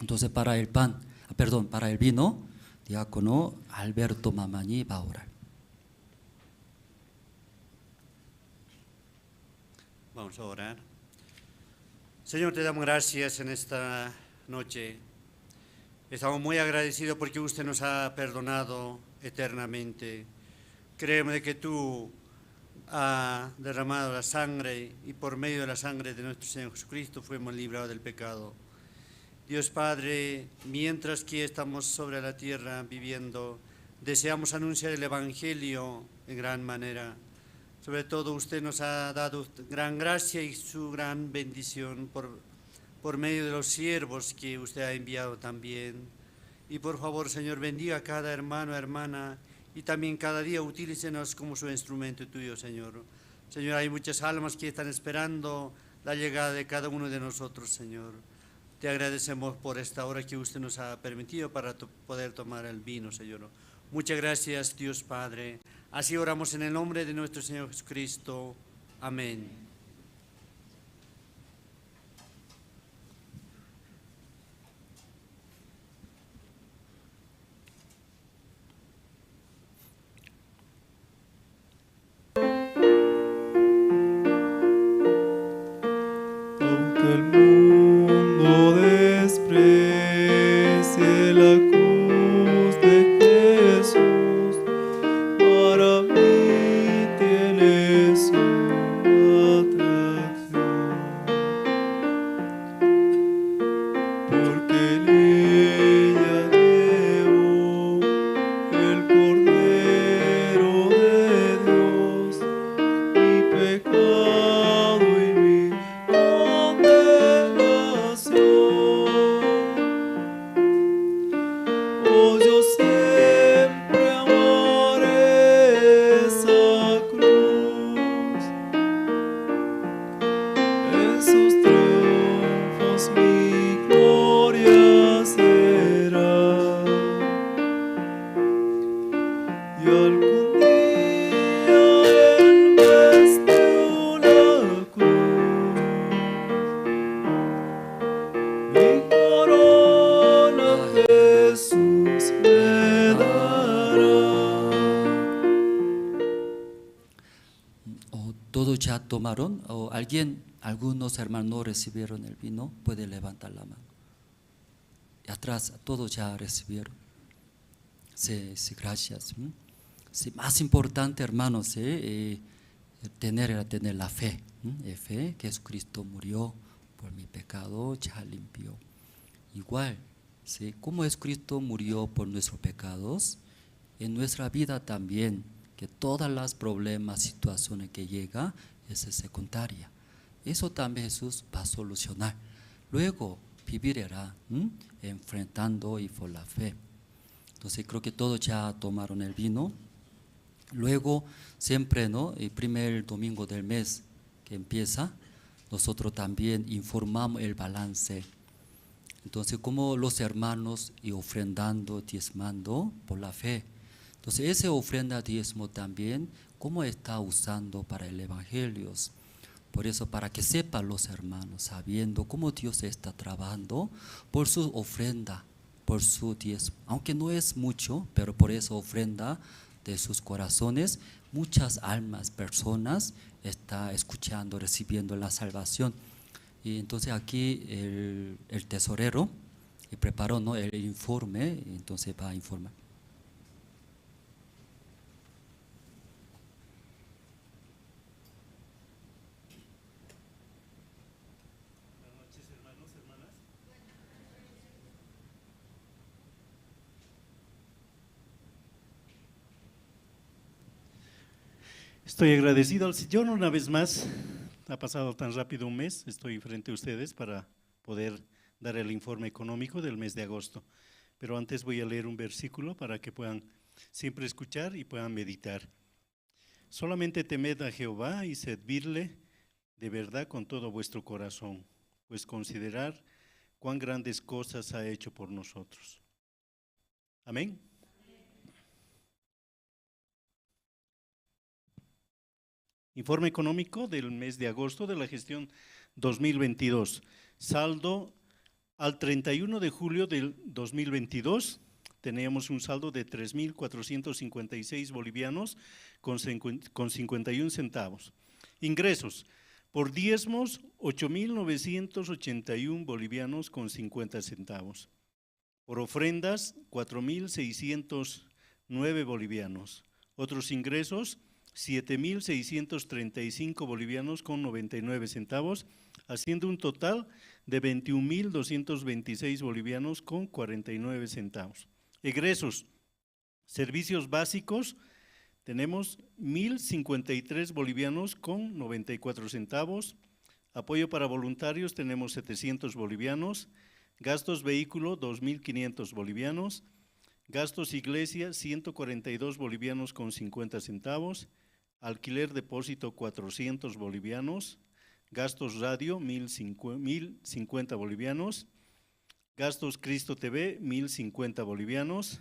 Entonces para el pan, para el vino, diácono Alberto Mamañi va a orar. Vamos a orar. Señor, te damos gracias en esta noche. Estamos muy agradecidos porque usted nos ha perdonado eternamente. Creemos de que tú has derramado la sangre y por medio de la sangre de nuestro Señor Jesucristo fuimos librados del pecado. Dios Padre, mientras que estamos sobre la tierra viviendo, deseamos anunciar el Evangelio en gran manera. Sobre todo usted nos ha dado gran gracia y su gran bendición por medio de los siervos que usted ha enviado también. Y por favor, Señor, bendiga a cada hermano, hermana, y también cada día utilícenos como su instrumento tuyo, Señor. Señor, hay muchas almas que están esperando la llegada de cada uno de nosotros, Señor. Te agradecemos por esta hora que usted nos ha permitido para poder tomar el vino, Señor. Muchas gracias, Dios Padre. Así oramos en el nombre de nuestro Señor Jesucristo. Amén. Aunque el mundo desprecie la cruz de Jesús, para mí tiene su atracción, porque en ella llevo el Cordero de Dios, mi pecado y mi condenación. Oh, yo siempre amaré esa cruz, en sus triunfos mi gloria será. Y algún día en vez de una cruz, mi corona Jesús me dará. ¿Todos ya tomaron? ¿O algunos hermanos no recibieron el vino? Puede levantar la mano. Y atrás, todos ya recibieron. Sí, sí, gracias. Sí, más importante, hermanos, tener la fe. Fe que Jesucristo murió por mi pecado ya limpió. Igual, ¿sí? Como Jesucristo murió por nuestros pecados, en nuestra vida también, que todas las problemas, situaciones que llega, es secundaria. Eso también Jesús va a solucionar. Luego vivirá enfrentando y por la fe. Entonces creo que todos ya tomaron el vino. Luego siempre, ¿no? El primer domingo del mes que empieza, nosotros también informamos el balance. Entonces como los hermanos y ofrendando, diezmando por la fe. Entonces esa ofrenda diezmo también, cómo está usando para el evangelio. Por eso, para que sepan los hermanos, sabiendo cómo Dios está trabajando por su ofrenda, por su diezmo, aunque no es mucho, pero por esa ofrenda de sus corazones, muchas almas, personas están escuchando, recibiendo la salvación. Y entonces aquí el tesorero preparó, ¿no?, el informe, entonces va a informar. Estoy agradecido al Señor una vez más. Ha pasado tan rápido un mes. Estoy frente a ustedes para poder dar el informe económico del mes de agosto. Pero antes voy a leer un versículo para que puedan siempre escuchar y puedan meditar. Solamente temed a Jehová y servirle de verdad con todo vuestro corazón, pues considerar cuán grandes cosas ha hecho por nosotros. Amén. Informe económico del mes de agosto de la gestión 2022. Saldo al 31 de julio del 2022, teníamos un saldo de 3.456 bolivianos con 51 centavos. Ingresos por diezmos, 8.981 bolivianos con 50 centavos. Por ofrendas, 4.609 bolivianos. Otros ingresos, 7.635 bolivianos con 99 centavos, haciendo un total de 21.226 bolivianos con 49 centavos. Egresos, servicios básicos, tenemos 1.053 bolivianos con 94 centavos. Apoyo para voluntarios, tenemos 700 bolivianos. Gastos vehículo, 2.500 bolivianos. Gastos iglesia, 142 bolivianos con 50 centavos. Alquiler depósito, 400 bolivianos. Gastos radio, 1.050 bolivianos. Gastos Cristo TV, 1.050 bolivianos.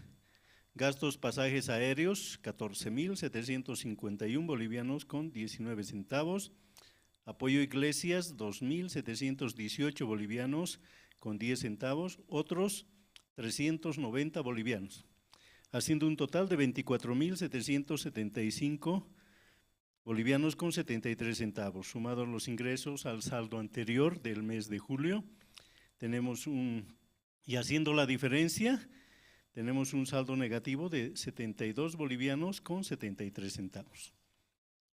Gastos pasajes aéreos, 14.751 bolivianos con 19 centavos. Apoyo iglesias, 2.718 bolivianos con 10 centavos. Otros, 390 bolivianos, haciendo un total de 24.775 bolivianos con 73 centavos. Sumados los ingresos al saldo anterior del mes de julio, tenemos y haciendo la diferencia, tenemos un saldo negativo de 72 bolivianos con 73 centavos.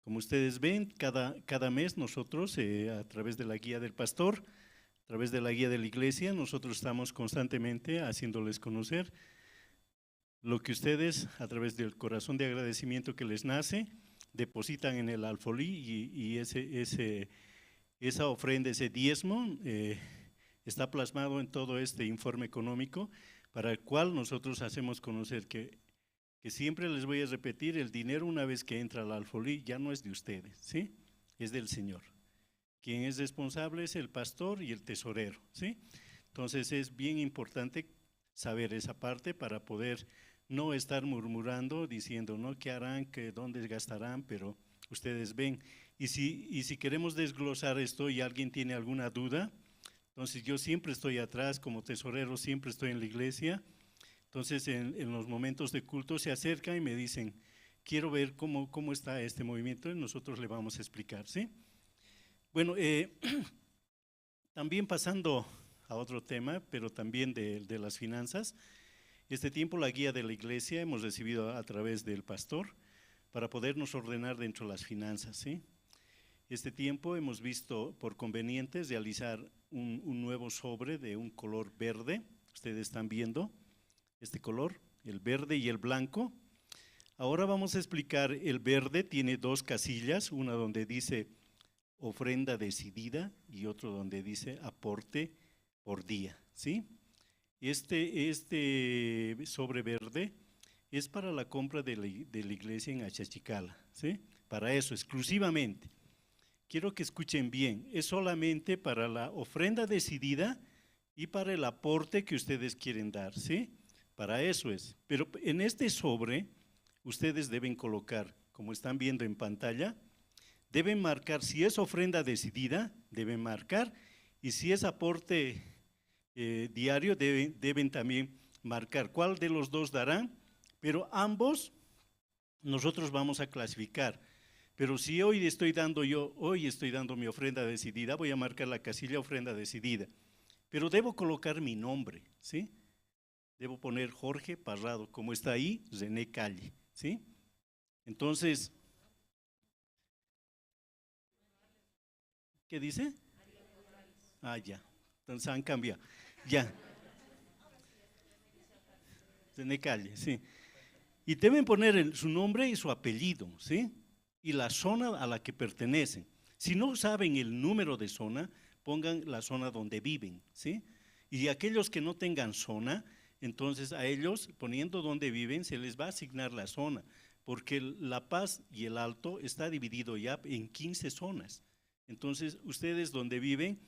Como ustedes ven, cada mes nosotros, a través de la guía del pastor, a través de la guía de la iglesia, nosotros estamos constantemente haciéndoles conocer lo que ustedes, a través del corazón de agradecimiento que les nace, depositan en el alfolí y esa ofrenda, ese diezmo, está plasmado en todo este informe económico, para el cual nosotros hacemos conocer que siempre les voy a repetir, el dinero una vez que entra al alfolí ya no es de ustedes, ¿sí? Es del Señor. Quien es responsable es el pastor y el tesorero, ¿sí? Entonces es bien importante saber esa parte para poder no estar murmurando, diciendo, ¿no?, ¿qué harán? ¿Dónde gastarán? Pero ustedes ven. Y si queremos desglosar esto y alguien tiene alguna duda, entonces yo siempre estoy atrás como tesorero, siempre estoy en la iglesia. Entonces en los momentos de culto se acercan y me dicen, quiero ver cómo está este movimiento, y nosotros le vamos a explicar, ¿sí? Bueno, también pasando a otro tema, pero también de las finanzas, este tiempo la guía de la iglesia hemos recibido a través del pastor para podernos ordenar dentro de las finanzas, ¿sí? Este tiempo hemos visto por conveniente realizar un nuevo sobre de un color verde. Ustedes están viendo este color, el verde y el blanco. Ahora vamos a explicar, el verde tiene dos casillas, una donde dice ofrenda decidida y otro donde dice aporte por día, ¿sí? Este sobre verde es para la compra de la iglesia en Achachicala, ¿sí? Para eso, exclusivamente. Quiero que escuchen bien, es solamente para la ofrenda decidida y para el aporte que ustedes quieren dar, ¿sí? Para eso es. Pero en este sobre, ustedes deben colocar, como están viendo en pantalla, deben marcar, si es ofrenda decidida, deben marcar, y si es aporte diario, deben también marcar cuál de los dos darán, pero ambos nosotros vamos a clasificar. Pero si hoy estoy dando mi ofrenda decidida, voy a marcar la casilla ofrenda decidida, pero debo colocar mi nombre, ¿sí? Debo poner Jorge Parrado, como está ahí, René Calle, ¿sí? Entonces, ¿qué dice? Ah, ya, entonces han cambiado, ya. René Calle, sí. Y deben poner su nombre y su apellido, ¿sí? Y la zona a la que pertenecen. Si no saben el número de zona, pongan la zona donde viven, ¿sí? Y aquellos que no tengan zona, entonces a ellos, poniendo donde viven, se les va a asignar la zona, porque La Paz y el Alto está dividido ya en 15 zonas. Entonces, ustedes donde viven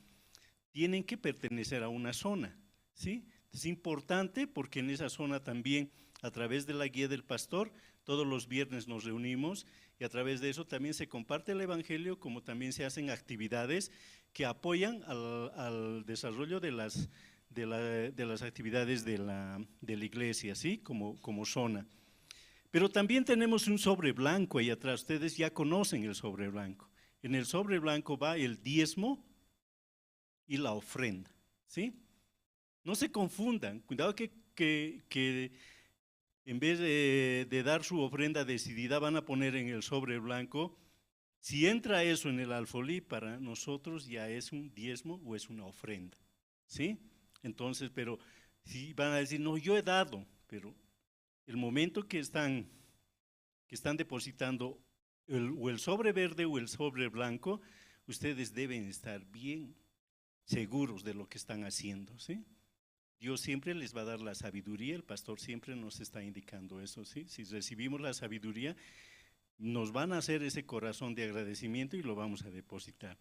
tienen que pertenecer a una zona, ¿sí? Es importante porque en esa zona también, a través de la guía del pastor, todos los viernes nos reunimos y a través de eso también se comparte el evangelio, como también se hacen actividades que apoyan al desarrollo de las actividades de la iglesia, ¿sí? Como zona. Pero también tenemos un sobre blanco ahí atrás, ustedes ya conocen el sobre blanco. En el sobre blanco va el diezmo y la ofrenda, ¿sí? No se confundan, cuidado que en vez de dar su ofrenda decidida van a poner en el sobre blanco. Si entra eso en el alfolí, para nosotros ya es un diezmo o es una ofrenda, ¿sí? Entonces, pero si van a decir, no, yo he dado, pero el momento que están depositando o el sobre verde o el sobre blanco, ustedes deben estar bien seguros de lo que están haciendo, ¿sí? Dios siempre les va a dar la sabiduría, el pastor siempre nos está indicando eso, ¿sí? Si recibimos la sabiduría, nos van a hacer ese corazón de agradecimiento y lo vamos a depositar.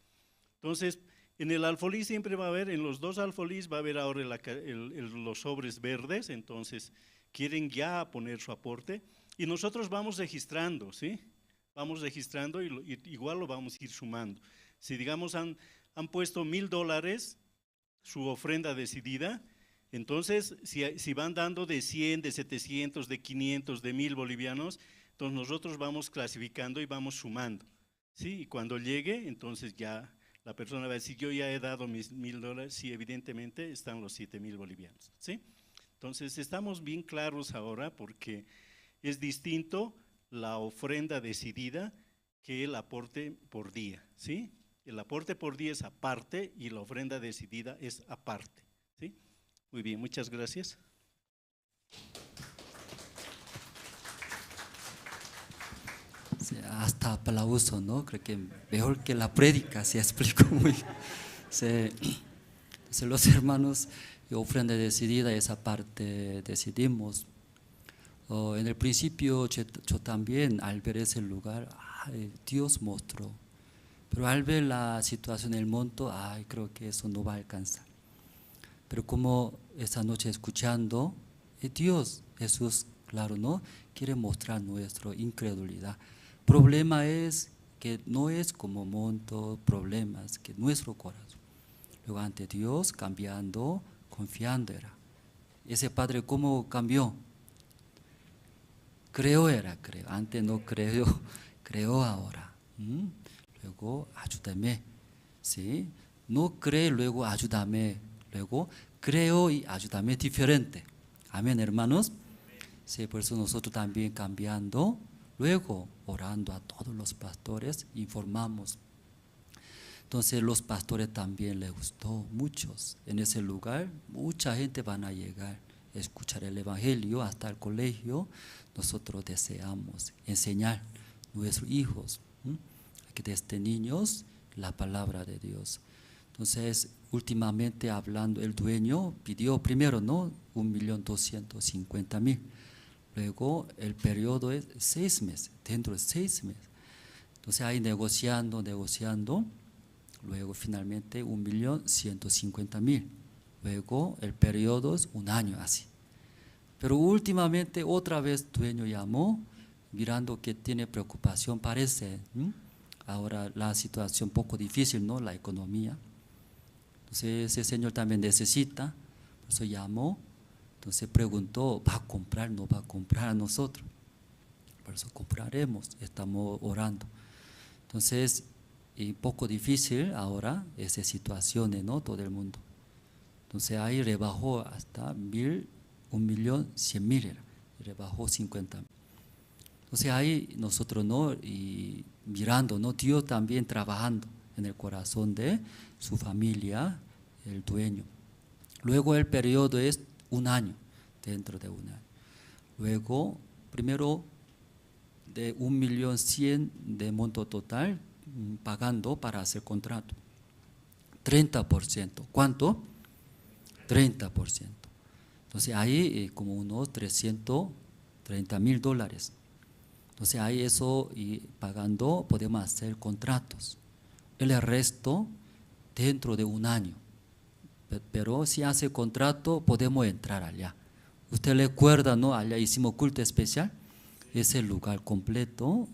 Entonces, en el alfolí siempre va a haber, en los dos alfolís va a haber ahora los sobres verdes, entonces quieren ya poner su aporte y nosotros vamos registrando, ¿sí? Vamos registrando y igual lo vamos a ir sumando. Si digamos han puesto $1,000 su ofrenda decidida, entonces si van dando de 100, de 700, de 500, de 1,000 bolivianos, entonces nosotros vamos clasificando y vamos sumando, ¿sí? Y cuando llegue, entonces ya la persona va a decir, yo ya he dado mis $1,000, sí, evidentemente están los 7,000 bolivianos, ¿sí? Entonces estamos bien claros ahora porque es distinto la ofrenda decidida que el aporte por día, ¿sí? El aporte por día es aparte y la ofrenda decidida es aparte, ¿sí? Muy bien, muchas gracias. Sí, hasta aplauso, ¿no? Creo que mejor que la prédica se explicó muy bien. Sí. Entonces, los hermanos, ofrenda decidida, esa parte decidimos. En el principio yo también, al ver ese lugar, Dios mostró. Pero al ver la situación, el monto, creo que eso no va a alcanzar. Pero como esta noche escuchando, Dios, Jesús, claro, ¿no? Quiere mostrar nuestra incredulidad. Problema es que no es como monto, problemas, que nuestro corazón. Luego ante Dios, cambiando, confiando era. Ese padre, ¿cómo cambió? Creo. Antes no creo ahora. Luego, ayúdame. ¿Sí? No cree, luego ayúdame. Luego, creo y ayúdame diferente. Amén, hermanos. Sí, por eso nosotros también cambiando, luego orando a todos los pastores, informamos. Entonces los pastores también les gustó, muchos. En ese lugar mucha gente van a llegar a escuchar el Evangelio hasta el colegio. Nosotros deseamos enseñar a nuestros hijos, que desde niños la palabra de Dios. Entonces, últimamente hablando, el dueño pidió primero, ¿no?, 1.250.000. Luego el periodo es 6 meses, dentro de 6 meses. Entonces ahí negociando. Luego finalmente 1.150.000. Luego el periodo es 1 año así. Pero últimamente otra vez dueño llamó, mirando que tiene preocupación, parece. Ahora la situación un poco difícil, ¿no?, la economía. Entonces ese señor también necesita, por eso llamó. Entonces preguntó, ¿va a comprar? ¿No va a comprar a nosotros? Por eso compraremos, estamos orando. Entonces, un poco difícil ahora esa situación, ¿no?, todo el mundo. Entonces ahí rebajó hasta 1.100.000, rebajó 50.000. Entonces ahí nosotros, ¿no?, y mirando, ¿no?, Dios también trabajando en el corazón de su familia, el dueño. Luego el periodo es 1 año, dentro de 1 año. Luego, primero de 1.100.000 de monto total, pagando para hacer contrato. 30%. ¿Cuánto? 30%. Entonces ahí como unos $330.000. Entonces ahí eso y pagando podemos hacer contratos. El resto dentro de 1 año. Pero si hace contrato podemos entrar allá. Usted recuerda, ¿no?, allá hicimos culto especial. Ese lugar completo,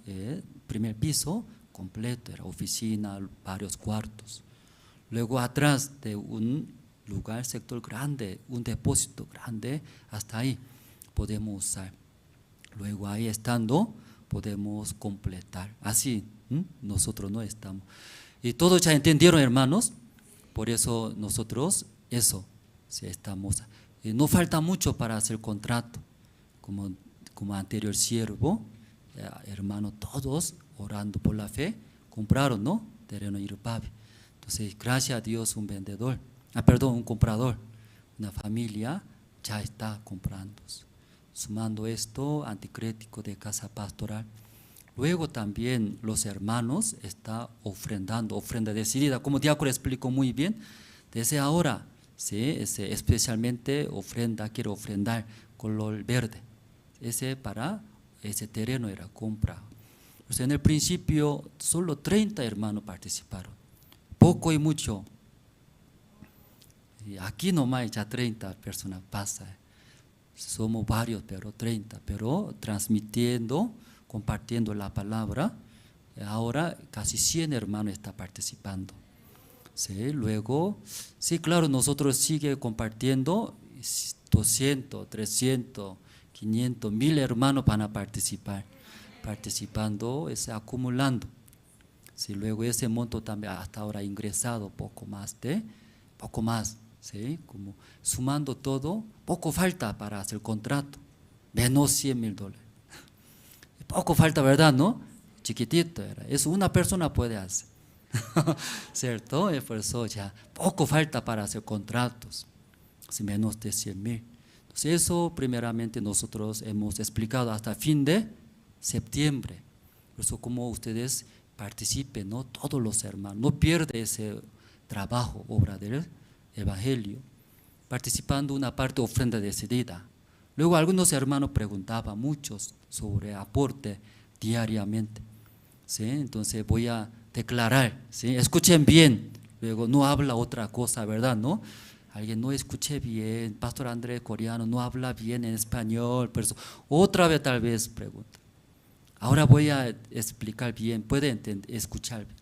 primer piso completo, era oficina, varios cuartos. Luego atrás de un lugar, sector grande, un depósito grande, hasta ahí podemos usar. Luego ahí estando podemos completar. Así nosotros no estamos. Y todos ya entendieron, hermanos. Por eso nosotros, eso, si estamos. No falta mucho para hacer contrato. Como anterior siervo, hermanos, todos orando por la fe, compraron, ¿no?, terreno Irupavi. Entonces, gracias a Dios, un vendedor, un comprador, una familia ya está comprando. Sumando esto, anticrético de casa pastoral. Luego también los hermanos están ofrendando, ofrenda decidida, como diácono explicó muy bien, desde ahora, ¿sí?, especialmente quiero ofrendar color verde. Para ese terreno era compra. O sea, en el principio solo 30 hermanos participaron, poco y mucho. Y aquí nomás ya 30 personas pasan. Somos varios, pero 30, pero transmitiendo, compartiendo la palabra. Ahora casi 100 hermanos están participando. ¿Sí? Luego, sí, claro, nosotros sigue compartiendo, 200, 300, 500, 1.000 hermanos van a participar, participando, acumulando. Sí, luego ese monto también hasta ahora ha ingresado poco más, ¿sí?, como sumando todo, poco falta para hacer contrato, menos $100.000. Poco falta, ¿verdad, no? Chiquitito era, eso una persona puede hacer, ¿cierto? Por eso ya poco falta para hacer contratos, menos de 100.000. Entonces eso primeramente nosotros hemos explicado hasta fin de septiembre. Por eso como ustedes participen, ¿no?, todos los hermanos, no pierdan ese trabajo, obra del Evangelio, participando una parte ofrenda decidida. Luego algunos hermanos preguntaban, muchos, sobre aporte diariamente. ¿Sí? Entonces voy a declarar, ¿sí?, escuchen bien, luego no habla otra cosa, ¿verdad?, ¿no? Alguien no escuché bien, Pastor Andrés coreano no habla bien en español, pero otra vez tal vez pregunta. Ahora voy a explicar bien, pueden escuchar bien.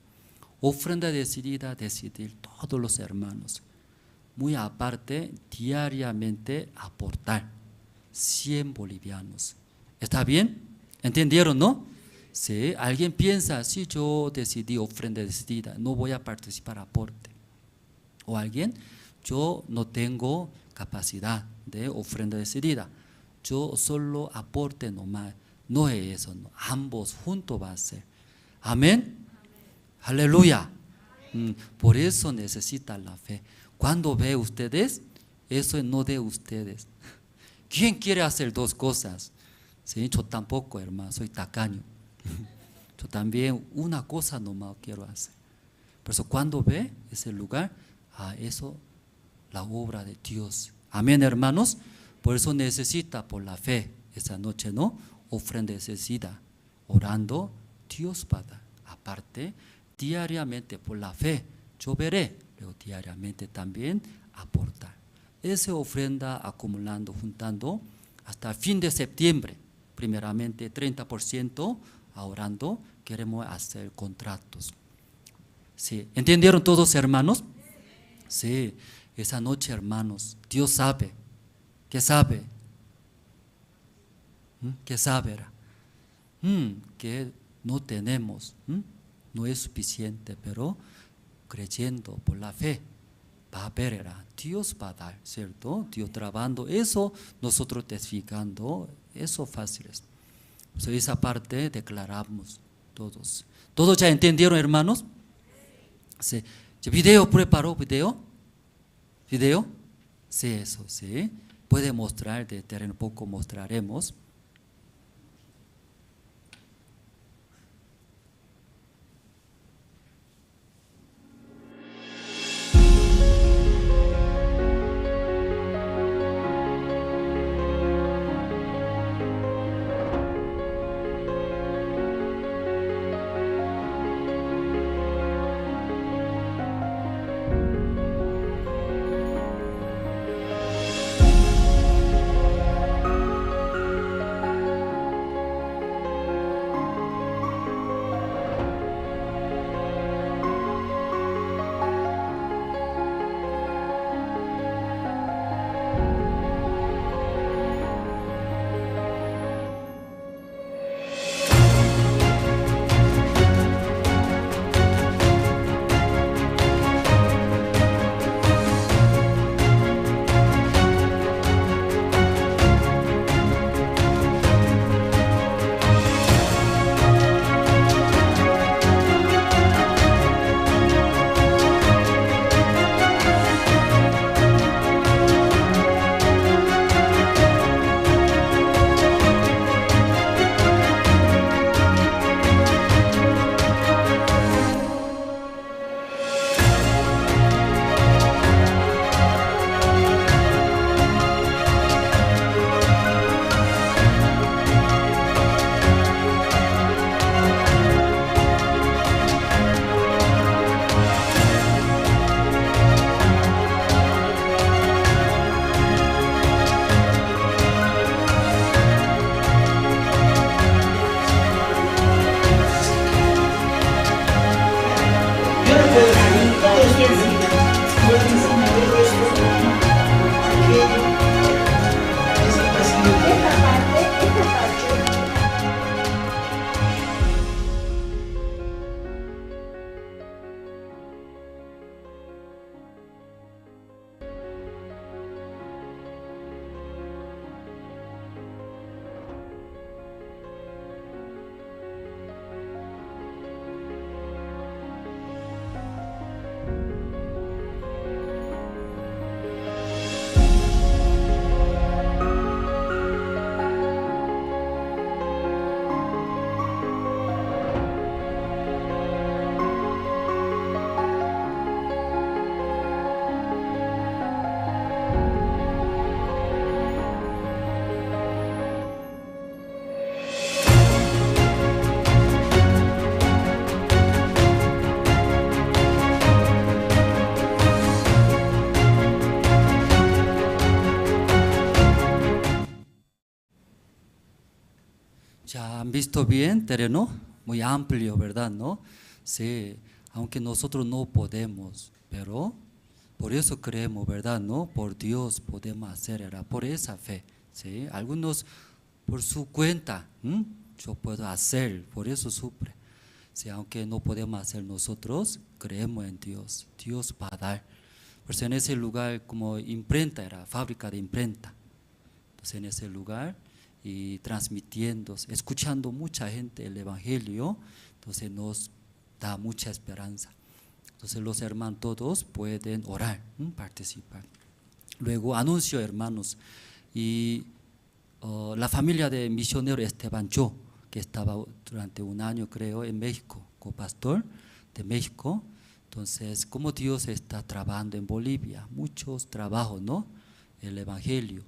Ofrenda decidida, decidir todos los hermanos. Muy aparte, diariamente aportar 100 bolivianos. ¿Está bien? ¿Entendieron, no? Sí, alguien piensa, si yo decidí ofrenda decidida, no voy a participar aporte. O alguien, yo no tengo capacidad de ofrenda decidida, yo solo aporte nomás. No es eso, no. Ambos juntos va a ser. Amén. Aleluya. Por eso necesitan la fe. Cuando ve ustedes, eso es no de ustedes. ¿Quién quiere hacer dos cosas? Sí, yo tampoco, hermano, soy tacaño. Yo también una cosa nomás quiero hacer. Por eso cuando ve ese lugar, eso, la obra de Dios. Amén, hermanos. Por eso necesita por la fe esa noche, ¿no? Ofrenda necesidad, orando, Dios va a dar. Aparte, diariamente por la fe, yo veré, luego diariamente también aportar. Esa ofrenda acumulando, juntando, hasta fin de septiembre, primeramente 30%, ahorrando, queremos hacer contratos. Sí. ¿Entendieron todos, hermanos? Sí, esa noche, hermanos, Dios sabe. ¿Qué sabe? ¿Qué sabe? Que no tenemos, no es suficiente, pero creyendo por la fe, va a ver, Dios va a dar, ¿cierto? Dios trabajando, eso nosotros testificando, eso fácil es. O sea, esa parte declaramos todos. ¿Todos ya entendieron, hermanos? Sí. ¿Video preparó? ¿Video? ¿Video? Sí, eso, sí. Puede mostrar, de terreno poco mostraremos. Ya han visto bien terreno, muy amplio, ¿verdad? ¿No? Sí, aunque nosotros no podemos, pero por eso creemos, ¿verdad? ¿No? Por Dios podemos hacer, era por esa fe, ¿sí? Algunos por su cuenta, yo puedo hacer, por eso sufre. Sí, aunque no podemos hacer nosotros, creemos en Dios, Dios va a dar. Por eso en ese lugar como imprenta, era fábrica de imprenta. Entonces en ese lugar y transmitiendo, escuchando mucha gente el Evangelio, entonces nos da mucha esperanza. Entonces los hermanos todos pueden orar, participar. Luego anuncio, hermanos, y la familia de misionero Esteban Cho, que estaba durante un año creo en México, copastor de México. Entonces, como Dios está trabajando en Bolivia, muchos trabajos, ¿no? El evangelio.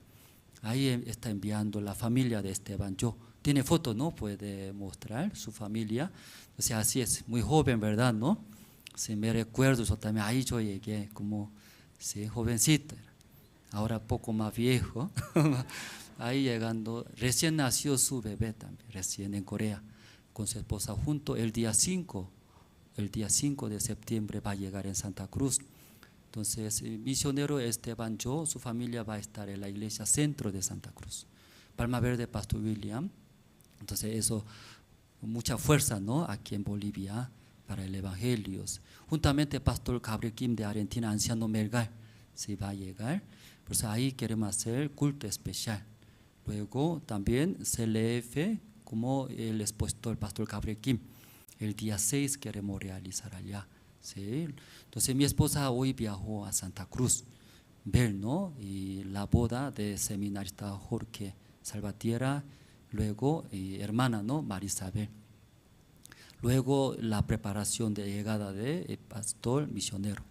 Ahí está enviando la familia de Esteban Cho. Tiene foto, ¿no? Puede mostrar su familia. O sea, así es, muy joven, ¿verdad? ¿No? Sí, me recuerdo, yo también ahí yo llegué como, sí, jovencito. Ahora poco más viejo. Ahí llegando, recién nació su bebé también, recién en Corea, con su esposa junto. El día 5 de septiembre va a llegar en Santa Cruz. Entonces, el misionero Esteban Cho, su familia va a estar en la iglesia centro de Santa Cruz. Palma Verde, Pastor William. Entonces, eso, mucha fuerza, ¿no? Aquí en Bolivia para el evangelio. Juntamente, Pastor Gabriel Kim de Argentina, anciano Melgar, se va a llegar. Por eso ahí queremos hacer culto especial. Luego también CLF, como el expositor, Pastor Gabriel Kim, el día 6 queremos realizar allá. ¿Sí? Entonces mi esposa hoy viajó a Santa Cruz, ver, ¿no? Y la boda de seminarista Jorge Salvatierra, luego hermana, ¿no? Marisabel. Luego la preparación de llegada de pastor misionero.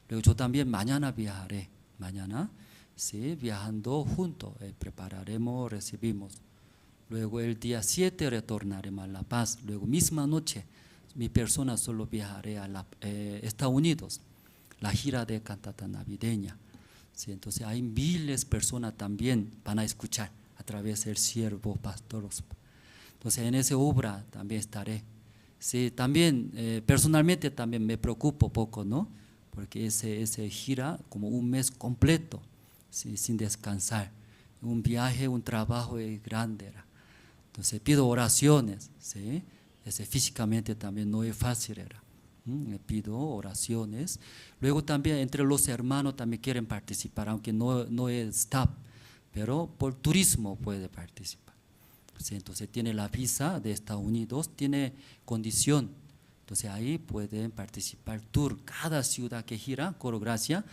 Luego yo también mañana viajaré, mañana, sí, viajando juntos, prepararemos, recibimos. Luego el día 7 retornaremos a La Paz. Luego misma noche mi persona solo viajaré a Estados Unidos, la gira de cantata navideña. Sí, entonces hay miles de personas también van a escuchar a través del siervo pastor. Entonces en esa obra también estaré. Sí, también personalmente también me preocupo poco, ¿no? Porque ese gira como un mes completo, sí, sin descansar. Un viaje, un trabajo grande era. Entonces pido oraciones, ¿sí? Físicamente también no es fácil era. Me pido oraciones. Luego también entre los hermanos también quieren participar, aunque no es staff, pero por turismo puede participar. Sí, entonces tiene la visa de Estados Unidos, tiene condición. Entonces ahí pueden participar tour. Cada ciudad que gira, Coro Gracia,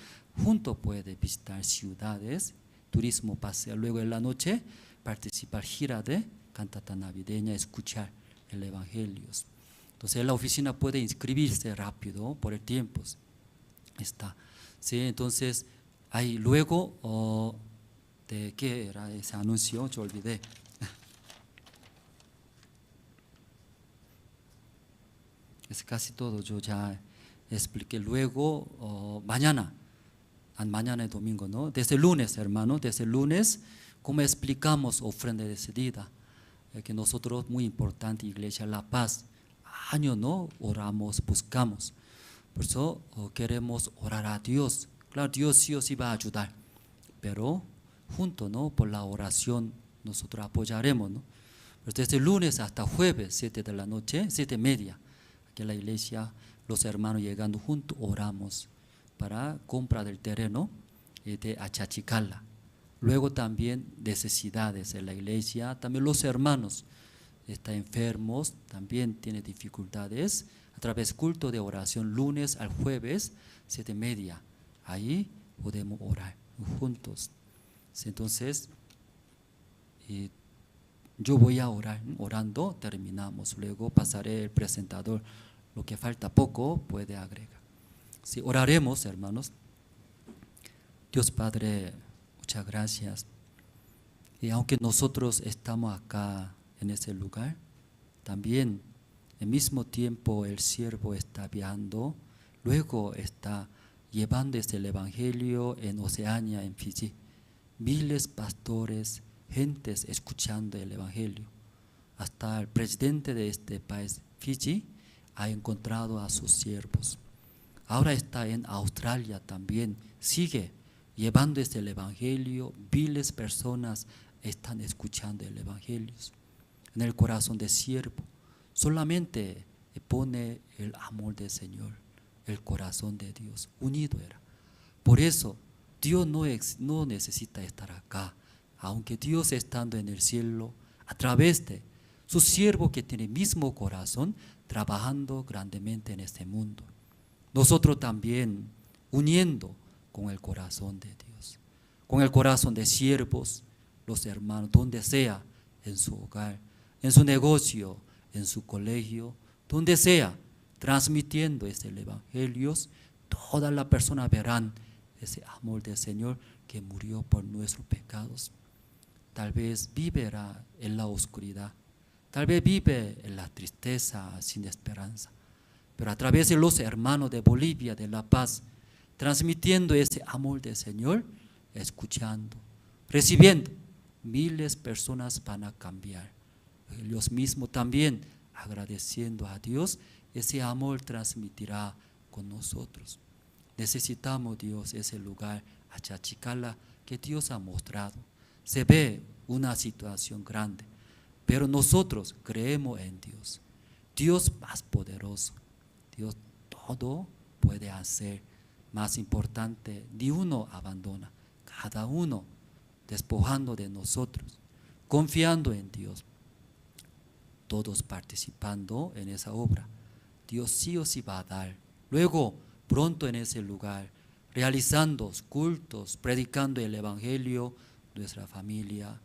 junto puede visitar ciudades, turismo pasea. Luego en la noche participar gira de cantata navideña, escuchar el evangelio. Entonces en la oficina puede inscribirse rápido por el tiempo. Está. Sí, entonces ahí luego de qué era ese anuncio, yo olvidé. Es casi todo, yo ya expliqué. Luego mañana es domingo, ¿no? Desde el lunes, hermano, desde el lunes, como explicamos ofrenda decidida, que nosotros, muy importante, Iglesia La Paz, año, ¿no? Oramos, buscamos. Por eso queremos orar a Dios. Claro, Dios sí o sí va a ayudar, pero junto, ¿no? Por la oración nosotros apoyaremos, ¿no? Pues desde el lunes hasta jueves, 7 de la noche, 7:30, aquí en la iglesia, los hermanos llegando juntos, oramos para compra del terreno de Achachicala. Luego también necesidades en la iglesia, también los hermanos están enfermos, también tienen dificultades. A través del culto de oración, lunes al jueves, 7:30, ahí podemos orar juntos. Entonces, yo voy a orar, orando, terminamos. Luego pasaré el presentador, lo que falta poco puede agregar. Sí, oraremos, hermanos. Dios Padre, muchas gracias. Y aunque nosotros estamos acá en ese lugar, también al mismo tiempo el siervo está viajando, luego está llevando el evangelio en Oceania, en Fiji. Miles de pastores, gentes escuchando el evangelio. Hasta el presidente de este país, Fiji, ha encontrado a sus siervos. Ahora está en Australia también, sigue llevando el evangelio. Miles de personas están escuchando el evangelio. En el corazón del siervo solamente pone el amor del Señor, el corazón de Dios, unido era. Por eso Dios no necesita estar acá, aunque Dios estando en el cielo, a través de su siervo que tiene el mismo corazón, trabajando grandemente en este mundo. nosotros también uniendo con el corazón de Dios, con el corazón de siervos, los hermanos, donde sea, en su hogar, en su negocio, en su colegio, donde sea, transmitiendo ese evangelio, todas las personas verán ese amor del Señor que murió por nuestros pecados. Tal vez vivirá en la oscuridad, tal vez vive en la tristeza sin esperanza, pero a través de los hermanos de Bolivia, de La Paz, transmitiendo ese amor del Señor, escuchando, recibiendo, miles de personas van a cambiar. Ellos mismos también, agradeciendo a Dios, ese amor transmitirá con nosotros. Necesitamos, Dios, ese lugar, Achachicala, que Dios ha mostrado. Se ve una situación grande, pero nosotros creemos en Dios. Dios más poderoso, Dios todo puede hacer. Más importante, ni uno abandona, cada uno despojando de nosotros, confiando en Dios, todos participando en esa obra. Dios sí o sí va a dar. Luego, pronto en ese lugar, realizando cultos, predicando el Evangelio, nuestra familia,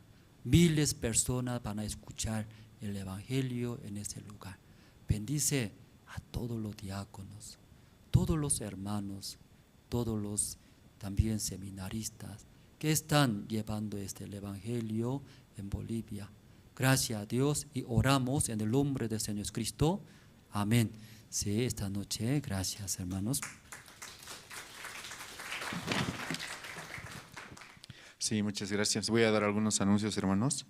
miles de personas van a escuchar el Evangelio en ese lugar. Bendice a todos los diáconos, todos los hermanos, todos los también seminaristas que están llevando el Evangelio en Bolivia. Gracias a Dios y oramos en el nombre del Señor Cristo. Amén. Sí, esta noche, gracias hermanos. Sí, muchas gracias. Voy a dar algunos anuncios, hermanos.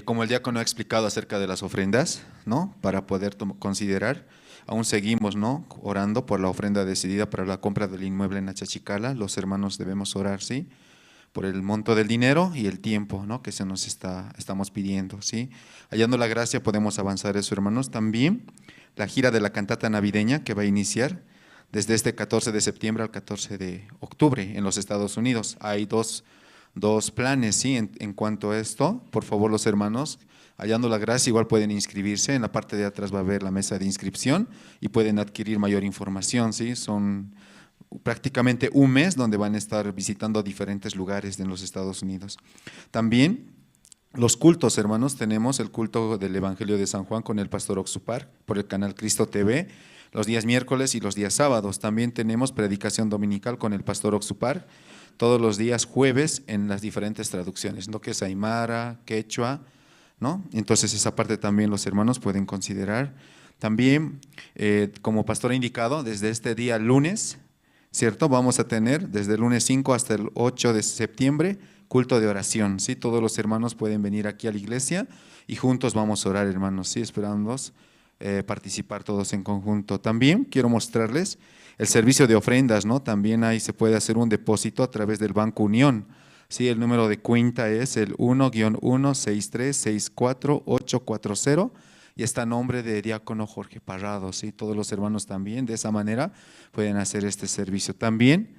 Como el diácono ha explicado acerca de las ofrendas, ¿no? Para poder considerar, aún seguimos, ¿no? Orando por la ofrenda decidida para la compra del inmueble en Achachicala. Los hermanos debemos orar, ¿sí? Por el monto del dinero y el tiempo, ¿no? Que se nos estamos pidiendo, ¿sí? Hallando la gracia podemos avanzar eso, hermanos. También la gira de la cantata navideña que va a iniciar desde este 14 de septiembre al 14 de octubre en los Estados Unidos. Hay dos planes, ¿sí? En cuanto a esto, por favor los hermanos, hallando la gracia, igual pueden inscribirse. En la parte de atrás va a haber la mesa de inscripción y pueden adquirir mayor información, ¿sí? Son prácticamente un mes donde van a estar visitando diferentes lugares en los Estados Unidos. También los cultos, hermanos, tenemos el culto del Evangelio de San Juan con el pastor Oxupar por el canal Cristo TV, los días miércoles y los días sábados. También tenemos predicación dominical con el pastor Oxupar, todos los días jueves en las diferentes traducciones, ¿no? Que es aymara, quechua, ¿no? Entonces esa parte también los hermanos pueden considerar. También, como pastor ha indicado, desde este día lunes, ¿cierto? Vamos a tener desde el lunes 5 hasta el 8 de septiembre culto de oración, ¿sí? Todos los hermanos pueden venir aquí a la iglesia y juntos vamos a orar, hermanos, ¿sí? Esperamos participar todos en conjunto. También quiero mostrarles el servicio de ofrendas, ¿no? También ahí se puede hacer un depósito a través del Banco Unión, ¿sí? El número de cuenta es el 1-16364-840 y está a nombre de diácono Jorge Parrado, ¿sí? Todos los hermanos también de esa manera pueden hacer este servicio. También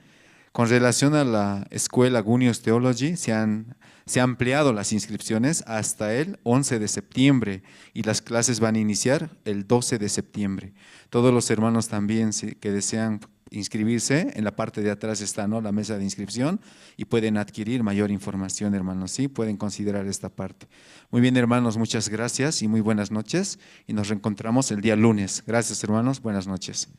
con relación a la escuela Gunius Theology se han ampliado las inscripciones hasta el 11 de septiembre y las clases van a iniciar el 12 de septiembre. Todos los hermanos también que desean inscribirse, en la parte de atrás está, ¿no? La mesa de inscripción y pueden adquirir mayor información, hermanos, ¿sí? Pueden considerar esta parte. Muy bien, hermanos, muchas gracias y muy buenas noches y nos reencontramos el día lunes. Gracias, hermanos, buenas noches.